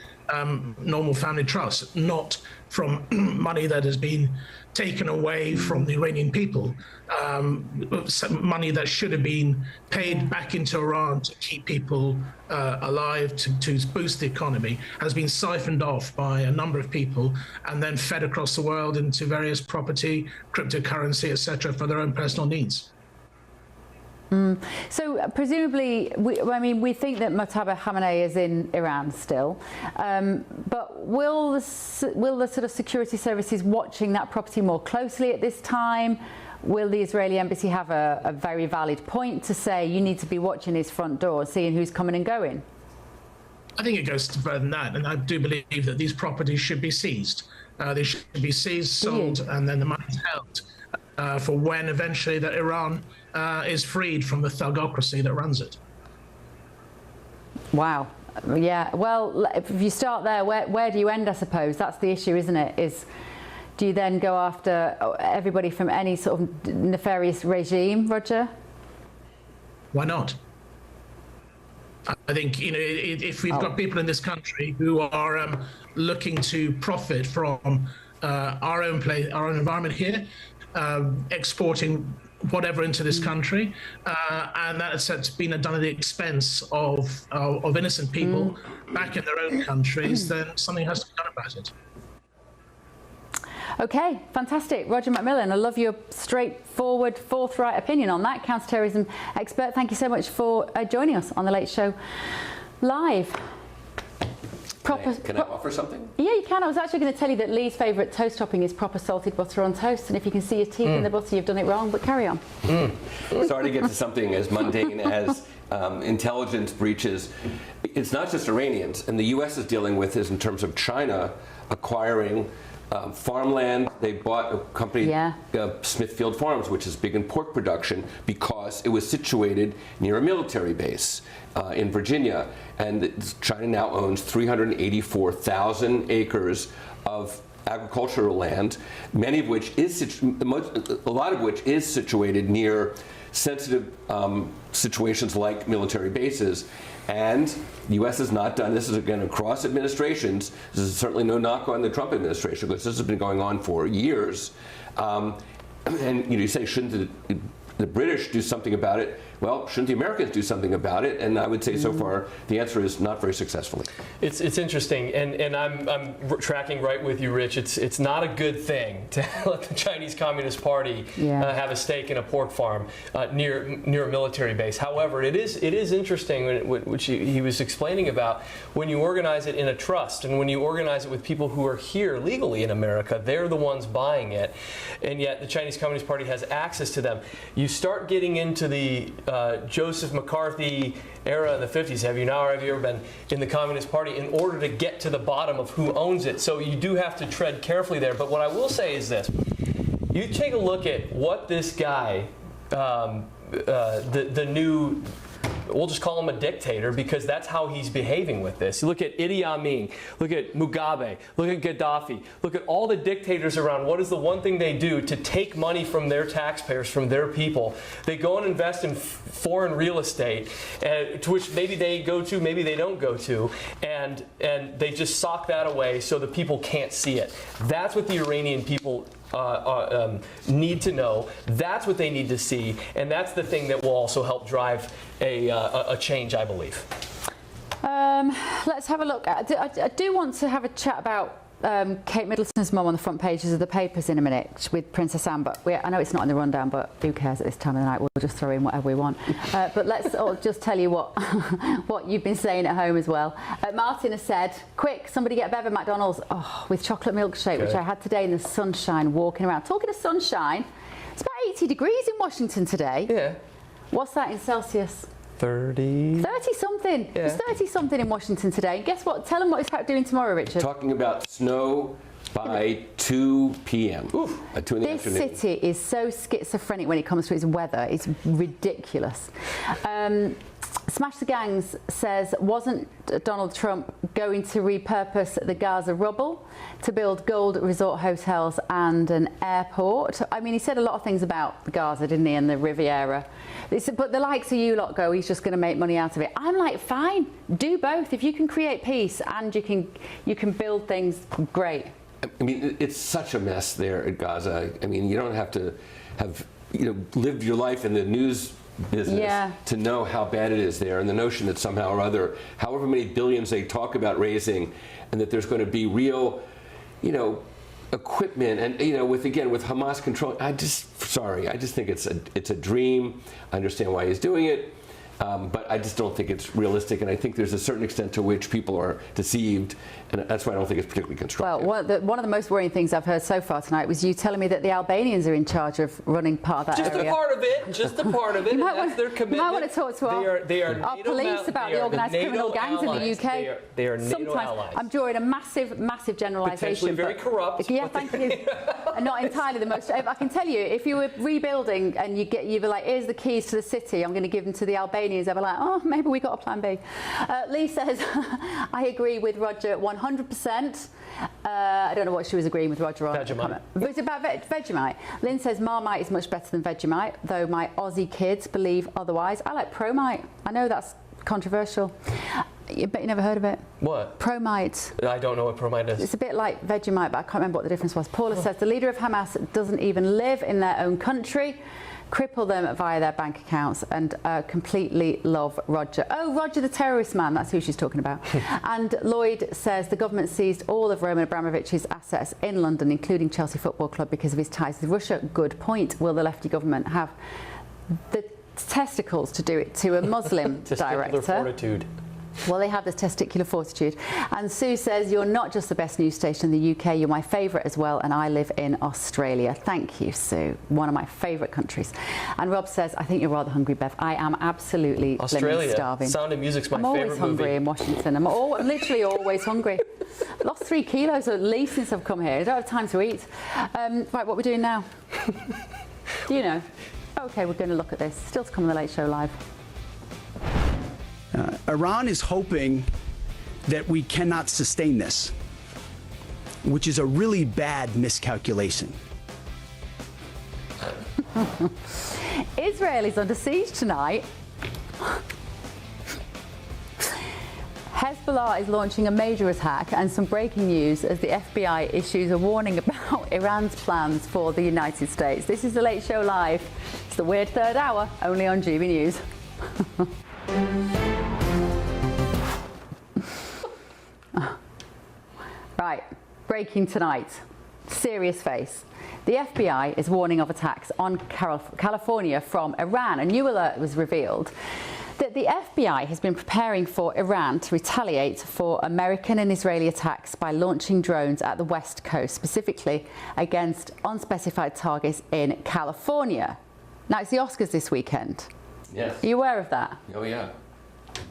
normal family trust, not from money that has been taken away from the Iranian people, money that should have been paid back into Iran to keep people alive, to boost the economy, has been siphoned off by a number of people and then fed across the world into various property, cryptocurrency, etc., for their own personal needs. So presumably, we think that Mojtaba Khamenei is in Iran still, but will the sort of security services watching that property more closely at this time? Will the Israeli embassy have a very valid point to say you need to be watching his front door, seeing who's coming and going? I think it goes further than that, and I do believe that these properties should be seized. They should be seized, sold, and then the money is held for when eventually that Iran is freed from the thugocracy that runs it. Wow. Yeah. Well, if you start there, where do you end, I suppose? That's the issue, isn't it? Do you then go after everybody from any sort of nefarious regime, Roger? Why not? I think, if we've got people in this country who are looking to profit from our own environment here, exporting whatever into this country, and that's been done at the expense of innocent people back in their own countries, then something has to be done about it. Okay, fantastic. Roger McMillan, I love your straightforward, forthright opinion on that. Counterterrorism expert, thank you so much for joining us on The Late Show Live. Can I offer something? Yeah, you can. I was actually going to tell you that Lee's favourite toast topping is proper salted butter on toast, and if you can see your teeth in the butter, you've done it wrong, but carry on. Sorry to get to something as mundane as intelligence breaches. It's not just Iranians, and the U.S. is dealing with this in terms of China acquiring farmland. They bought a company, Smithfield Farms, which is big in pork production, because it was situated near a military base in Virginia. And China now owns 384,000 acres of agricultural land, many of which is a lot of which is situated near sensitive situations like military bases. And the U.S. has not done this. Is again across administrations. This is certainly no knock on the Trump administration, because this has been going on for years. And you say, shouldn't the British do something about it? Well, shouldn't the Americans do something about it? And I would say so far the answer is not very successfully. It's interesting, and I'm tracking right with you, Rich. It's not a good thing to let the Chinese Communist Party have a stake in a pork farm near a military base. However, it is interesting, which he was explaining about, when you organize it in a trust and when you organize it with people who are here legally in America, they're the ones buying it, and yet the Chinese Communist Party has access to them. You start getting into the Joseph McCarthy era in the 50s. Have you ever been in the Communist Party in order to get to the bottom of who owns it? So you do have to tread carefully there. But what I will say is this. You take a look at what this guy, the new we'll just call him a dictator because that's how he's behaving with this. You look at Idi Amin, look at Mugabe, look at Gaddafi, look at all the dictators around. What is the one thing they do to take money from their taxpayers, from their people? They go and invest in foreign real estate, to which maybe they go to, maybe they don't go to, and they just sock that away so the people can't see it. That's what the Iranian people need to know. That's what they need to see, and that's the thing that will also help drive a change, I believe. Let's have a look. I do want to have a chat about Kate Middleton's mum on the front pages of the papers in a minute with Princess Anne, but I know it's not in the rundown, but who cares at this time of the night? We'll just throw in whatever we want. But let's just tell you what you've been saying at home as well. Martin has said, quick, somebody get a Bev at McDonald's with chocolate milkshake, which I had today in the sunshine, walking around. Talking of sunshine, it's about 80 degrees in Washington today. Yeah. What's that in Celsius? 30 something. Yeah. It's 30 something in Washington today. Guess what? Tell them what it's doing tomorrow, Richard. Talking about snow by 2 p.m. 2 in the afternoon. This city is so schizophrenic when it comes to its weather. It's ridiculous. Smash the Gangs says, wasn't Donald Trump going to repurpose the Gaza rubble to build gold resort hotels and an airport? I mean, he said a lot of things about Gaza, didn't he, and the Riviera. But the likes of you lot go, he's just going to make money out of it. I'm like, fine, do both. If you can create peace and you can build things, great. I mean, it's such a mess there at Gaza. I mean, you don't have to have lived your life in the news business to know how bad it is there, and the notion that somehow or other, however many billions they talk about raising, and that there's going to be real, equipment, and with Hamas control. I just think it's a dream. I understand why he's doing it. But I just don't think it's realistic, and I think there's a certain extent to which people are deceived, and that's why I don't think it's particularly constructive. Well, one of the most worrying things I've heard so far tonight was you telling me that the Albanians are in charge of running part of that area. Just a part of it. That's their commitment. You might want to talk to our police about the organised criminal gangs in the UK. They are NATO Sometimes allies. I'm drawing a massive generalisation. Potentially very corrupt. Yeah, thank you. And not entirely the most. I can tell you, if you were rebuilding and you were like, here's the keys to the city, I'm going to give them to the Albanians. They were like, oh, maybe we got a plan B. Lee says, I agree with Roger 100%. I don't know what she was agreeing with Roger on. Vegemite. But it's about Vegemite. Lynn says Marmite is much better than Vegemite, though my Aussie kids believe otherwise. I like Promite. I know that's controversial. But you never heard of it? What? Promite. I don't know what Promite is. It's a bit like Vegemite, but I can't remember what the difference was. Paula says the leader of Hamas doesn't even live in their own country. Cripple them via their bank accounts, and completely love Roger. Oh, Roger the terrorist man, that's who she's talking about. And Lloyd says the government seized all of Roman Abramovich's assets in London, including Chelsea Football Club, because of his ties with Russia. Good point. Will the lefty government have the testicles to do it to a Muslim director? Fortitude. Well, they have this testicular fortitude. And Sue says, you're not just the best news station in the UK, you're my favourite as well, and I live in Australia. Thank you, Sue. One of my favourite countries. And Rob says, I think you're rather hungry, Bev. I am absolutely Australia. Starving. Sound of Music's my I'm favorite always hungry movie. in Washington. I'm literally always hungry. I've lost 3 kilos at least since I've come here. I don't have time to eat. Right, what are we doing now? Do you know? OK, we're going to look at this. Still to come on The Late Show Live. Iran is hoping that we cannot sustain this, which is a really bad miscalculation. Israel is under siege tonight. Hezbollah is launching a major attack, and some breaking news as the FBI issues a warning about Iran's plans for the United States. This is The Late Show Live. It's the weird third hour, only on GB News. Right, breaking tonight. Serious face. The FBI is warning of attacks on California from Iran. A new alert was revealed that the FBI has been preparing for Iran to retaliate for American and Israeli attacks by launching drones at the West Coast, specifically against unspecified targets in California. Now, it's the Oscars this weekend. Yes. Are you aware of that? Oh, yeah.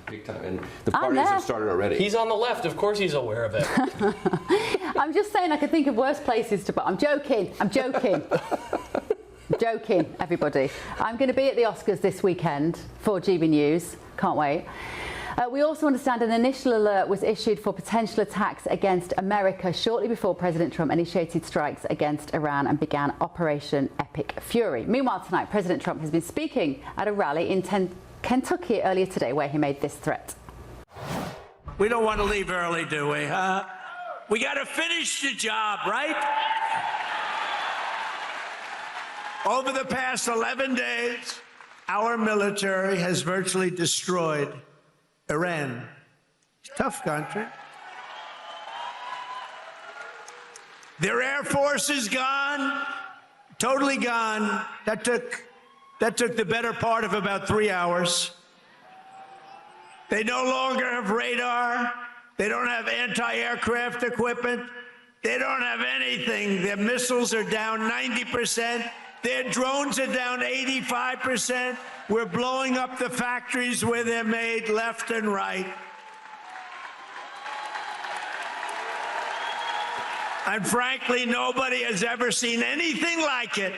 Big time. And the parties have started already. He's on the left. Of course he's aware of it. I'm just saying I could think of worse places to... But I'm joking. I'm joking. Joking, everybody. I'm going to be at the Oscars this weekend for GB News. Can't wait. We also understand an initial alert was issued for potential attacks against America shortly before President Trump initiated strikes against Iran and began Operation Epic Fury. Meanwhile, tonight, President Trump has been speaking at a rally in Kentucky earlier today where he made this threat. We don't want to leave early, do we, huh? We got to finish the job, right? Over the past 11 days, our military has virtually destroyed Iran. Tough country. Their air force is gone, totally gone. That took the better part of about 3 hours. They no longer have radar. They don't have anti-aircraft equipment. They don't have anything. Their missiles are down 90%. Their drones are down 85%. We're blowing up the factories where they're made left and right. And frankly, nobody has ever seen anything like it.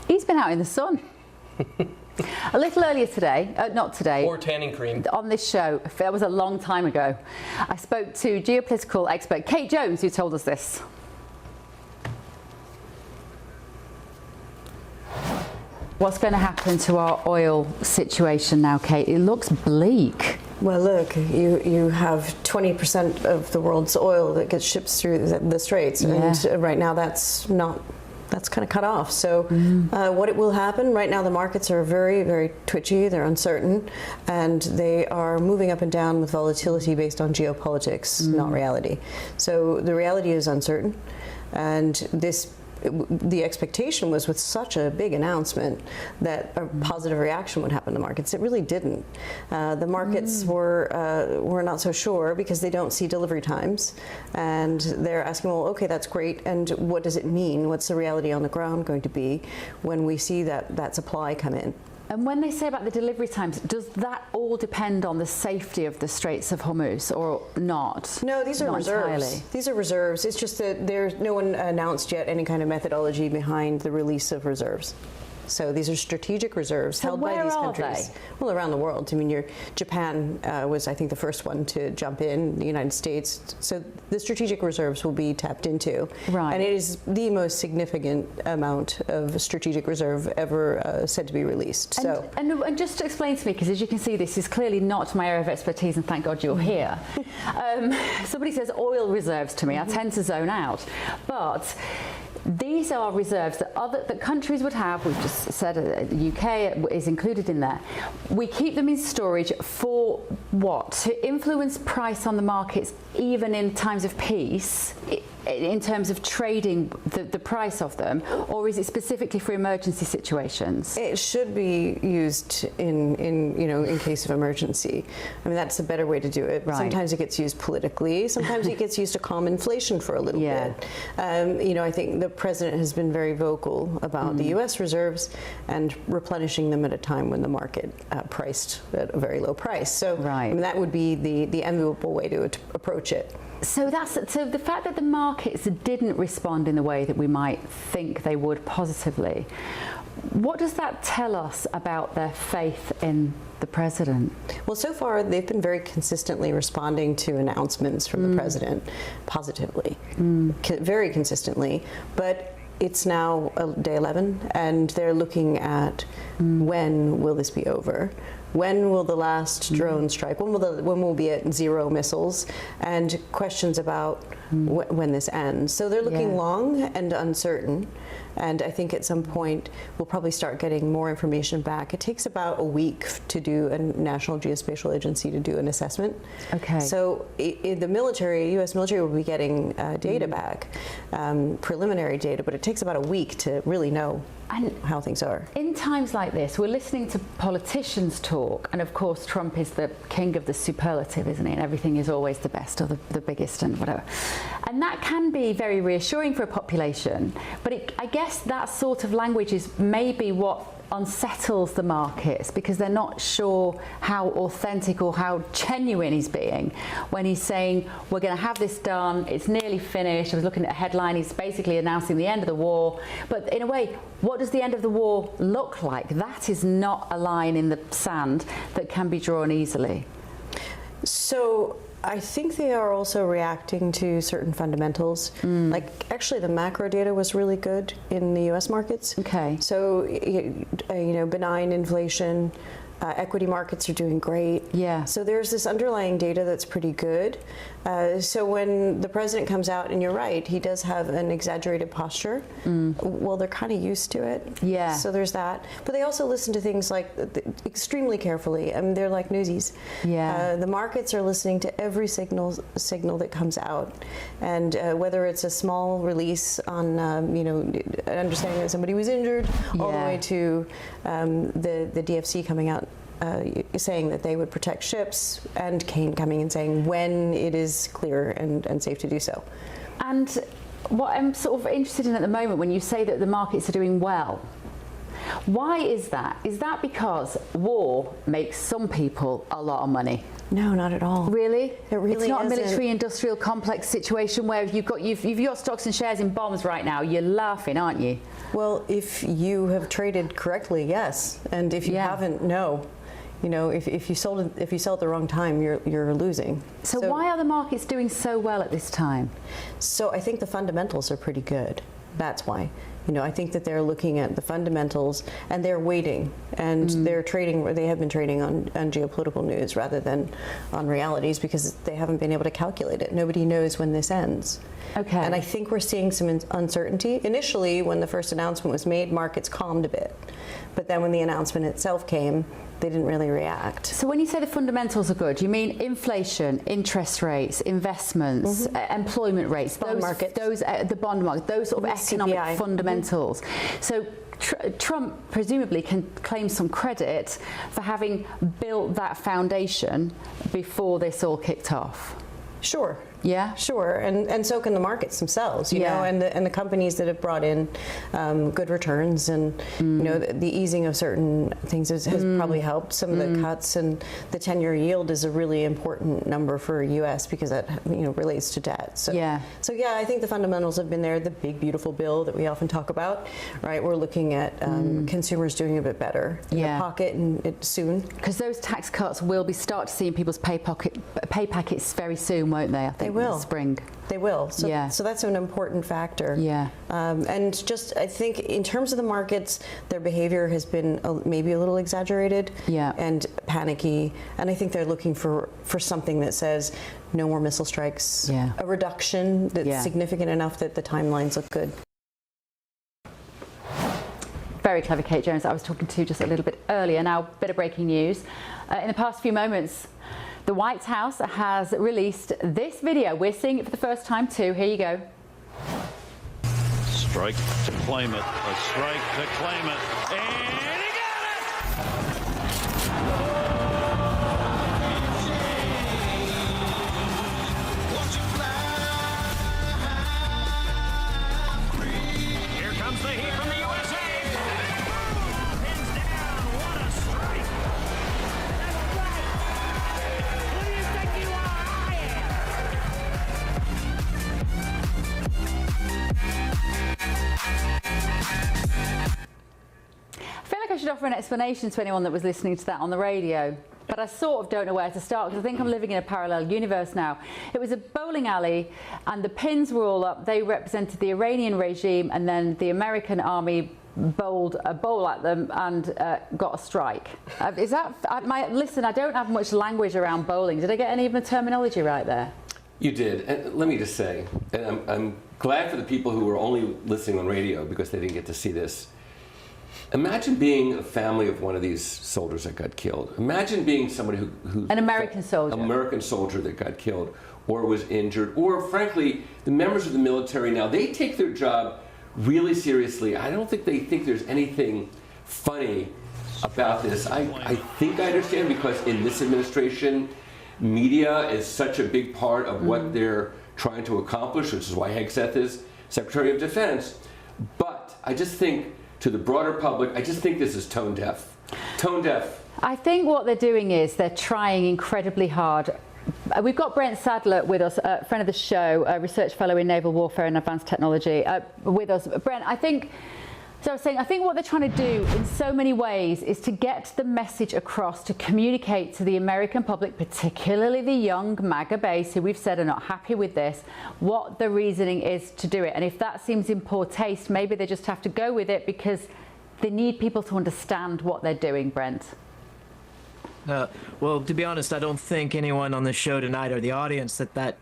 He's been out in the sun. A little earlier today, not today. Or tanning cream. On this show, that was a long time ago, I spoke to geopolitical expert Kate Jones, who told us this. What's going to happen to our oil situation now, Kate? It looks bleak. Well, look, you have 20% of the world's oil that gets shipped through the Straits, and right now that's kind of cut off. So what will happen? Right now the markets are very, very twitchy, they're uncertain, and they are moving up and down with volatility based on geopolitics, not reality. So the reality is uncertain, and the expectation was with such a big announcement that a positive reaction would happen to markets. It really didn't. The markets were not so sure because they don't see delivery times, and they're asking, well, okay, that's great, and what does it mean? What's the reality on the ground going to be when we see that supply come in? And when they say about the delivery times, does that all depend on the safety of the Straits of Hormuz or not? No, these are reserves. Entirely. These are reserves. It's just that no one announced yet any kind of methodology behind the release of reserves. So these are strategic reserves held by these countries. Well, around the world. I mean, Japan was, I think, the first one to jump in, the United States. So the strategic reserves will be tapped into. Right. And it is the most significant amount of strategic reserve ever said to be released. And just to explain to me, because as you can see, this is clearly not my area of expertise, and thank God you're here. Somebody says oil reserves to me. I tend to zone out. But these are reserves that countries would have. We've just said the UK is included in there. We keep them in storage for what? To influence price on the markets, even in times of peace, in terms of trading the price of them, or is it specifically for emergency situations? It should be used in case of emergency. I mean, that's a better way to do it. Right. Sometimes it gets used politically. Sometimes it gets used to calm inflation for a little bit. I think the president has been very vocal about the U.S. reserves and replenishing them at a time when the market priced at a very low price. So I mean, that would be the enviable way to approach it. So the fact that the markets didn't respond in the way that we might think they would positively, what does that tell us about their faith in the president? Well, so far they've been very consistently responding to announcements from the president positively, very consistently. But it's now day 11, and they're looking at when will this be over? When will the last drone strike? When will we be at 0 missiles? And questions about when this ends. So they're looking long and uncertain. And I think at some point we'll probably start getting more information back. It takes about a week to do a National Geospatial Agency to do an assessment. Okay. So the military, U.S. military, will be getting data back, preliminary data, but it takes about a week to really know how things are. In times like this, we're listening to politicians talk, and of course Trump is the king of the superlative, isn't he? And everything is always the best or the biggest and whatever. And that can be very reassuring for a population, but I guess that sort of language is maybe what unsettles the markets because they're not sure how authentic or how genuine he's being when he's saying, we're going to have this done, it's nearly finished. I was looking at a headline, he's basically announcing the end of the war. But in a way, what does the end of the war look like? That is not a line in the sand that can be drawn easily. So I think they are also reacting to certain fundamentals. Like, actually, the macro data was really good in the U.S. markets. Okay. So, you know, benign inflation, equity markets are doing great. Yeah. So there's this underlying data that's pretty good. So when the president comes out, and you're right, he does have an exaggerated posture. Well, they're kind of used to it. Yeah. So there's that. But they also listen to things like extremely carefully. I mean, they're like newsies. Yeah. The markets are listening to every signal that comes out, and whether it's a small release on you know, understanding that somebody was injured, all the way to the DFC coming out saying that they would protect ships, and Kane coming and saying when it is clear and safe to do so. And what I'm sort of interested in at the moment, when you say that the markets are doing well, why is that? Is that because war makes some people a lot of money? No, not at all. Really? It really It's not isn't. a military-industrial complex situation where if you've got stocks and shares in bombs right now, you're laughing, aren't you? Well, if you have traded correctly, yes, and if you haven't, no. You know, if you sell at the wrong time, you're losing. So why are the markets doing so well at this time? So I think the fundamentals are pretty good. That's why. You know, I think that they're looking at the fundamentals and they're waiting, and they're trading. They have been trading on geopolitical news rather than on realities because they haven't been able to calculate it. Nobody knows when this ends. Okay. And I think we're seeing some uncertainty. Initially, when the first announcement was made, markets calmed a bit, but then when the announcement itself came, they didn't really react. So when you say the fundamentals are good, you mean inflation, interest rates, investments, employment rates, the bond market, those sort of economic CPI. fundamentals. So Trump presumably can claim some credit for having built that foundation before this all kicked off. Sure. Yeah. Sure, and so can the markets themselves, you know, and the companies that have brought in good returns, and you know, the easing of certain things has probably helped. Some of the cuts, and the 10-year yield is a really important number for U.S. because that, you know, relates to debt. So yeah, I think the fundamentals have been there. The big beautiful bill that we often talk about, right? We're looking at consumers doing a bit better in the pocket, and soon, because those tax cuts will start to see in people's pay packets very soon, won't they? I think. They will. In the spring. They will. So, so that's an important factor. Yeah. And just, I think, in terms of the markets, their behavior has been maybe a little exaggerated and panicky. And I think they're looking for something that says no more missile strikes, a reduction that's significant enough that the timelines look good. Very clever, Kate Jones, I was talking to just a little bit earlier. Now, bit of breaking news. In the past few moments, the White House has released this video. We're seeing it for the first time too. Here you go. Strike to claim it. A strike to claim it. And he got it! Here comes the heat from the USA. Pins down. What a strike. I feel like I should offer an explanation to anyone that was listening to that on the radio, but I sort of don't know where to start because I think I'm living in a parallel universe now. It was a bowling alley and the pins were all up. They represented the Iranian regime, and then the American army bowled a bowl at them and got a strike. Is that, listen, I don't have much language around bowling. Did I get any of the terminology right there? You did. And let me just say, and I'm glad for the people who were only listening on radio because they didn't get to see this. Imagine being a family of one of these soldiers that got killed. Imagine being somebody who an American soldier. American soldier that got killed or was injured, or frankly, the members of the military now, they take their job really seriously. I don't think they think there's anything funny about this. I think I understand because in this administration, media is such a big part of what they're trying to accomplish, which is why Hegseth is Secretary of Defense. But I just think to the broader public, I just think this is tone deaf. Tone deaf. I think what they're doing is they're trying incredibly hard. We've got Brent Sadler with us, a friend of the show, a research fellow in naval warfare and advanced technology, with us. Brent, I think what they're trying to do in so many ways is to get the message across, to communicate to the American public, particularly the young MAGA base who we've said are not happy with this, what the reasoning is to do it. And if that seems in poor taste, maybe they just have to go with it because they need people to understand what they're doing, Brent. Well, to be honest, I don't think anyone on the show tonight or the audience that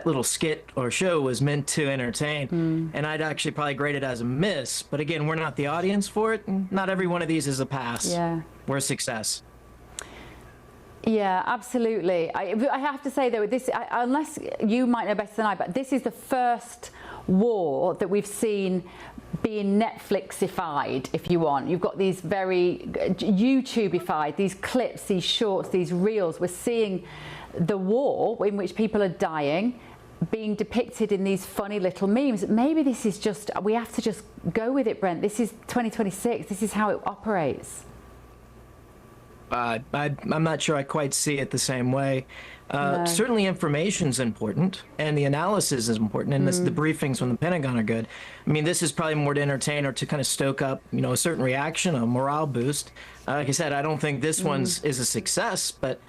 little skit or show was meant to entertain. And I'd actually probably grade it as a miss. But again, we're not the audience for it. Not every one of these is a pass. Yeah. We're a success. Yeah, absolutely. I have to say, though, this, unless you might know better than I, but this is the first war that we've seen being Netflixified, if you want. You've got these very YouTubeified, these clips, these shorts, these reels. We're seeing the war in which people are dying being depicted in these funny little memes. Maybe this is just, we have to just go with it, Brent. This is 2026. This is how it operates. I'm not sure I quite see it the same way. No. Certainly information's important, and the analysis is important, and the briefings from the Pentagon are good. I mean, this is probably more to entertain or to kind of stoke up, a certain reaction, a morale boost. Like I said, I don't think this one's is a success, but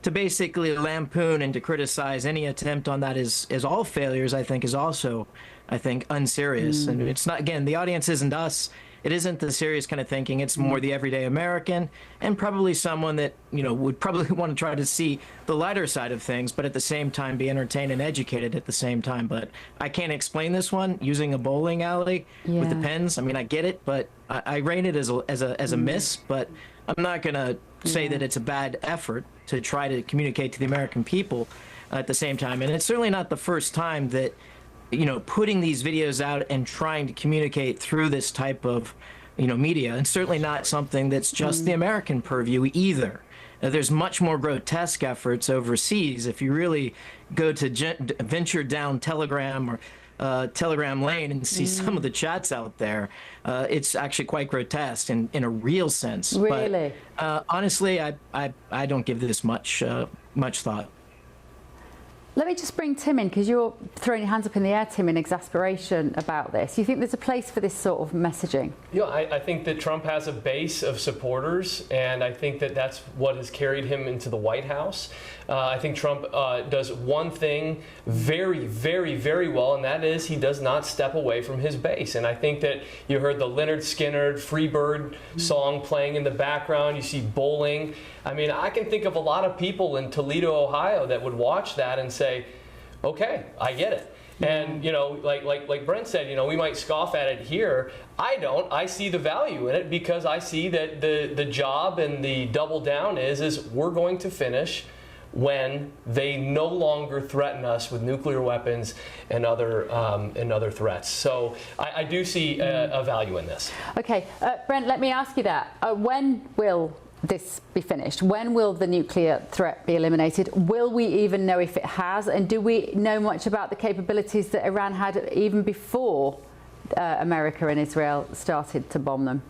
to basically lampoon and to criticize any attempt on that is all failures, I think, is also, unserious. And it's not, again, the audience isn't us. It isn't the serious kind of thinking. It's more the everyday American, and probably someone that, would probably want to try to see the lighter side of things, but at the same time be entertained and educated at the same time. But I can't explain this one using a bowling alley with the pens. I mean, I get it, but I rate it as a miss, but I'm not going to say that it's a bad effort to try to communicate to the American people at the same time. And it's certainly not the first time that putting these videos out and trying to communicate through this type of, media, and certainly not something that's just the American purview either. There's much more grotesque efforts overseas. If you really go to venture down Telegram or Telegram Lane and see some of the chats out there, it's actually quite grotesque in a real sense. Really? But honestly, I don't give this much thought. Let me just bring Tim in, because you're throwing your hands up in the air, Tim, in exasperation about this. You think there's a place for this sort of messaging? Yeah, I think that Trump has a base of supporters, and I think that that's what has carried him into the White House. I think Trump does one thing very, very, very well, and that is he does not step away from his base. And I think that you heard the Lynyrd Skynyrd Freebird song playing in the background. You see bowling. I mean, I can think of a lot of people in Toledo, Ohio that would watch that and say, okay, I get it. And, like Brent said, we might scoff at it here. I don't. I see the value in it because I see that the job and the double down is we're going to finish when they no longer threaten us with nuclear weapons and other threats. So I do see a value in this. Okay, Brent, let me ask you that. When will this be finished? When will the nuclear threat be eliminated? Will we even know if it has? And do we know much about the capabilities that Iran had even before America and Israel started to bomb them?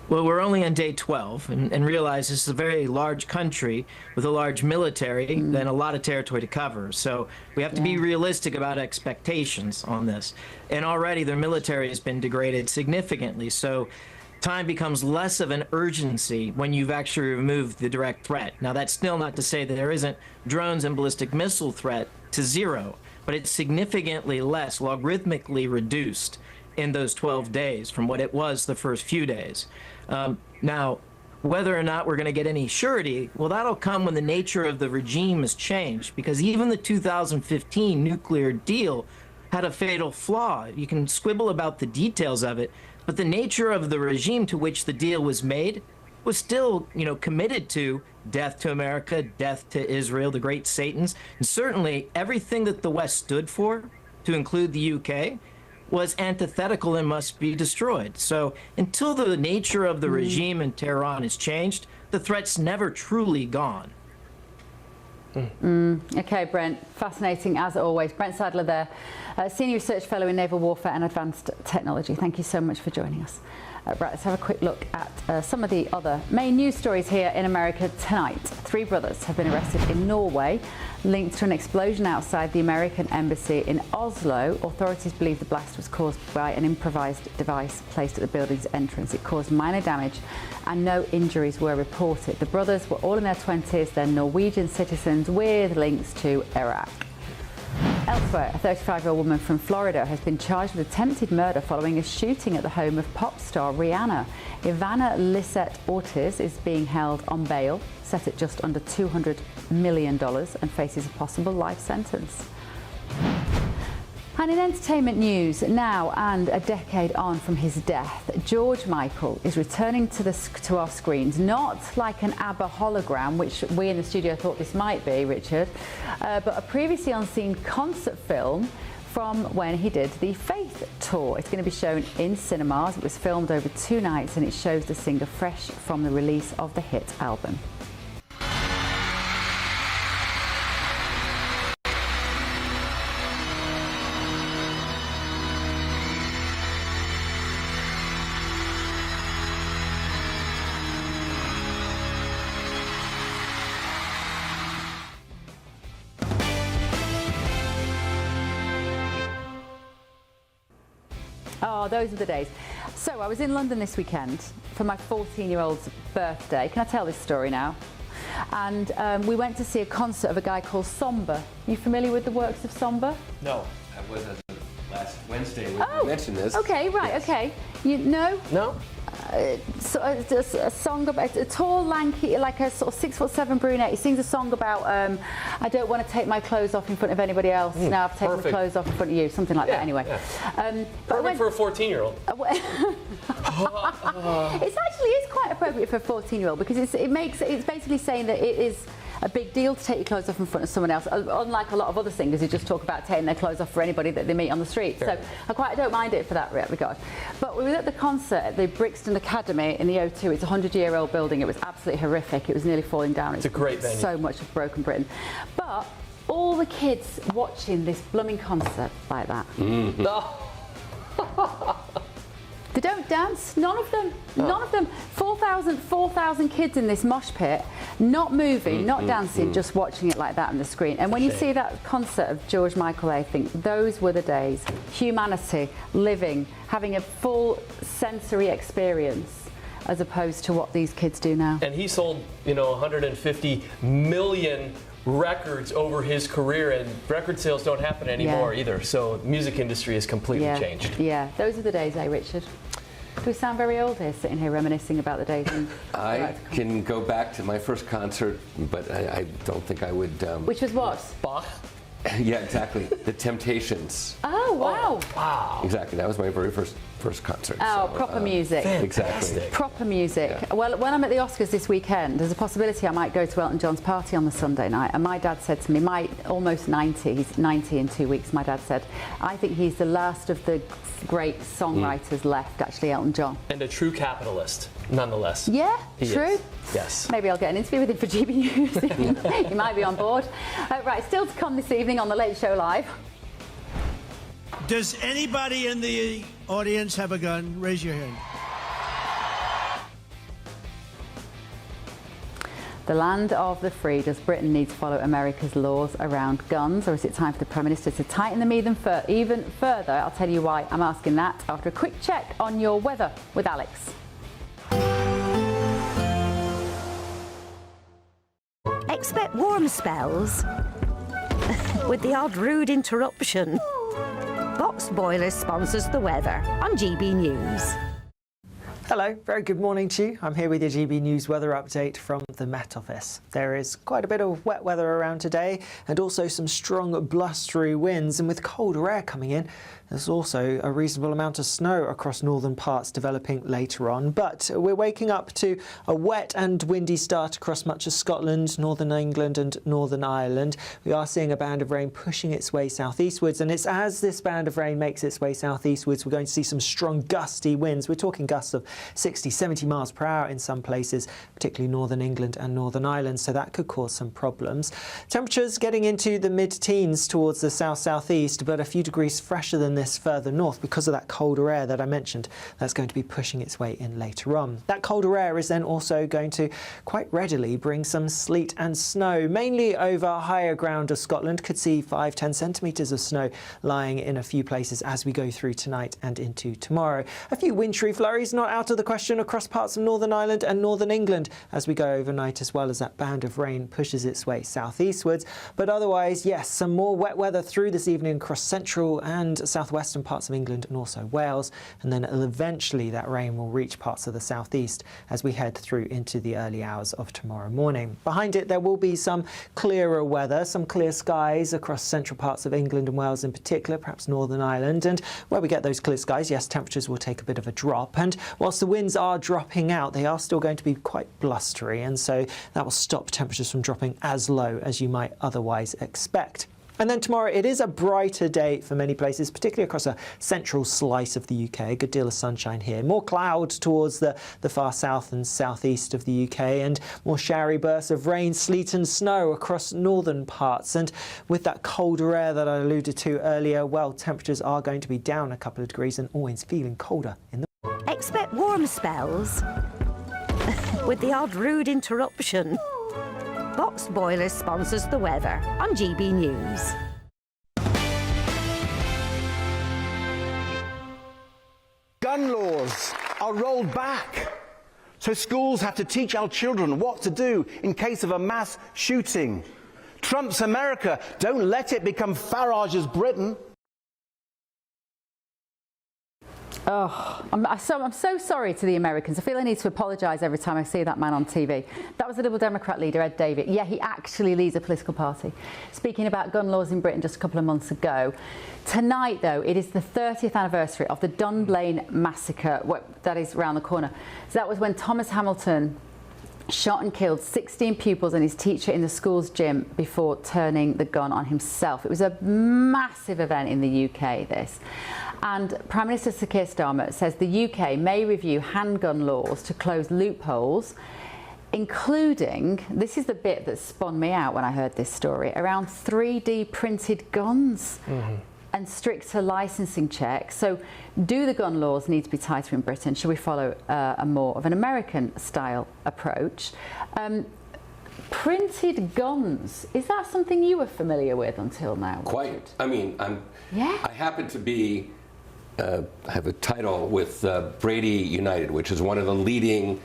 Well, we're only on day 12 and realize this is a very large country with a large military and a lot of territory to cover. So we have to be realistic about expectations on this. And already their military has been degraded significantly. So time becomes less of an urgency when you've actually removed the direct threat. Now, that's still not to say that there isn't drones and ballistic missile threat to zero, but it's significantly less, logarithmically reduced in those 12 days from what it was the first few days. Now, whether or not we're going to get any surety, well, that'll come when the nature of the regime has changed, because even the 2015 nuclear deal had a fatal flaw. You can squibble about the details of it, but the nature of the regime to which the deal was made was still, committed to death to America, death to Israel, the great Satans, and certainly everything that the West stood for, to include the UK, was antithetical and must be destroyed. So until the nature of the regime in Tehran is changed, the threat's never truly gone. OK, Brent, fascinating as always. Brent Sadler there, Senior Research Fellow in Naval Warfare and Advanced Technology. Thank you so much for joining us. Right, let's have a quick look at some of the other main news stories here in America tonight. 3 brothers have been arrested in Norway, linked to an explosion outside the American embassy in Oslo. Authorities believe the blast was caused by an improvised device placed at the building's entrance. It caused minor damage and no injuries were reported. The brothers were all in their 20s. They're Norwegian citizens with links to Iraq. Elsewhere, a 35-year-old woman from Florida has been charged with attempted murder following a shooting at the home of pop star Rihanna. Ivana Lisette Ortiz is being held on bail, set at just under $200 million, and faces a possible life sentence. And in entertainment news, now and a decade on from his death, George Michael is returning to our screens, not like an ABBA hologram, which we in the studio thought this might be, Richard, but a previously unseen concert film from when he did the Faith Tour. It's going to be shown in cinemas. It was filmed over 2 nights and it shows the singer fresh from the release of the hit album. Oh, those are the days. So I was in London this weekend for my 14-year-old's birthday. Can I tell this story now? And we went to see a concert of a guy called Somber. You familiar with the works of Somber? No, I was as of last Wednesday when you mentioned this. Okay, right, Yes. okay. You know? No. So, a song about a tall, lanky, like a sort of 6'7" brunette. He sings a song about I don't want to take my clothes off in front of anybody else. Now I've taken my clothes off in front of you, something like that. Anyway, Perfect for a 14-year-old. It actually is quite appropriate for a 14-year-old because it's basically saying that it is a big deal to take your clothes off in front of someone else, unlike a lot of other singers who just talk about taking their clothes off for anybody that they meet on the street. Fair. So I don't mind it for that regard. But we were at the concert at the Brixton Academy in the O2. It's a 100-year-old building. It was absolutely horrific. It was nearly falling down. It's a great venue. So much of broken Britain. But all the kids watching this blooming concert like that. Mm-hmm. They don't dance, none of them, none of them. 4,000 kids in this mosh pit, not moving, not dancing, just watching it like that on the screen. And when you see that concert of George Michael, I think those were the days. Humanity, living, having a full sensory experience as opposed to what these kids do now. And he sold, 150 million records over his career, and record sales don't happen anymore either. So the music industry has completely changed. Yeah, those are the days, Richard? Do we sound very old here, sitting here reminiscing about the days? I can go back to my first concert, but I don't think I would. Which was what? Bach? Yeah, exactly. The Temptations. Oh, wow. Wow. Exactly. That was my very first concert. Oh, so, proper music. Exactly. Proper music. Yeah. Well, when I'm at the Oscars this weekend, there's a possibility I might go to Elton John's party on the Sunday night. And my dad said to me, almost 90, he's 90 in 2 weeks, my dad said, I think he's the last of the great songwriters left, actually, Elton John. And a true capitalist, nonetheless. Yeah, true. Is. Yes. Maybe I'll get an interview with him for GB News. He might be on board. Right, still to come this evening on The Late Show Live. Does anybody in the audience have a gun? Raise your hand. The land of the free. Does Britain need to follow America's laws around guns, or is it time for the Prime Minister to tighten them even further? I'll tell you why I'm asking that after a quick check on your weather with Alex. Expect warm spells with the odd rude interruption. Box Boiler sponsors the weather on GB News. Hello, very good morning to you. I'm here with your GB News weather update from the Met Office. There is quite a bit of wet weather around today and also some strong blustery winds, and with colder air coming in, There's also a reasonable amount of snow across northern parts developing later on, but we're waking up to a wet and windy start across much of Scotland, northern England and Northern Ireland. We are seeing a band of rain pushing its way southeastwards, and it's as this band of rain makes its way southeastwards, we're going to see some strong gusty winds. We're talking gusts of 60, 70 miles per hour in some places, particularly northern England and Northern Ireland, so that could cause some problems. Temperatures getting into the mid-teens towards the south-southeast, but a few degrees fresher than this further north because of that colder air that I mentioned. That's going to be pushing its way in later on. That colder air is then also going to quite readily bring some sleet and snow, mainly over higher ground of Scotland. Could see 5-10 centimetres of snow lying in a few places as we go through tonight and into tomorrow. A few wintry flurries not out of the question across parts of Northern Ireland and Northern England as we go overnight, as well as that band of rain pushes its way southeastwards. But otherwise, yes, some more wet weather through this evening across central and southwestern parts of England and also Wales, and then eventually that rain will reach parts of the southeast as we head through into the early hours of tomorrow morning. Behind it there will be some clearer weather, some clear skies across central parts of England and Wales in particular, perhaps Northern Ireland, and where we get those clear skies, yes, temperatures will take a bit of a drop, and whilst the winds are dropping out, they are still going to be quite blustery, and so that will stop temperatures from dropping as low as you might otherwise expect. And then tomorrow, it is a brighter day for many places, particularly across a central slice of the UK. A good deal of sunshine here. More clouds towards the far south and southeast of the UK, and more showery bursts of rain, sleet and snow across northern parts. And with that colder air that I alluded to earlier, well, temperatures are going to be down a couple of degrees and always feeling colder in the... Expect warm spells with the odd rude interruption. Box Boilers sponsors the weather on GB News. Gun laws are rolled back, so schools have to teach our children what to do in case of a mass shooting. Trump's America, don't let it become Farage's Britain. Oh, I'm so sorry to the Americans. I feel I need to apologise every time I see that man on TV. That was the Liberal Democrat leader, Ed Davey. Yeah, he actually leads a political party. Speaking about gun laws in Britain just a couple of months ago. Tonight, though, it is the 30th anniversary of the Dunblane massacre that is around the corner. So that was when Thomas Hamilton shot and killed 16 pupils and his teacher in the school's gym before turning the gun on himself. It was a massive event in the UK, this. And Prime Minister Sir Keir Starmer says the UK may review handgun laws to close loopholes, including, this is the bit that spun me out when I heard this story, around 3D printed guns. And stricter licensing checks. So do the gun laws need to be tighter in Britain? Should we follow a more of an American style approach? Printed guns, is that something you were familiar with until now? Quite. I mean, I happen to be, I have a title with Brady United, which is one of the leading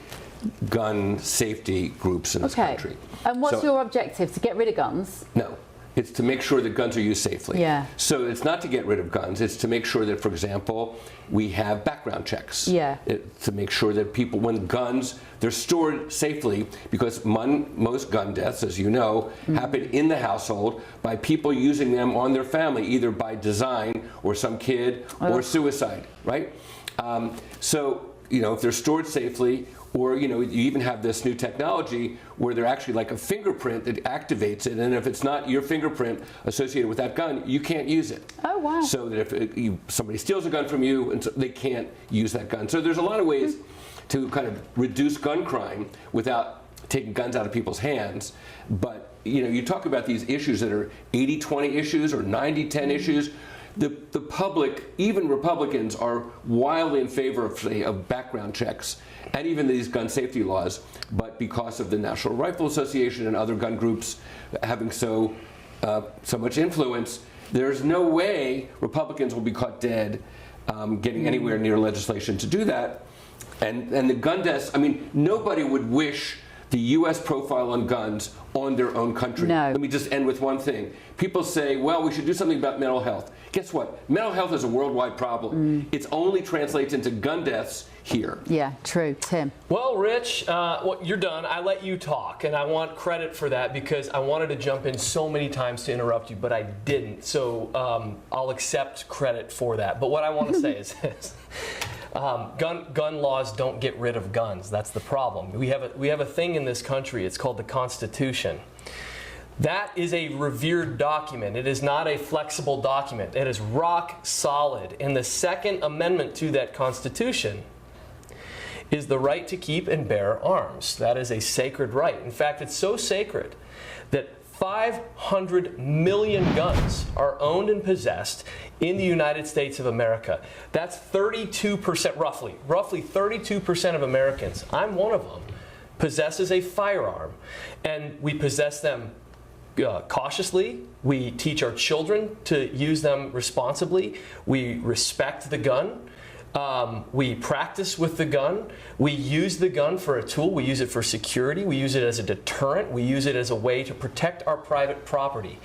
gun safety groups in this country. And what's your objective? To get rid of guns? No. It's to make sure that guns are used safely. Yeah. So it's not to get rid of guns. It's to make sure that, for example, we have background checks. Yeah. To make sure that people, when guns, they're stored safely, because most gun deaths, as you know, happen in the household by people using them on their family, either by design or some kid or suicide, right? So, you know, if they're stored safely, or, you know, you even have this new technology where they're actually like a fingerprint that activates it, and if it's not your fingerprint associated with that gun, you can't use it. Oh, wow. So that if somebody steals a gun from you, and they can't use that gun. So there's a lot of ways to kind of reduce gun crime without taking guns out of people's hands. But, you know, you talk about these issues that are 80-20 issues or 90-10 issues. The public, even Republicans, are wildly in favor of, say, of background checks and even these gun safety laws, but because of the National Rifle Association and other gun groups having so much influence, there's no way Republicans will be caught dead getting anywhere near legislation to do that. And the gun deaths, I mean, nobody would wish the U.S. profile on guns on their own country. No. Let me just end with one thing. People say, well, we should do something about mental health. Guess what? Mental health is a worldwide problem. It only translates into gun deaths here. Yeah, true. Tim? Well, Rich, you're done. I let you talk, and I want credit for that because I wanted to jump in so many times to interrupt you, but I didn't. So I'll accept credit for that. But what I want to say is this. Gun laws don't get rid of guns. That's the problem. We have a thing in this country. It's called the Constitution. That is a revered document. It is not a flexible document. It is rock solid. And the Second Amendment to that Constitution is the right to keep and bear arms. That is a sacred right. In fact, it's so sacred that 500 million guns are owned and possessed in the United States of America. That's 32%, roughly 32% of Americans, I'm one of them, possesses a firearm. And we possess them cautiously. We teach our children to use them responsibly. We respect the gun. We practice with the gun. We use the gun for a tool. We use it for security. We use it as a deterrent. We use it as a way to protect our private property.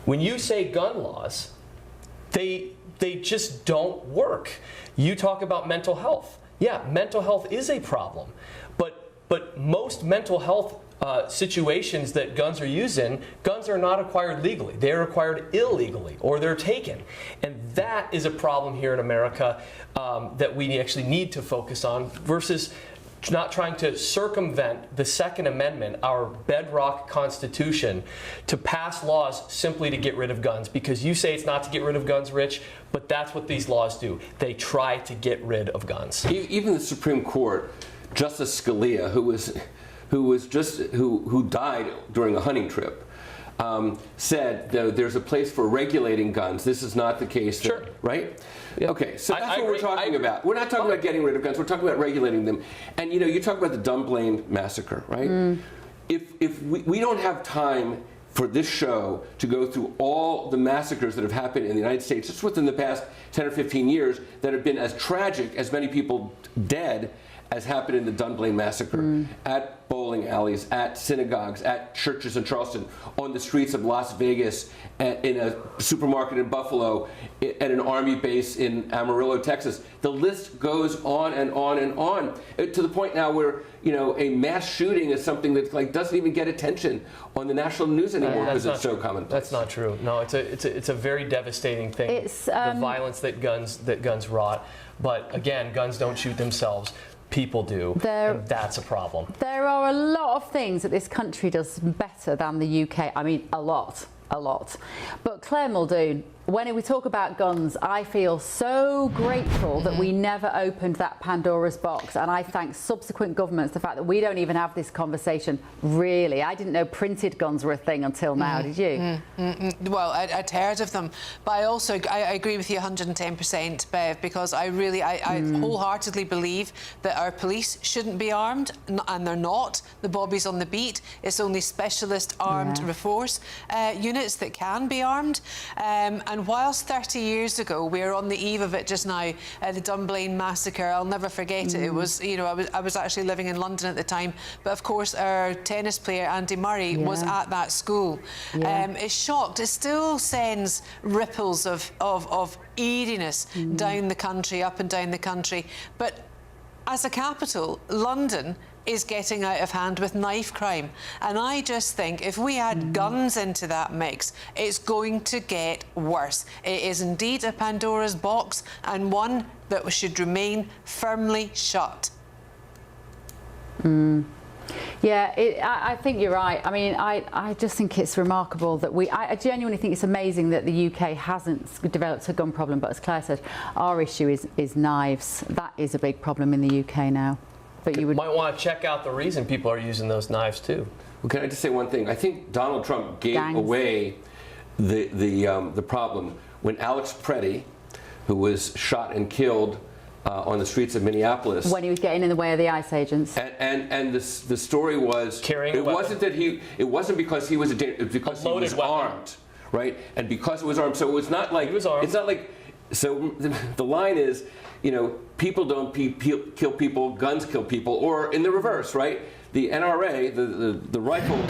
When you say gun laws, they just don't work. You talk about mental health. Yeah, mental health is a problem. But most mental health situations that guns are used in, guns are not acquired legally. They're acquired illegally, or they're taken. And that is a problem here in America that we actually need to focus on, versus not trying to circumvent the Second Amendment, our bedrock Constitution, to pass laws simply to get rid of guns. Because you say it's not to get rid of guns, Rich, but that's what these laws do. They try to get rid of guns. Even the Supreme Court, Justice Scalia, who died during a hunting trip, said there's a place for regulating guns. This is not the case. Sure. Right? Yeah. Okay, so that's what we're talking about. We're not talking about getting rid of guns. We're talking about regulating them. And you talk about the Dunblane massacre, right? If we don't have time for this show to go through all the massacres that have happened in the United States just within the past 10 or 15 years that have been as tragic, as many people dead as happened in the Dunblane massacre, at bowling alleys, at synagogues, at churches in Charleston, on the streets of Las Vegas, in a supermarket in Buffalo, at an army base in Amarillo, Texas. The list goes on and on and on, to the point now where a mass shooting is something that doesn't even get attention on the national news anymore because it's so commonplace. That's not true. No, it's a very devastating thing. It's the violence that guns wrought. But again, guns don't shoot themselves. People do, and that's a problem. There are a lot of things that this country does better than the UK. I mean, a lot. But Claire Muldoon, when we talk about guns, I feel so grateful that we never opened that Pandora's box, and I thank subsequent governments the fact that we don't even have this conversation. Really, I didn't know printed guns were a thing until now. Did you? Well, I'd heard of them, but I agree with you 110%, Bev, because I wholeheartedly believe that our police shouldn't be armed, and they're not. The bobbies on the beat. It's only specialist armed force units that can be armed. And whilst 30 years ago, we were on the eve of it just now, the Dunblane massacre, I'll never forget it. It was, I was actually living in London at the time, but of course our tennis player Andy Murray was at that school. It's shocked. It still sends ripples of eeriness down the country, up and down the country. But as a capital, London is getting out of hand with knife crime. And I just think if we add guns into that mix, it's going to get worse. It is indeed a Pandora's box, and one that should remain firmly shut. Yeah, I think you're right. I mean, I just think it's remarkable that I genuinely think it's amazing that the UK hasn't developed a gun problem, but as Claire said, our issue is knives. That is a big problem in the UK now. But you might want to check out the reason people are using those knives too. Well, can I just say one thing? I think Donald Trump gave away the problem when Alex Preddy, who was shot and killed on the streets of Minneapolis, when he was getting in the way of the ICE agents, and the story was carrying. It wasn't because he was it was because he was armed, right? And because it was armed, so it was not like he was armed. It's not like. So the line is, people don't kill people, guns kill people, or in the reverse, right? The NRA, the rifle,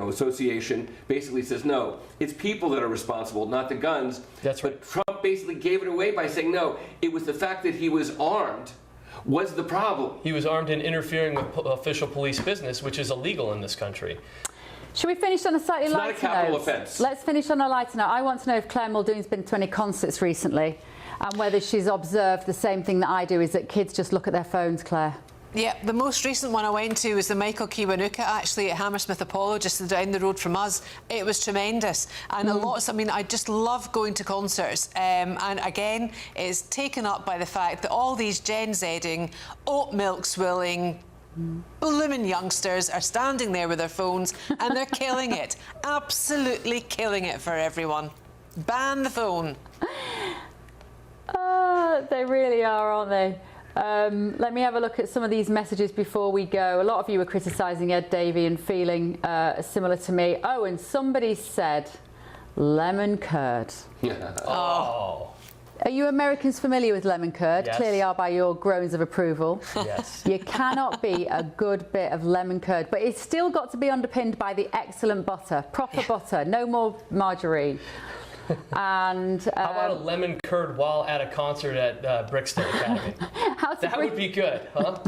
association, basically says no, it's people that are responsible, not the guns. That's right. But Trump basically gave it away by saying no, it was the fact that he was armed was the problem. He was armed and interfering with official police business, which is illegal in this country. Should we finish on a slightly lighter note? It's not a capital offence. Let's finish on a lighter note. I want to know if Claire Muldoon's been to any concerts recently and whether she's observed the same thing that I do, is that kids just look at their phones, Claire. Yeah, the most recent one I went to was the Michael Kiwanuka, actually, at Hammersmith Apollo, just down the road from us. It was tremendous. And I mean, I just love going to concerts. And again, it's taken up by the fact that all these Gen Z-ing, oat milk swilling, blooming youngsters are standing there with their phones and they're killing it. Absolutely killing it for everyone. Ban the phone. They really are, aren't they? Let me have a look at some of these messages before we go. A lot of you were criticising Ed Davey and feeling similar to me. Oh, and somebody said lemon curd. Oh. Are you Americans familiar with lemon curd? Yes. Clearly are by your groans of approval. Yes. You cannot be a good bit of lemon curd, but it's still got to be underpinned by the excellent butter, proper butter, no more margarine. And how about a lemon curd while at a concert at Brixton Academy? That would be good, huh?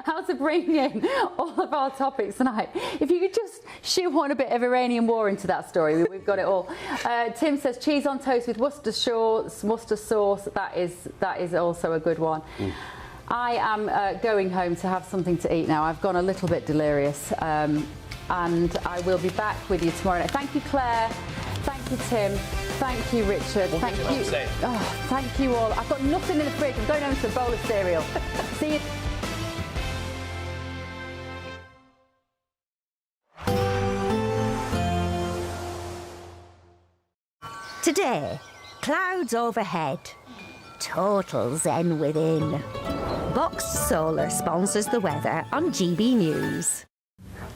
How to bring in all of our topics tonight. If you could just shoehorn a bit of Iranian war into that story, we've got it all. Tim says cheese on toast with Worcester sauce. That is also a good one. I am going home to have something to eat now. I've gone a little bit delirious, and I will be back with you tomorrow night. Thank you, Claire. Thank you, Tim. Thank you, Richard. Thank you. Oh, thank you all. I've got nothing in the fridge. I'm going home to a bowl of cereal. See you. Today, clouds overhead. Total zen within. Boxed Solar sponsors the weather on GB News.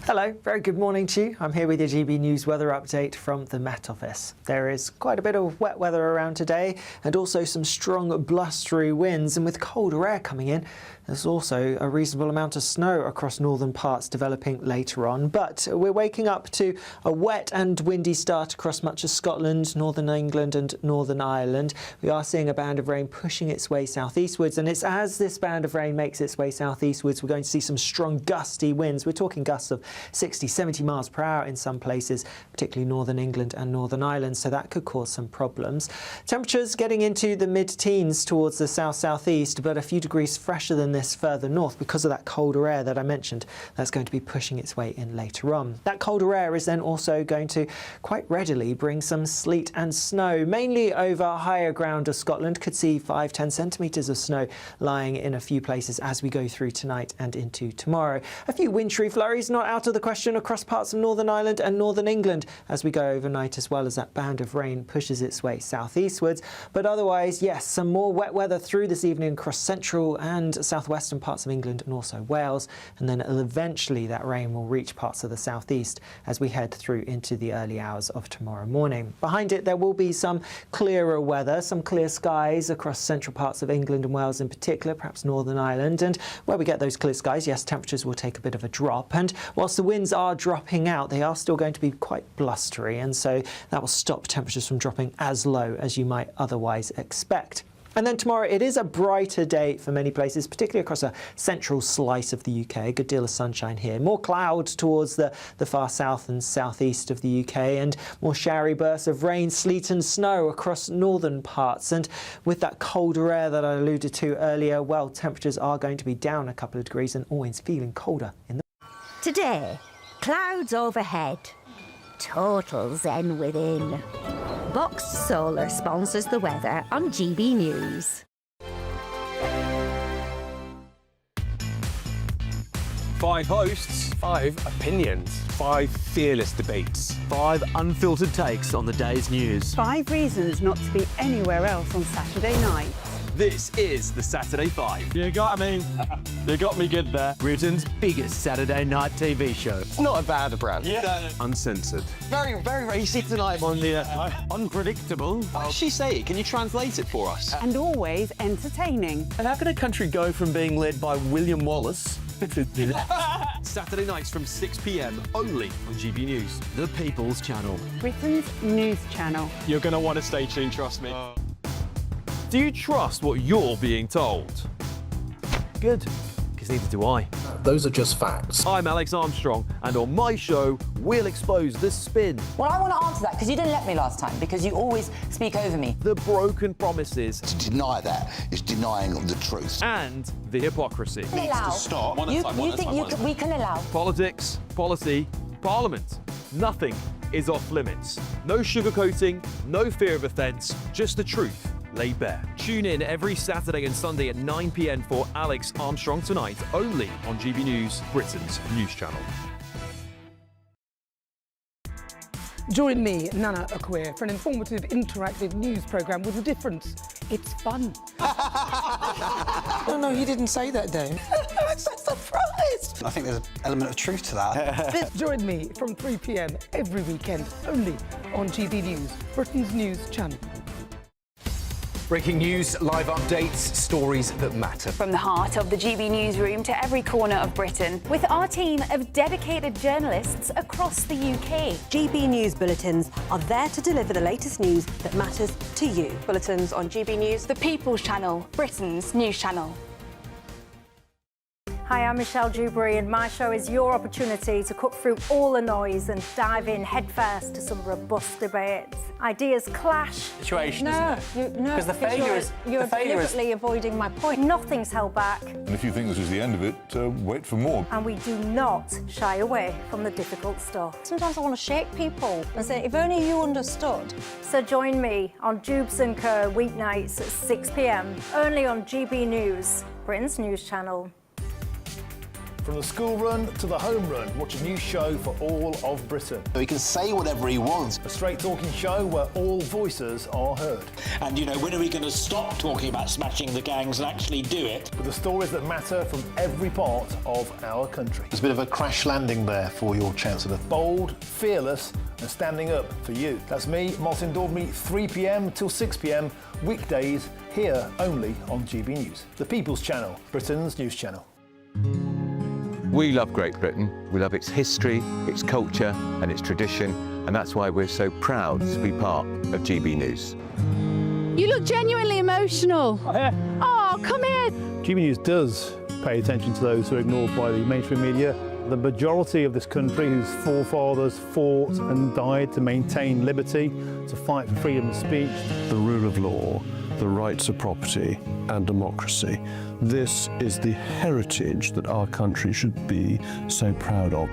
Hello, very good morning to you. I'm here with your GB News weather update from the Met Office. There is quite a bit of wet weather around today and also some strong blustery winds, and with colder air coming in, there's also a reasonable amount of snow across northern parts developing later on. But we're waking up to a wet and windy start across much of Scotland, northern England and Northern Ireland. We are seeing a band of rain pushing its way southeastwards, and it's as this band of rain makes its way southeastwards, we're going to see some strong gusty winds. We're talking gusts of 60, 70 miles per hour in some places, particularly northern England and Northern Ireland, so that could cause some problems. Temperatures getting into the mid-teens towards the south-southeast, but a few degrees fresher than this further north because of that colder air that I mentioned. That's going to be pushing its way in later on. That colder air is then also going to quite readily bring some sleet and snow, mainly over higher ground of Scotland. Could see 5-10 centimetres of snow lying in a few places as we go through tonight and into tomorrow. A few wintry flurries not out of the question across parts of Northern Ireland and Northern England as we go overnight, as well as that band of rain pushes its way southeastwards. But otherwise, yes, some more wet weather through this evening across central and southwestern parts of England and also Wales, and then eventually that rain will reach parts of the southeast as we head through into the early hours of tomorrow morning. Behind it, there will be some clearer weather, some clear skies across central parts of England and Wales in particular, perhaps Northern Ireland, and where we get those clear skies, yes, temperatures will take a bit of a drop, and whilst the winds are dropping out, they are still going to be quite blustery, and so that will stop temperatures from dropping as low as you might otherwise expect. And then tomorrow, it is a brighter day for many places, particularly across a central slice of the UK. A good deal of sunshine here. More clouds towards the far south and southeast of the UK, and more showery bursts of rain, sleet and snow across northern parts. And with that colder air that I alluded to earlier, well, temperatures are going to be down a couple of degrees and always feeling colder in the... Today, clouds overhead. Total zen within. Boxed Solar sponsors the weather on GB News. 5 hosts, 5 opinions, 5 fearless debates, 5 unfiltered takes on the day's news. 5 reasons not to be anywhere else on Saturday night. This is the Saturday 5. You got me good there. Britain's biggest Saturday night TV show. It's not a bad brand. Yeah. Uncensored. Very, very, very easy tonight. On the unpredictable. What did she say? Can you translate it for us? And always entertaining. And how can a country go from being led by William Wallace Saturday nights from 6 p.m. only on GB News, the People's Channel. Britain's news channel. You're going to want to stay tuned, trust me. Do you trust what you're being told? Good, because neither do I. Those are just facts. I'm Alex Armstrong, and on my show, we'll expose the spin. Well, I want to answer that because you didn't let me last time, because you always speak over me. The broken promises. To deny that is denying the truth. And the hypocrisy. Needs to stop. You think we can allow? Politics, policy, parliament. Nothing is off limits. No sugarcoating, no fear of offence, just the truth laid bare. Tune in every Saturday and Sunday at 9 p.m. for Alex Armstrong Tonight, only on GB News, Britain's news channel. Join me, Nana Akwe, for an informative, interactive news programme with a difference. It's fun. No, he didn't say that, Dave. I'm so surprised. I think there's an element of truth to that. Join me from 3 p.m. every weekend, only on GB News, Britain's news channel. Breaking news, live updates, stories that matter. From the heart of the GB newsroom to every corner of Britain, with our team of dedicated journalists across the UK. GB News bulletins are there to deliver the latest news that matters to you. Bulletins on GB News, the People's Channel, Britain's news channel. Hi, I'm Michelle Dewberry, and my show is your opportunity to cut through all the noise and dive in headfirst to some robust debates. Ideas clash. Situation, isn't it? Because the failure is you're deliberately avoiding my point. Nothing's held back, And if you think this is the end of it, wait for more. and we do not shy away from the difficult stuff. Sometimes I want to shake people and say, if only you understood. So join me on Jubes & Co. weeknights at 6 p.m. only on GB News, Britain's news channel. From the school run to the home run, watch a new show for all of Britain. He can say whatever he wants. A straight talking show where all voices are heard. And, when are we going to stop talking about smashing the gangs and actually do it? With the stories that matter from every part of our country. There's a bit of a crash landing there for your Chancellor. Bold, fearless and standing up for you. That's me, Martin Daubney, 3 p.m. till 6 p.m. weekdays, here only on GB News. The People's Channel, Britain's news channel. We love Great Britain. We love its history, its culture and its tradition, and that's why we're so proud to be part of GB News. You look genuinely emotional. Oh, come here. GB News does pay attention to those who are ignored by the mainstream media. The majority of this country whose forefathers fought and died to maintain liberty, to fight for freedom of speech. The rule of law, the rights of property and democracy. This is the heritage that our country should be so proud of.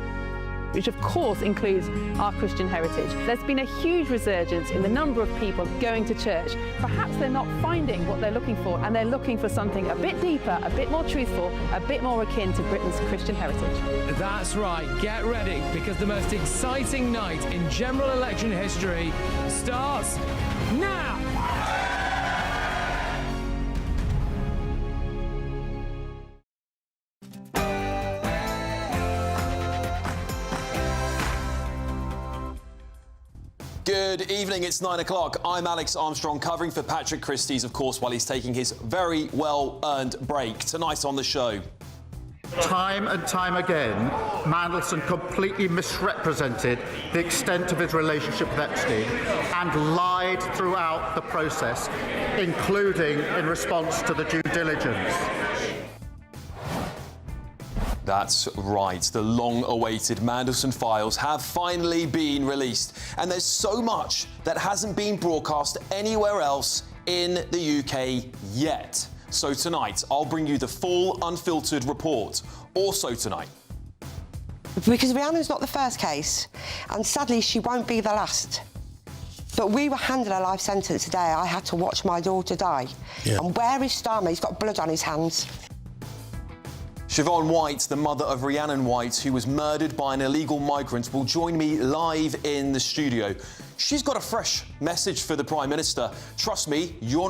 Which of course includes our Christian heritage. There's been a huge resurgence in the number of people going to church. Perhaps they're not finding what they're looking for, and they're looking for something a bit deeper, a bit more truthful, a bit more akin to Britain's Christian heritage. That's right, get ready, because the most exciting night in general election history starts now! Good evening, it's 9 o'clock. I'm Alex Armstrong, covering for Patrick Christie's, of course, while he's taking his very well-earned break. Tonight on the show. Time and time again, Mandelson completely misrepresented the extent of his relationship with Epstein and lied throughout the process, including in response to the due diligence. That's right. The long-awaited Mandelson files have finally been released. And there's so much that hasn't been broadcast anywhere else in the UK yet. So tonight, I'll bring you the full, unfiltered report. Also tonight. Because Rihanna's not the first case, and sadly, she won't be the last. But we were handed a life sentence today. I had to watch my daughter die. Yeah. And where is Starmer? He's got blood on his hands. Siobhan White, the mother of Rhiannon White, who was murdered by an illegal migrant, will join me live in the studio. She's got a fresh message for the Prime Minister. Trust me, you're not